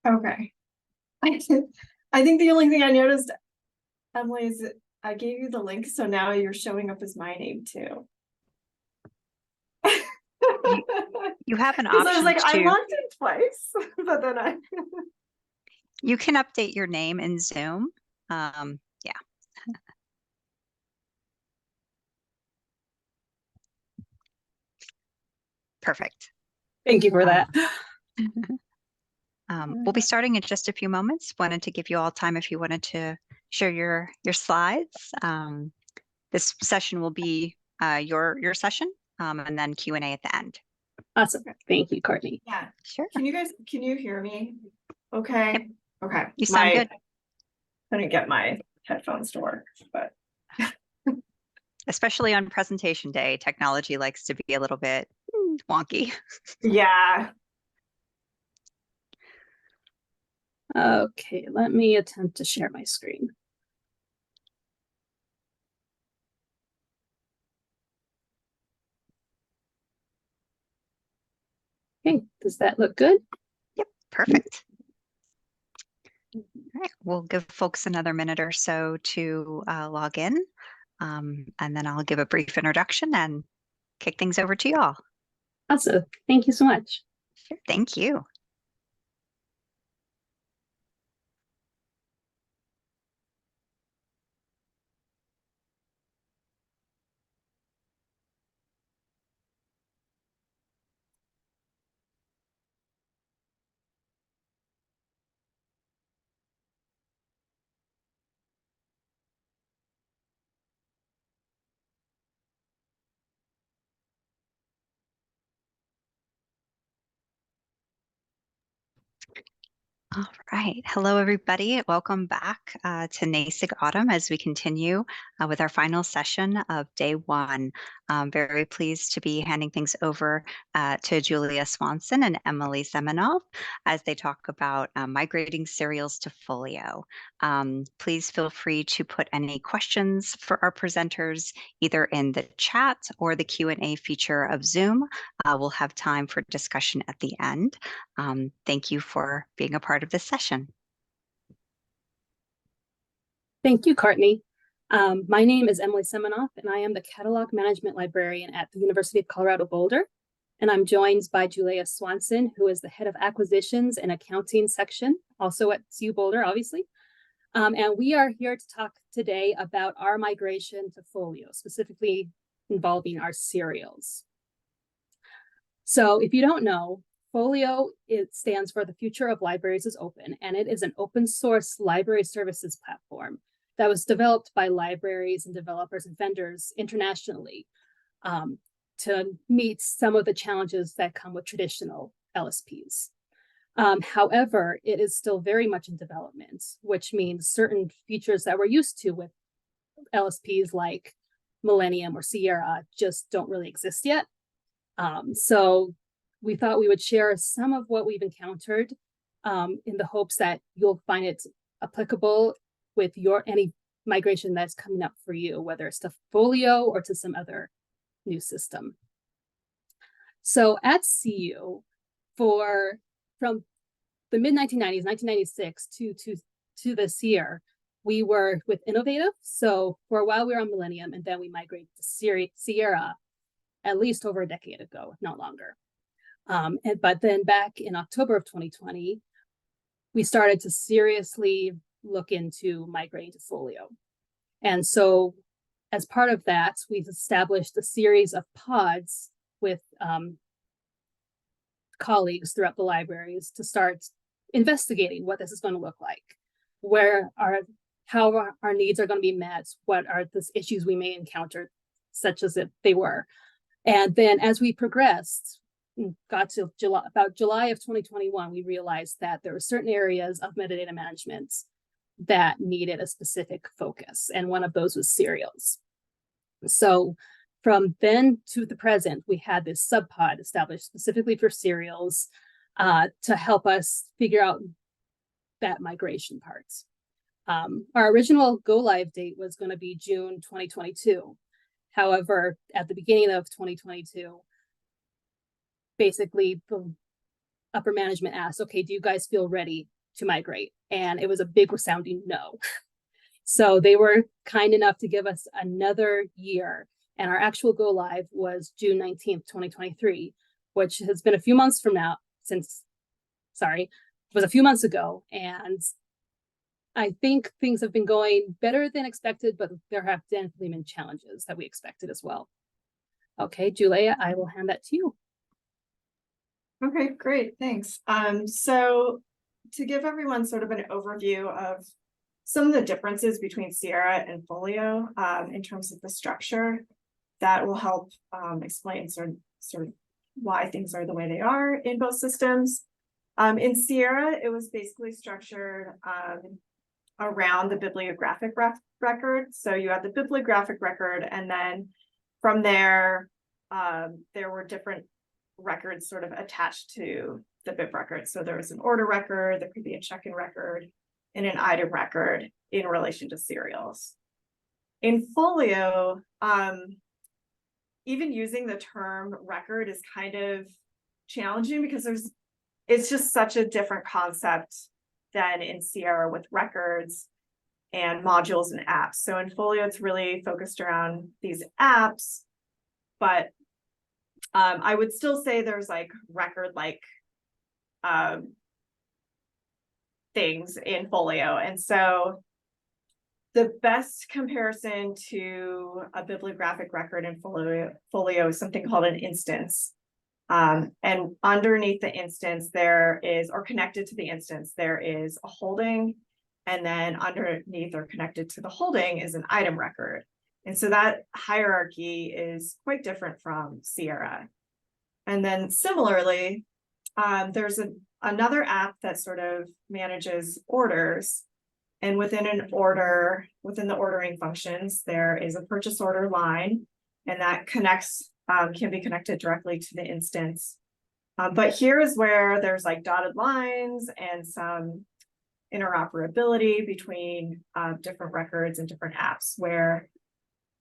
Okay. I think the only thing I noticed, Emily, is that I gave you the link, so now you're showing up as my name too. You have an 'Cause I was option like, I to, logged in twice, but then you can update your name in Zoom. Yeah. Perfect. Thank you for that. We'll be starting in just a few moments. Wanted to give you all time if you wanted to share your slides. This session will be your session, and then Q&A at the end. Awesome. Thank you, Courtney. yeah. Sure. Can you hear me? Okay. Yep. Okay. You sound good. Couldn't get my headphones to work, but Especially on presentation day, technology likes to be a little bit wonky. yeah. Okay, let me attempt to share my screen. Okay, does that look good? Yep, perfect. All right, we'll give folks another minute or so to log in, and then I'll give a brief introduction and kick things over to y'all. Awesome. Thank you so much. Sure, thank you. All right. Hello, everybody. Welcome back to NASIG Autumn as we continue with our final session of day one. I'm very pleased to be handing things over to Julia Swanson and Emily Semenoff as they talk about migrating serials to Folio. Please feel free to put any questions for our presenters either in the chat or the Q&A feature of Zoom. We'll have time for discussion at the end. Thank you for being a part of this session. Thank you, Courtney. My name is Emily Semenoff, and I am the Catalog Management Librarian at the University of Colorado Boulder. And I'm joined by Julia Swanson, who is the head of acquisitions and accounting section, also at CU Boulder, obviously. And we are here to talk today about our migration to Folio, specifically involving our serials. So if you don't know, Folio, it stands for the Future of Libraries is Open, and it is an open source library services platform that was developed by libraries and developers and vendors internationally to meet some of the challenges that come with traditional LSPs. However, it is still very much in development, which means certain features that we're used to with LSPs like Millennium or Sierra just don't really exist yet. So we thought we would share some of what we've encountered in the hopes that you'll find it applicable with any migration that's coming up for you, whether it's to Folio or to some other new system. So at CU, from the mid-1990s, 1996 to this year, we were with Innovative. So for a while we were on Millennium, and then we migrated to Sierra at least over a decade ago, if not longer. But then back in October of 2020, we started to seriously look into migrating to Folio. And so as part of that, we've established a series of pods with colleagues throughout the libraries to start investigating what this is going to look like, how our needs are going to be met, what are the issues we may encounter, such as if they were. And then as we progressed, got to about July of 2021, we realized that there were certain areas of metadata management that needed a specific focus. And one of those was serials. So from then to the present, we had this subpod established specifically for serials to help us figure out that migration part. Our original go live date was going to be June 2022. However, at the beginning of 2022, basically the upper management asked, okay, do you guys feel ready to migrate, and it was a big resounding no. So they were kind enough to give us another year, and our actual go live was June 19th, 2023, which has been a few months from now was a few months ago. And I think things have been going better than expected, but there have definitely been challenges that we expected as well. Okay, Julia, I will hand that to you. Okay, great, thanks. So to give everyone sort of an overview of some of the differences between Sierra and Folio in terms of the structure, that will help explain sort of why things are the way they are in both systems. In Sierra, it was basically structured around the bibliographic record. So you had the bibliographic record, and then from there, there were different records sort of attached to the bib record. So there was an order record, there could be a check-in record, and an item record in relation to serials. In Folio, even using the term record is kind of challenging because it's just such a different concept than in Sierra with records and modules and apps. So in Folio, it's really focused around these apps, but I would still say there's like record-like things in Folio. And so the best comparison to a bibliographic record in Folio is something called an instance. And underneath the instance, there is, or connected to the instance, there is a holding. And then underneath or connected to the holding is an item record. And so that hierarchy is quite different from Sierra. And then similarly, there's another app that sort of manages orders. And within an order, within the ordering functions, there is a purchase order line, and that connects, can be connected directly to the instance. But here is where there's like dotted lines and some interoperability between different records and different apps, where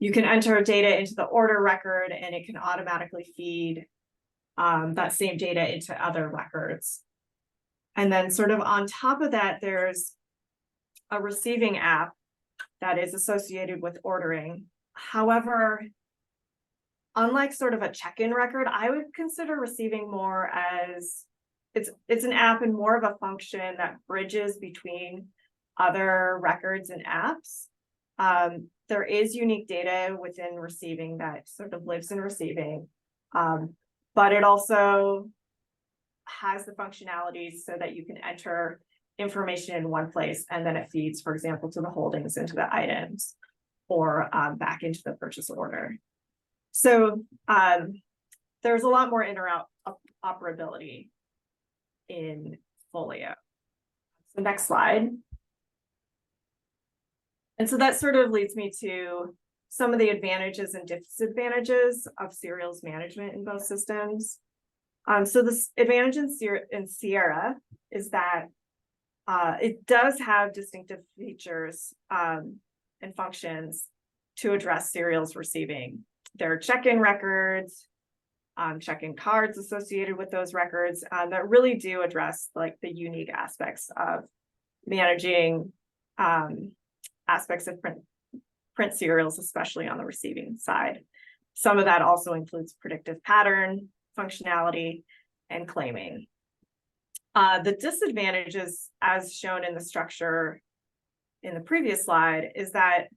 you can enter data into the order record and it can automatically feed that same data into other records. And then sort of on top of that, there's a receiving app that is associated with ordering. However, unlike sort of a check-in record, I would consider receiving more as it's an app and more of a function that bridges between other records and apps. There is unique data within receiving that sort of lives in receiving, but it also has the functionalities so that you can enter information in one place and then it feeds, for example, to the holdings into the items or back into the purchase order. So there's a lot more interoperability in Folio. So next slide. And so that sort of leads me to some of the advantages and disadvantages of serials management in both systems. So this advantage in Sierra is that it does have distinctive features and functions to address serials receiving. There are check-in records, check-in cards associated with those records that really do address like the unique aspects of managing aspects of print serials, especially on the receiving side. Some of that also includes predictive pattern functionality and claiming. The disadvantages, as shown in the structure in the previous slide, is that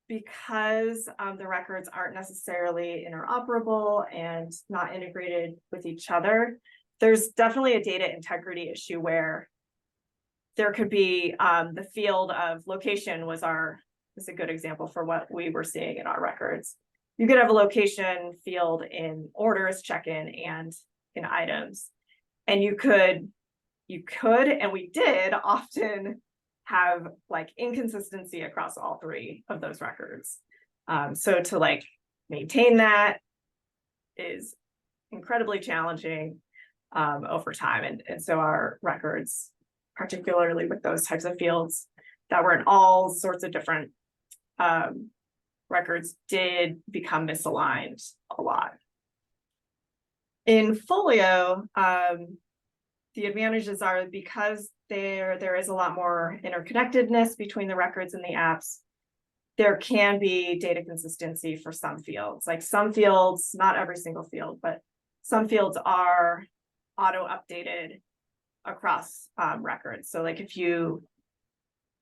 because the records aren't necessarily interoperable and not integrated with each other, there's definitely a data integrity issue where there could be the field of location is a good example for what we were seeing in our records. You could have a location field in orders, check-in, and in items. And you could, and we did often have like inconsistency across all three of those records. So to like maintain that is incredibly challenging over time. And so our records, particularly with those types of fields that were in all sorts of different records, did become misaligned a lot. In Folio, the advantages are because there is a lot more interconnectedness between the records and the apps. There can be data consistency for some fields, like some fields, not every single field, but some fields are auto updated across records. So like if you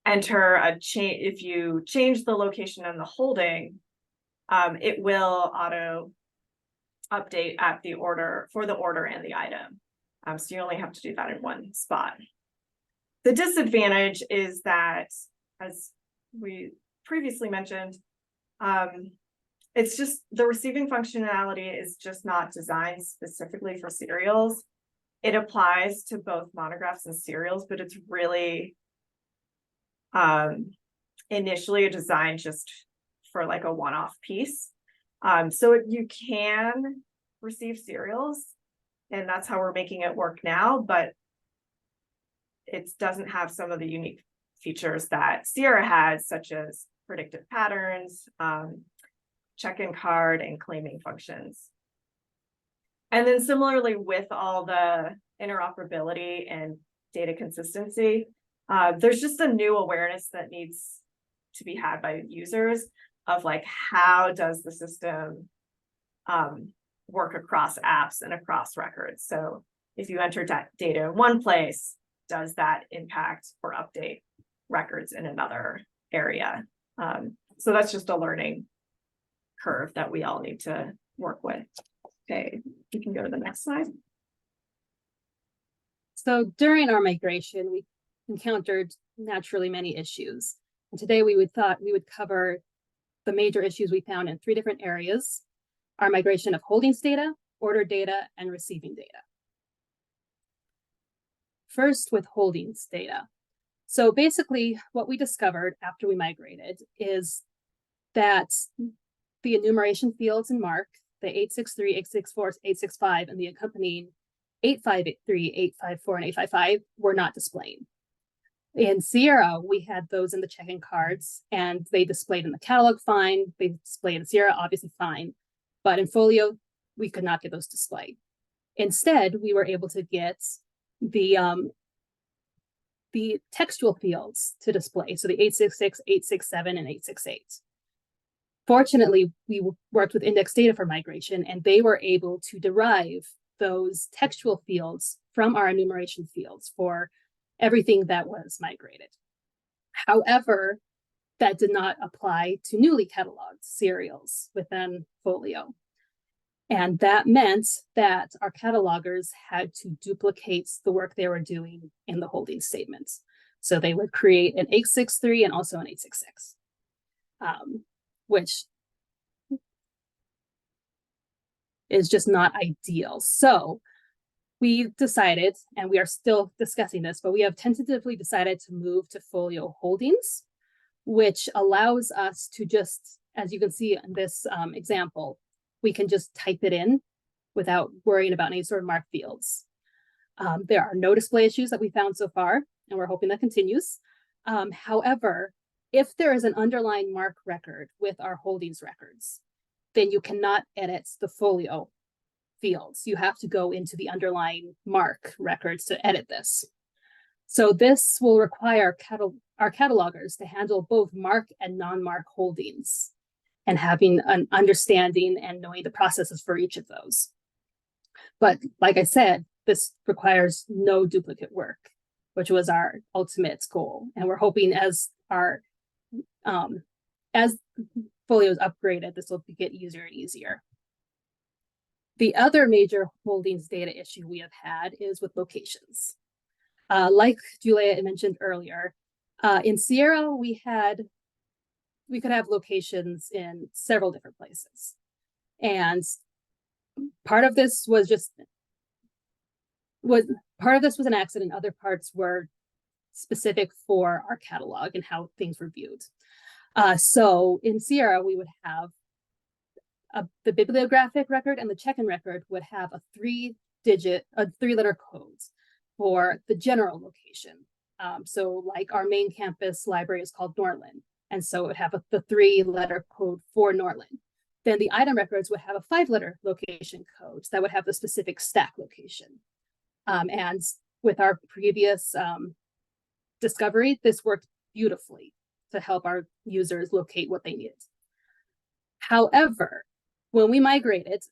enter a change, if you change the location and the holding, it will auto update at the order for the order and the item. So you only have to do that in one spot. The disadvantage is that, as we previously mentioned, it's just the receiving functionality is just not designed specifically for serials. It applies to both monographs and serials, but it's really initially designed just for like a one-off piece. So you can receive serials, and that's how we're making it work now, but it doesn't have some of the unique features that Sierra has, such as predictive patterns, check-in card, and claiming functions. And then similarly with all the interoperability and data consistency, there's just a new awareness that needs to be had by users of like, how does the system work across apps and across records? So if you enter data in one place, does that impact or update records in another area? So that's just a learning curve that we all need to work with. Okay, we can go to the next slide. So during our migration, we encountered naturally many issues. And today thought we would cover the major issues we found in 3 different areas: our migration of holdings data, order data, and receiving data. First, with holdings data. So basically what we discovered after we migrated is that the enumeration fields in MARC, the 863, 864, 865, and the accompanying 8583, 854, and 855 were not displayed. In Sierra, we had those in the check-in cards, and they displayed in the catalog fine. They displayed in Sierra, obviously fine. But in Folio, we could not get those displayed. Instead, we were able to get the textual fields to display, so the 866, 867, and 868. Fortunately, we worked with index data for migration, and they were able to derive those textual fields from our enumeration fields for everything that was migrated. However, that did not apply to newly cataloged serials within Folio. And that meant that our catalogers had to duplicate the work they were doing in the holding statements. So they would create an 863 and also an 866, which is just not ideal. So we decided, and we are still discussing this, but we have tentatively decided to move to Folio Holdings, which allows us to just, as you can see in this example, we can just type it in without worrying about any sort of mark fields. There are no display issues that we found so far, and we're hoping that continues. However, if there is an underlying mark record with our holdings records, then you cannot edit the Folio fields. You have to go into the underlying mark records to edit this. So this will require our catalogers to handle both mark and non-mark holdings, and having an understanding and knowing the processes for each of those. But like I said, this requires no duplicate work, which was our ultimate goal. And we're hoping as Folio is upgraded, this will get easier and easier. The other major holdings data issue we have had is with locations. Like Julia mentioned earlier, in Sierra, we could have locations in several different places. And part of this was an accident. Other parts were specific for our catalog and how things were viewed. So in Sierra, we would have the bibliographic record and the check-in record would have a 3-letter code for the general location. So like our main campus library is called Norland. And so it would have the 3-letter code for Norland. Then the item records would have a 5-letter location code that would have the specific stack location. And with our previous discovery, this worked beautifully to help our users locate what they needed. However, when we migrated,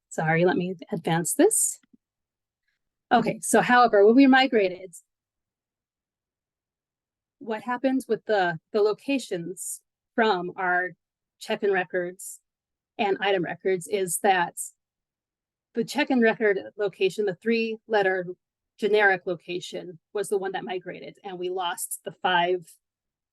sorry, let me advance this. Okay, so however, when we migrated, what happens with the locations from our check-in records and item records is that the check-in record location, the 3-letter generic location, was the one that migrated, and we lost the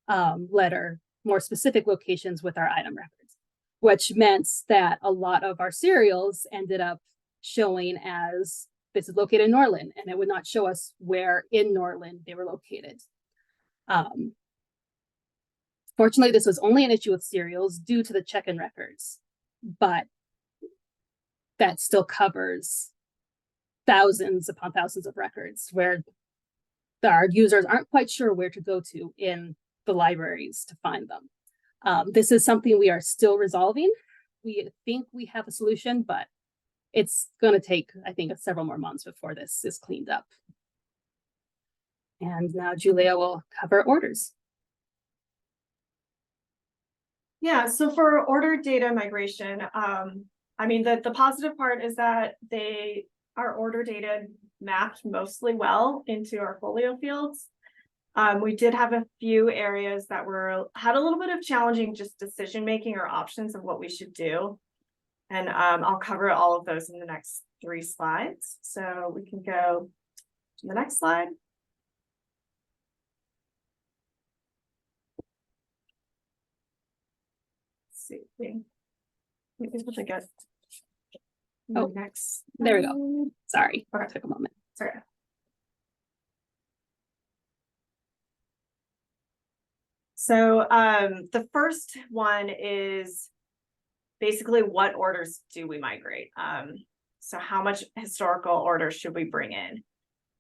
5-letter more specific locations with our item records, which meant that a lot of our serials ended up showing as this is located in Norland, and it would not show us where in Norland they were located. Fortunately, this was only an issue with serials due to the check-in records, but that still covers thousands upon thousands of records where our users aren't quite sure where to go to in the libraries to find them. This is something we are still resolving. We think we have a solution, but it's going to take, I think, several more months before this is cleaned up. And now Julia will cover orders. Yeah, so for order data migration, I mean, the positive part is that our order data mapped mostly well into our folio fields. We did have a few areas that had a little bit of challenging just decision making or options of what we should do. And I'll cover all of those in the next 3 slides. So we can go to the next slide. See, we able to get next. There we go. Sorry, okay. Took a moment. Sorry. So the first one is basically what orders do we migrate? So how much historical orders should we bring in?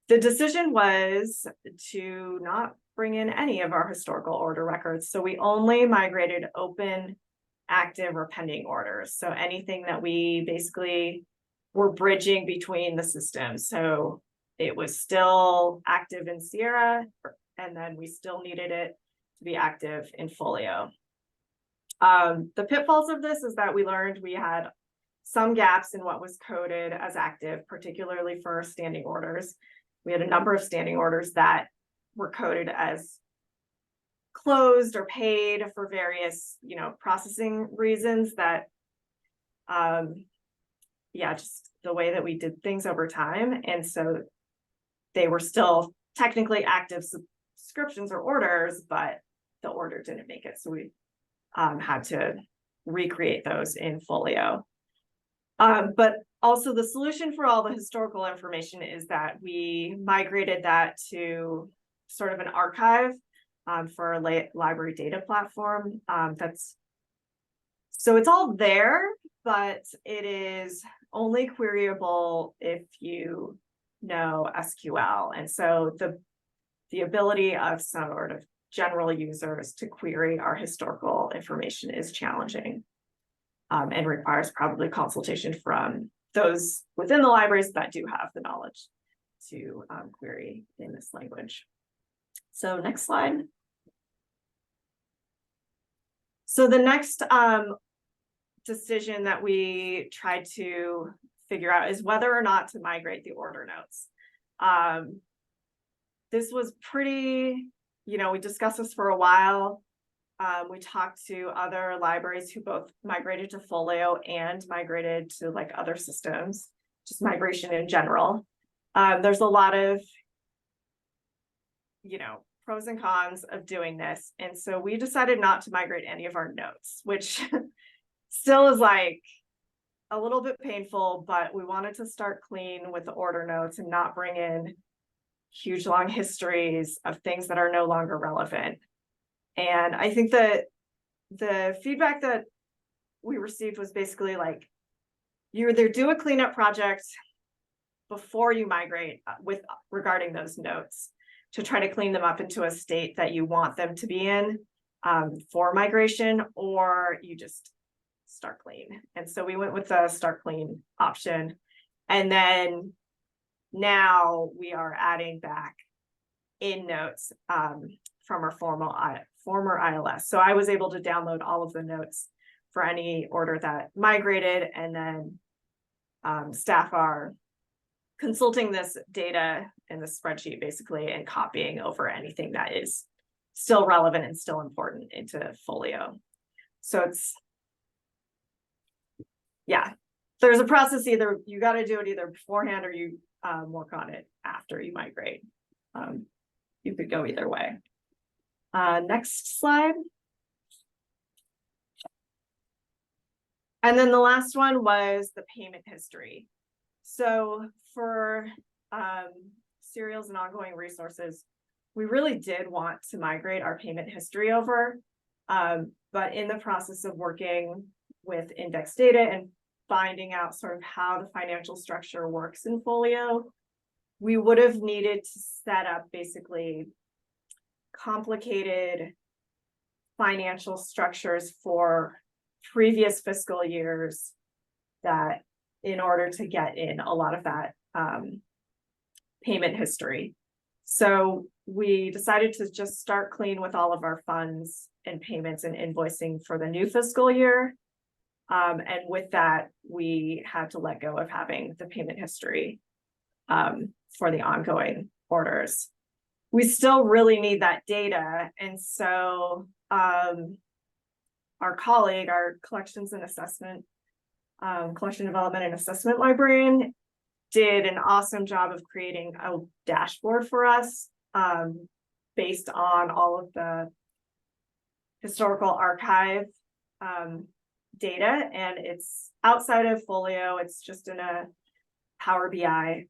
The decision was to not bring in any of our historical order records. So we only migrated open, active, or pending orders. So anything that we basically were bridging between the systems. So it was still active in Sierra, and then we still needed it to be active in Folio. The pitfalls of this is that we learned we had some gaps in what was coded as active, particularly for standing orders. We had a number of standing orders that were coded as closed or paid for various, processing reasons that, just the way that we did things over time. And so they were still technically active subscriptions or orders, but the order didn't make it. So we had to recreate those in Folio. But also the solution for all the historical information is that we migrated that to sort of an archive for a library data platform. So it's all there, but it is only queryable if you know SQL. And so the ability of some sort of general users to query our historical information is challenging and requires probably consultation from those within the libraries that do have the knowledge to query in this language. So next slide. So the next decision that we tried to figure out is whether or not to migrate the order notes. This was pretty, we discussed this for a while. We talked to other libraries who both migrated to Folio and migrated to other systems, just migration in general. There's a lot of, pros and cons of doing this. And so we decided not to migrate any of our notes, which still is a little bit painful, but we wanted to start clean with the order notes and not bring in huge long histories of things that are no longer relevant. And I think that the feedback that we received was basically you either do a cleanup project before you migrate regarding those notes to try to clean them up into a state that you want them to be in for migration, or you just start clean. And so we went with the start clean option. And then now we are adding back in notes from our former ILS. So I was able to download all of the notes for any order that migrated, and then staff are consulting this data in the spreadsheet basically and copying over anything that is still relevant and still important into Folio. So it's, yeah, there's a process. Either you got to do it either beforehand or you work on it after you migrate. You could go either way. Next slide. And then the last one was the payment history. So for serials and ongoing resources, we really did want to migrate our payment history over, but in the process of working with index data and finding out sort of how the financial structure works in Folio, we would have needed to set up basically complicated financial structures for previous fiscal years that in order to get in a lot of that payment history. So we decided to just start clean with all of our funds and payments and invoicing for the new fiscal year. And with that, we had to let go of having the payment history for the ongoing orders. We still really need that data. And so our colleague, our collections and assessment, collection development and assessment librarian, did an awesome job of creating a dashboard for us based on all of the historical archive data, and it's outside of Folio. It's just in a Power BI,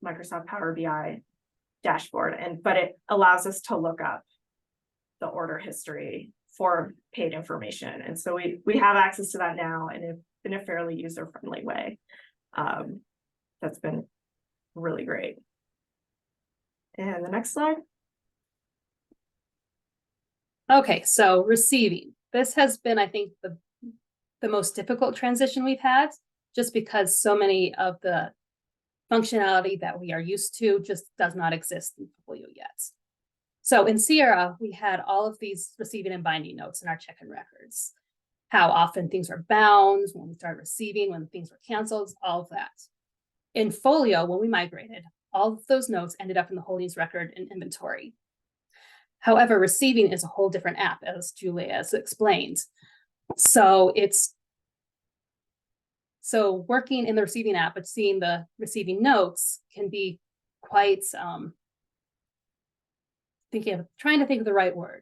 Microsoft Power BI dashboard, but it allows us to look up the order history for paid information, and so we have access to that now in a fairly user-friendly way. That's been really great. And the next slide. Okay, so receiving. This has been, I think, the most difficult transition we've had, just because so many of the functionality that we are used to just does not exist in Folio yet. So in Sierra, we had all of these receiving and binding notes in our check-in records. How often things were bound, when we started receiving, when things were canceled, all of that. In Folio, when we migrated, all of those notes ended up in the holdings record and inventory. However, receiving is a whole different app, as Julia has explained. So working in the receiving app, but seeing the receiving notes can be quite trying to think of the right word.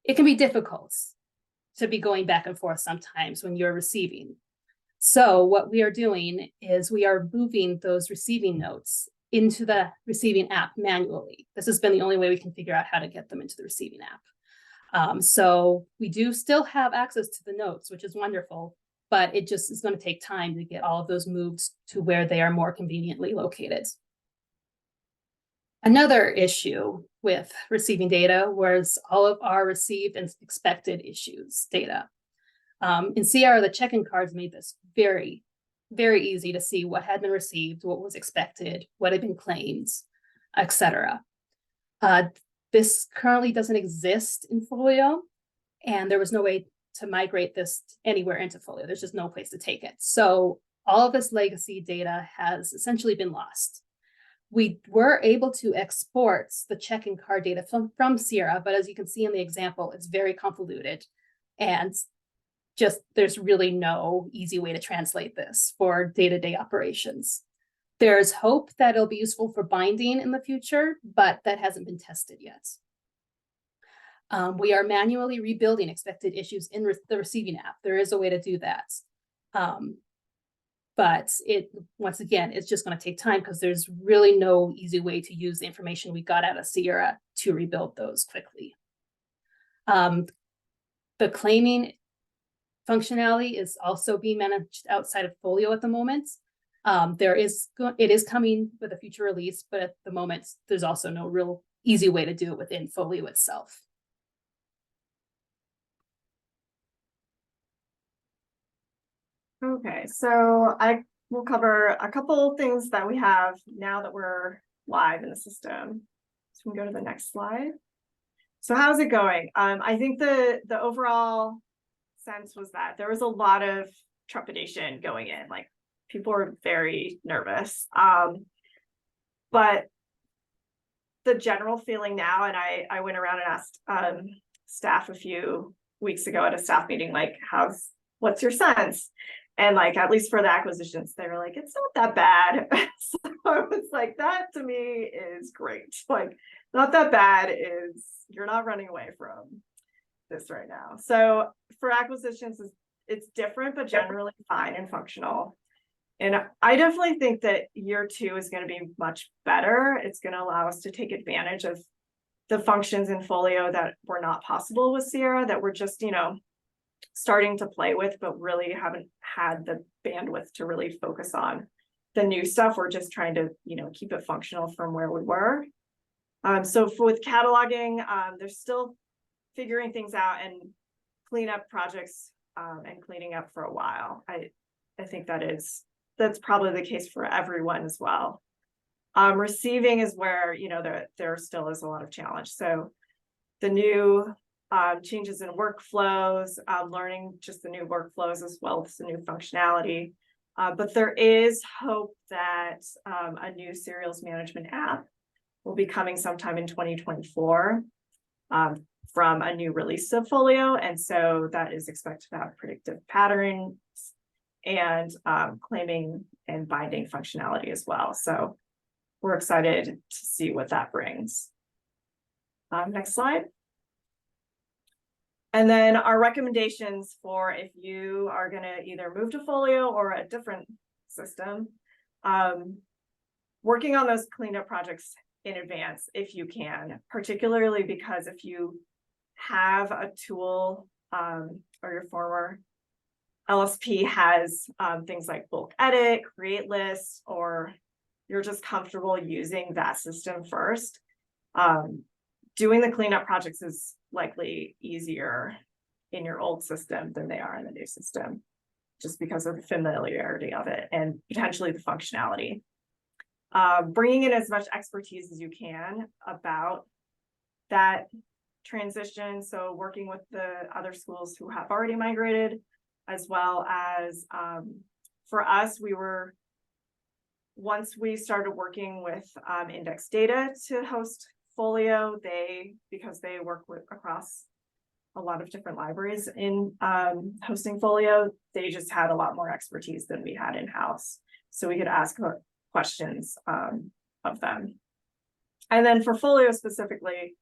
It can be difficult to be going back and forth sometimes when you're receiving. So what we are doing is we are moving those receiving notes into the receiving app manually. This has been the only way we can figure out how to get them into the receiving app. So we do still have access to the notes, which is wonderful, but it just is going to take time to get all of those moved to where they are more conveniently located. Another issue with receiving data was all of our received and expected issues data. In Sierra, the check-in cards made this very, very easy to see what had been received, what was expected, what had been claimed, etc. This currently doesn't exist in Folio, and there was no way to migrate this anywhere into Folio. There's just no place to take it. So all of this legacy data has essentially been lost. We were able to export the check-in card data from Sierra, but as you can see in the example, it's very convoluted, and just there's really no easy way to translate this for day-to-day operations. There's hope that it'll be useful for binding in the future, but that hasn't been tested yet. We are manually rebuilding expected issues in the receiving app. There is a way to do that. But once again, it's just going to take time because there's really no easy way to use the information we got out of Sierra to rebuild those quickly. The claiming functionality is also being managed outside of Folio at the moment. It is coming with a future release, but at the moment, there's also no real easy way to do it within Folio itself. Okay, so I we'll cover a couple things that we have now that we're live in the system. So we can go to the next slide. So how's it going? I think the overall sense was that there was a lot of trepidation going in, like people were very nervous. But the general feeling now, and I went around and asked staff a few weeks ago at a staff meeting, like, what's your sense? And like, at least for the acquisitions, they were like, it's not that bad. So I was like, that to me is great. Like, not that bad is, you're not running away from this right now. So for acquisitions, it's different, but generally fine and functional. And I definitely think that year 2 is going to be much better. It's going to allow us to take advantage of the functions in Folio that were not possible with Sierra, that we're just, starting to play with, but really haven't had the bandwidth to really focus on the new stuff. We're just trying to, keep it functional from where we were. So with cataloging, they're still figuring things out and cleanup projects and cleaning up for a while. I think that's probably the case for everyone as well. Receiving is where, there still is a lot of challenge. So the new changes in workflows, learning just the new workflows as well as the new functionality. But there is hope that a new serials management app will be coming sometime in 2024 from a new release of Folio. And so that is expected to have predictive patterns and claiming and binding functionality as well. So we're excited to see what that brings. Next slide. And then our recommendations for if you are going to either move to Folio or a different system, working on those cleanup projects in advance if you can, particularly because if you have a tool or your former LSP has things like bulk edit, create lists, or you're just comfortable using that system first, doing the cleanup projects is likely easier in your old system than they are in the new system, just because of the familiarity of it and potentially the functionality. Bringing in as much expertise as you can about that transition. So working with the other schools who have already migrated, as well as for us, once we started working with Index Data to host Folio, because they work across a lot of different libraries in hosting Folio, they just had a lot more expertise than we had in-house. So we could ask questions of them. And then for Folio specifically,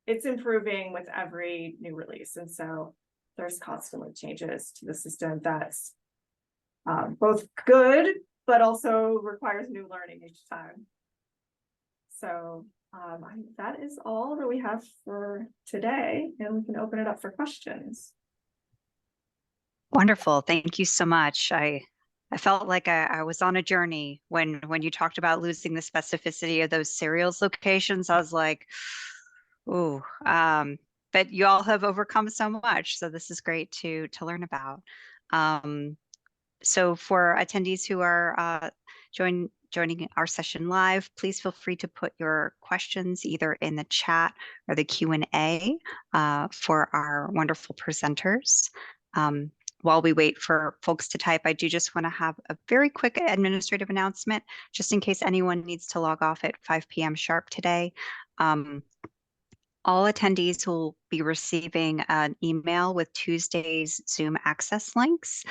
it's improving with every new release. And so there's constantly changes to the system that's both good, but also requires new learning each time. So that is all that we have for today, and we can open it up for questions. Wonderful. Thank you so much. I felt like I was on a journey when you talked about losing the specificity of those serials locations. I was like, ooh, but you all have overcome so much. So this is great to learn about. So for attendees who are joining our session live, please feel free to put your questions either in the chat or the Q&A for our wonderful presenters. While we wait for folks to type, I do just want to have a very quick administrative announcement, just in case anyone needs to log off at 5 p.m. sharp today. All attendees will be receiving an email with Tuesday's Zoom access links.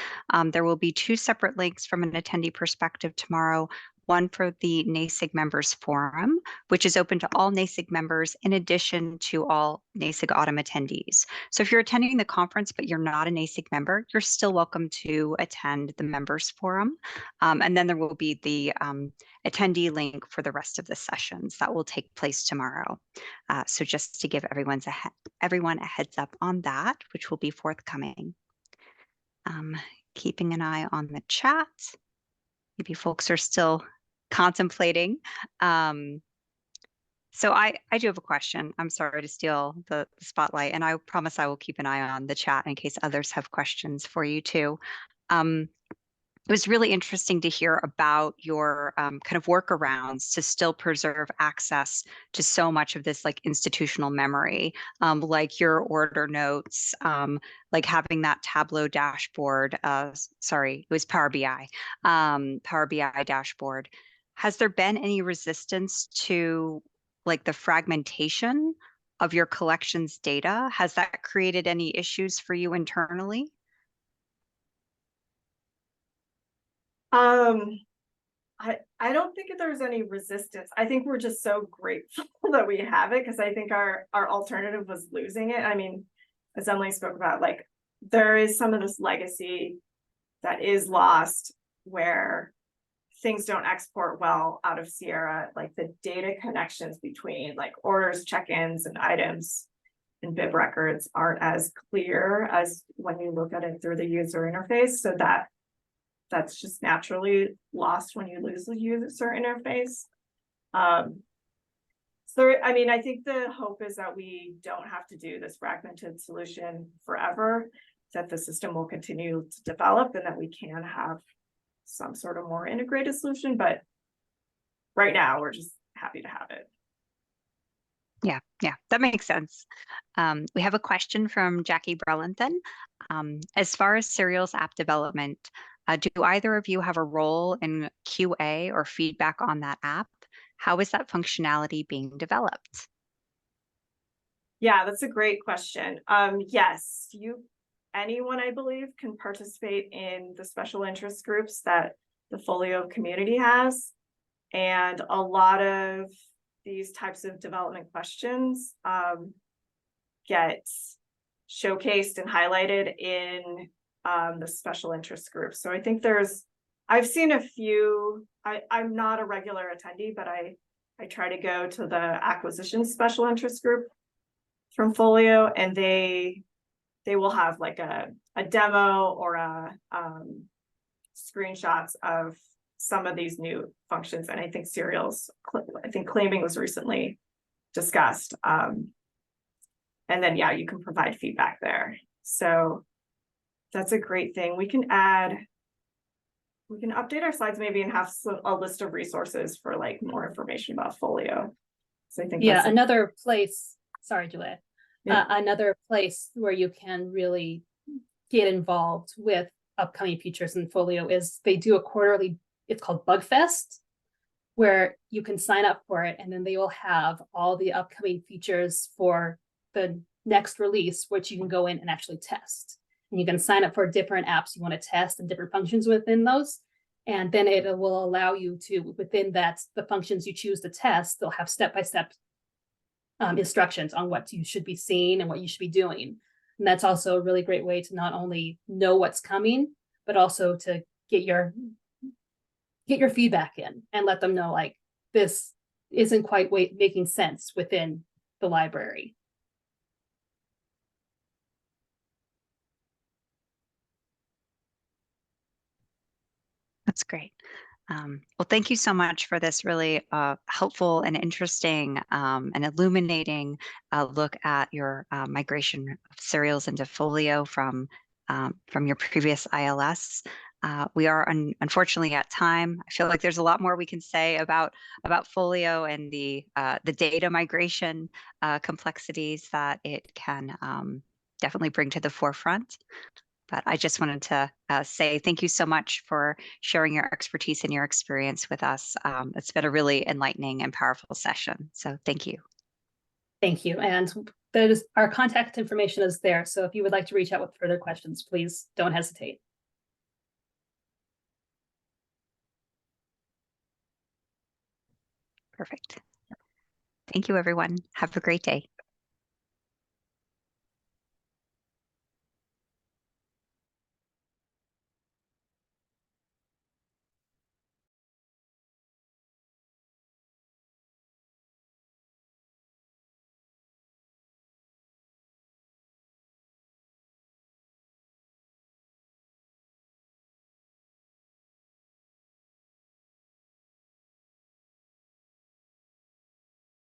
There will be 2 separate links from an attendee perspective tomorrow, one for the NASIG members forum, which is open to all NASIG members in addition to all NASIG Autumn attendees. So if you're attending the conference, but you're not a NASIG member, you're still welcome to attend the members forum. And then there will be the attendee link for the rest of the sessions that will take place tomorrow. So just to give everyone a heads up on that, which will be forthcoming. Keeping an eye on the chat. Maybe folks are still contemplating. So I do have a question. I'm sorry to steal the spotlight, and I promise I will keep an eye on the chat in case others have questions for you too. it was really interesting to hear about your kind of workarounds to still preserve access to so much of this like institutional memory, like your order notes, like having that Tableau dashboard. Sorry, it was Power BI, Power BI dashboard. Has there been any resistance to like the fragmentation of your collections data? Has that created any issues for you internally? I don't think there's any resistance. I think we're just so grateful that we have it, because I think our alternative was losing it. I mean, as Emily spoke about, like there is some of this legacy that is lost where things don't export well out of Sierra, like the data connections between like orders, check-ins, and items and bib records aren't as clear as when you look at it through the user interface. So that's just naturally lost when you lose the user interface. So, I mean, I think the hope is that we don't have to do this fragmented solution forever, that the system will continue to develop and that we can have some sort of more integrated solution. But right now, we're just happy to have it. Yeah, that makes sense. We have a question from Jackie Brelanthan. As far as Serials app development, do either of you have a role in QA or feedback on that app? How is that functionality being developed? Yeah, that's a great question. Yes, anyone, I believe, can participate in the special interest groups that the Folio community has. And a lot of these types of development questions get showcased and highlighted in the special interest groups. So I think I've seen a few. I'm not a regular attendee, but I try to go to the acquisition special interest group from Folio, and they will have like a demo or screenshots of some of these new functions. And I think Serials, I think claiming was recently discussed. And then, yeah, you can provide feedback there. So that's a great thing. We can update our slides maybe and have a list of resources for like more information about Folio. So I think another place, sorry, Julia, Yeah. another place where you can really get involved with upcoming features in Folio is they do a quarterly, it's called Bug Fest, where you can sign up for it, and then they will have all the upcoming features for the next release, which you can go in and actually test. And you can sign up for different apps you want to test and different functions within those. And then it will allow you to, within that, the functions you choose to test, they'll have step-by-step instructions on what you should be seeing and what you should be doing. And that's also a really great way to not only know what's coming, but also to get your feedback in and let them know like this isn't quite making sense within the library. That's great. Well, thank you so much for this really helpful and interesting and illuminating look at your migration of Serials into Folio from your previous ILS. We are unfortunately at time. I feel like there's a lot more we can say about Folio and the data migration complexities that it can definitely bring to the forefront. But I just wanted to say thank you so much for sharing your expertise and your experience with us. It's been a really enlightening and powerful session. So thank you. Thank you. And our contact information is there. So if you would like to reach out with further questions, please don't hesitate. Perfect. Thank you, everyone. Have a great day.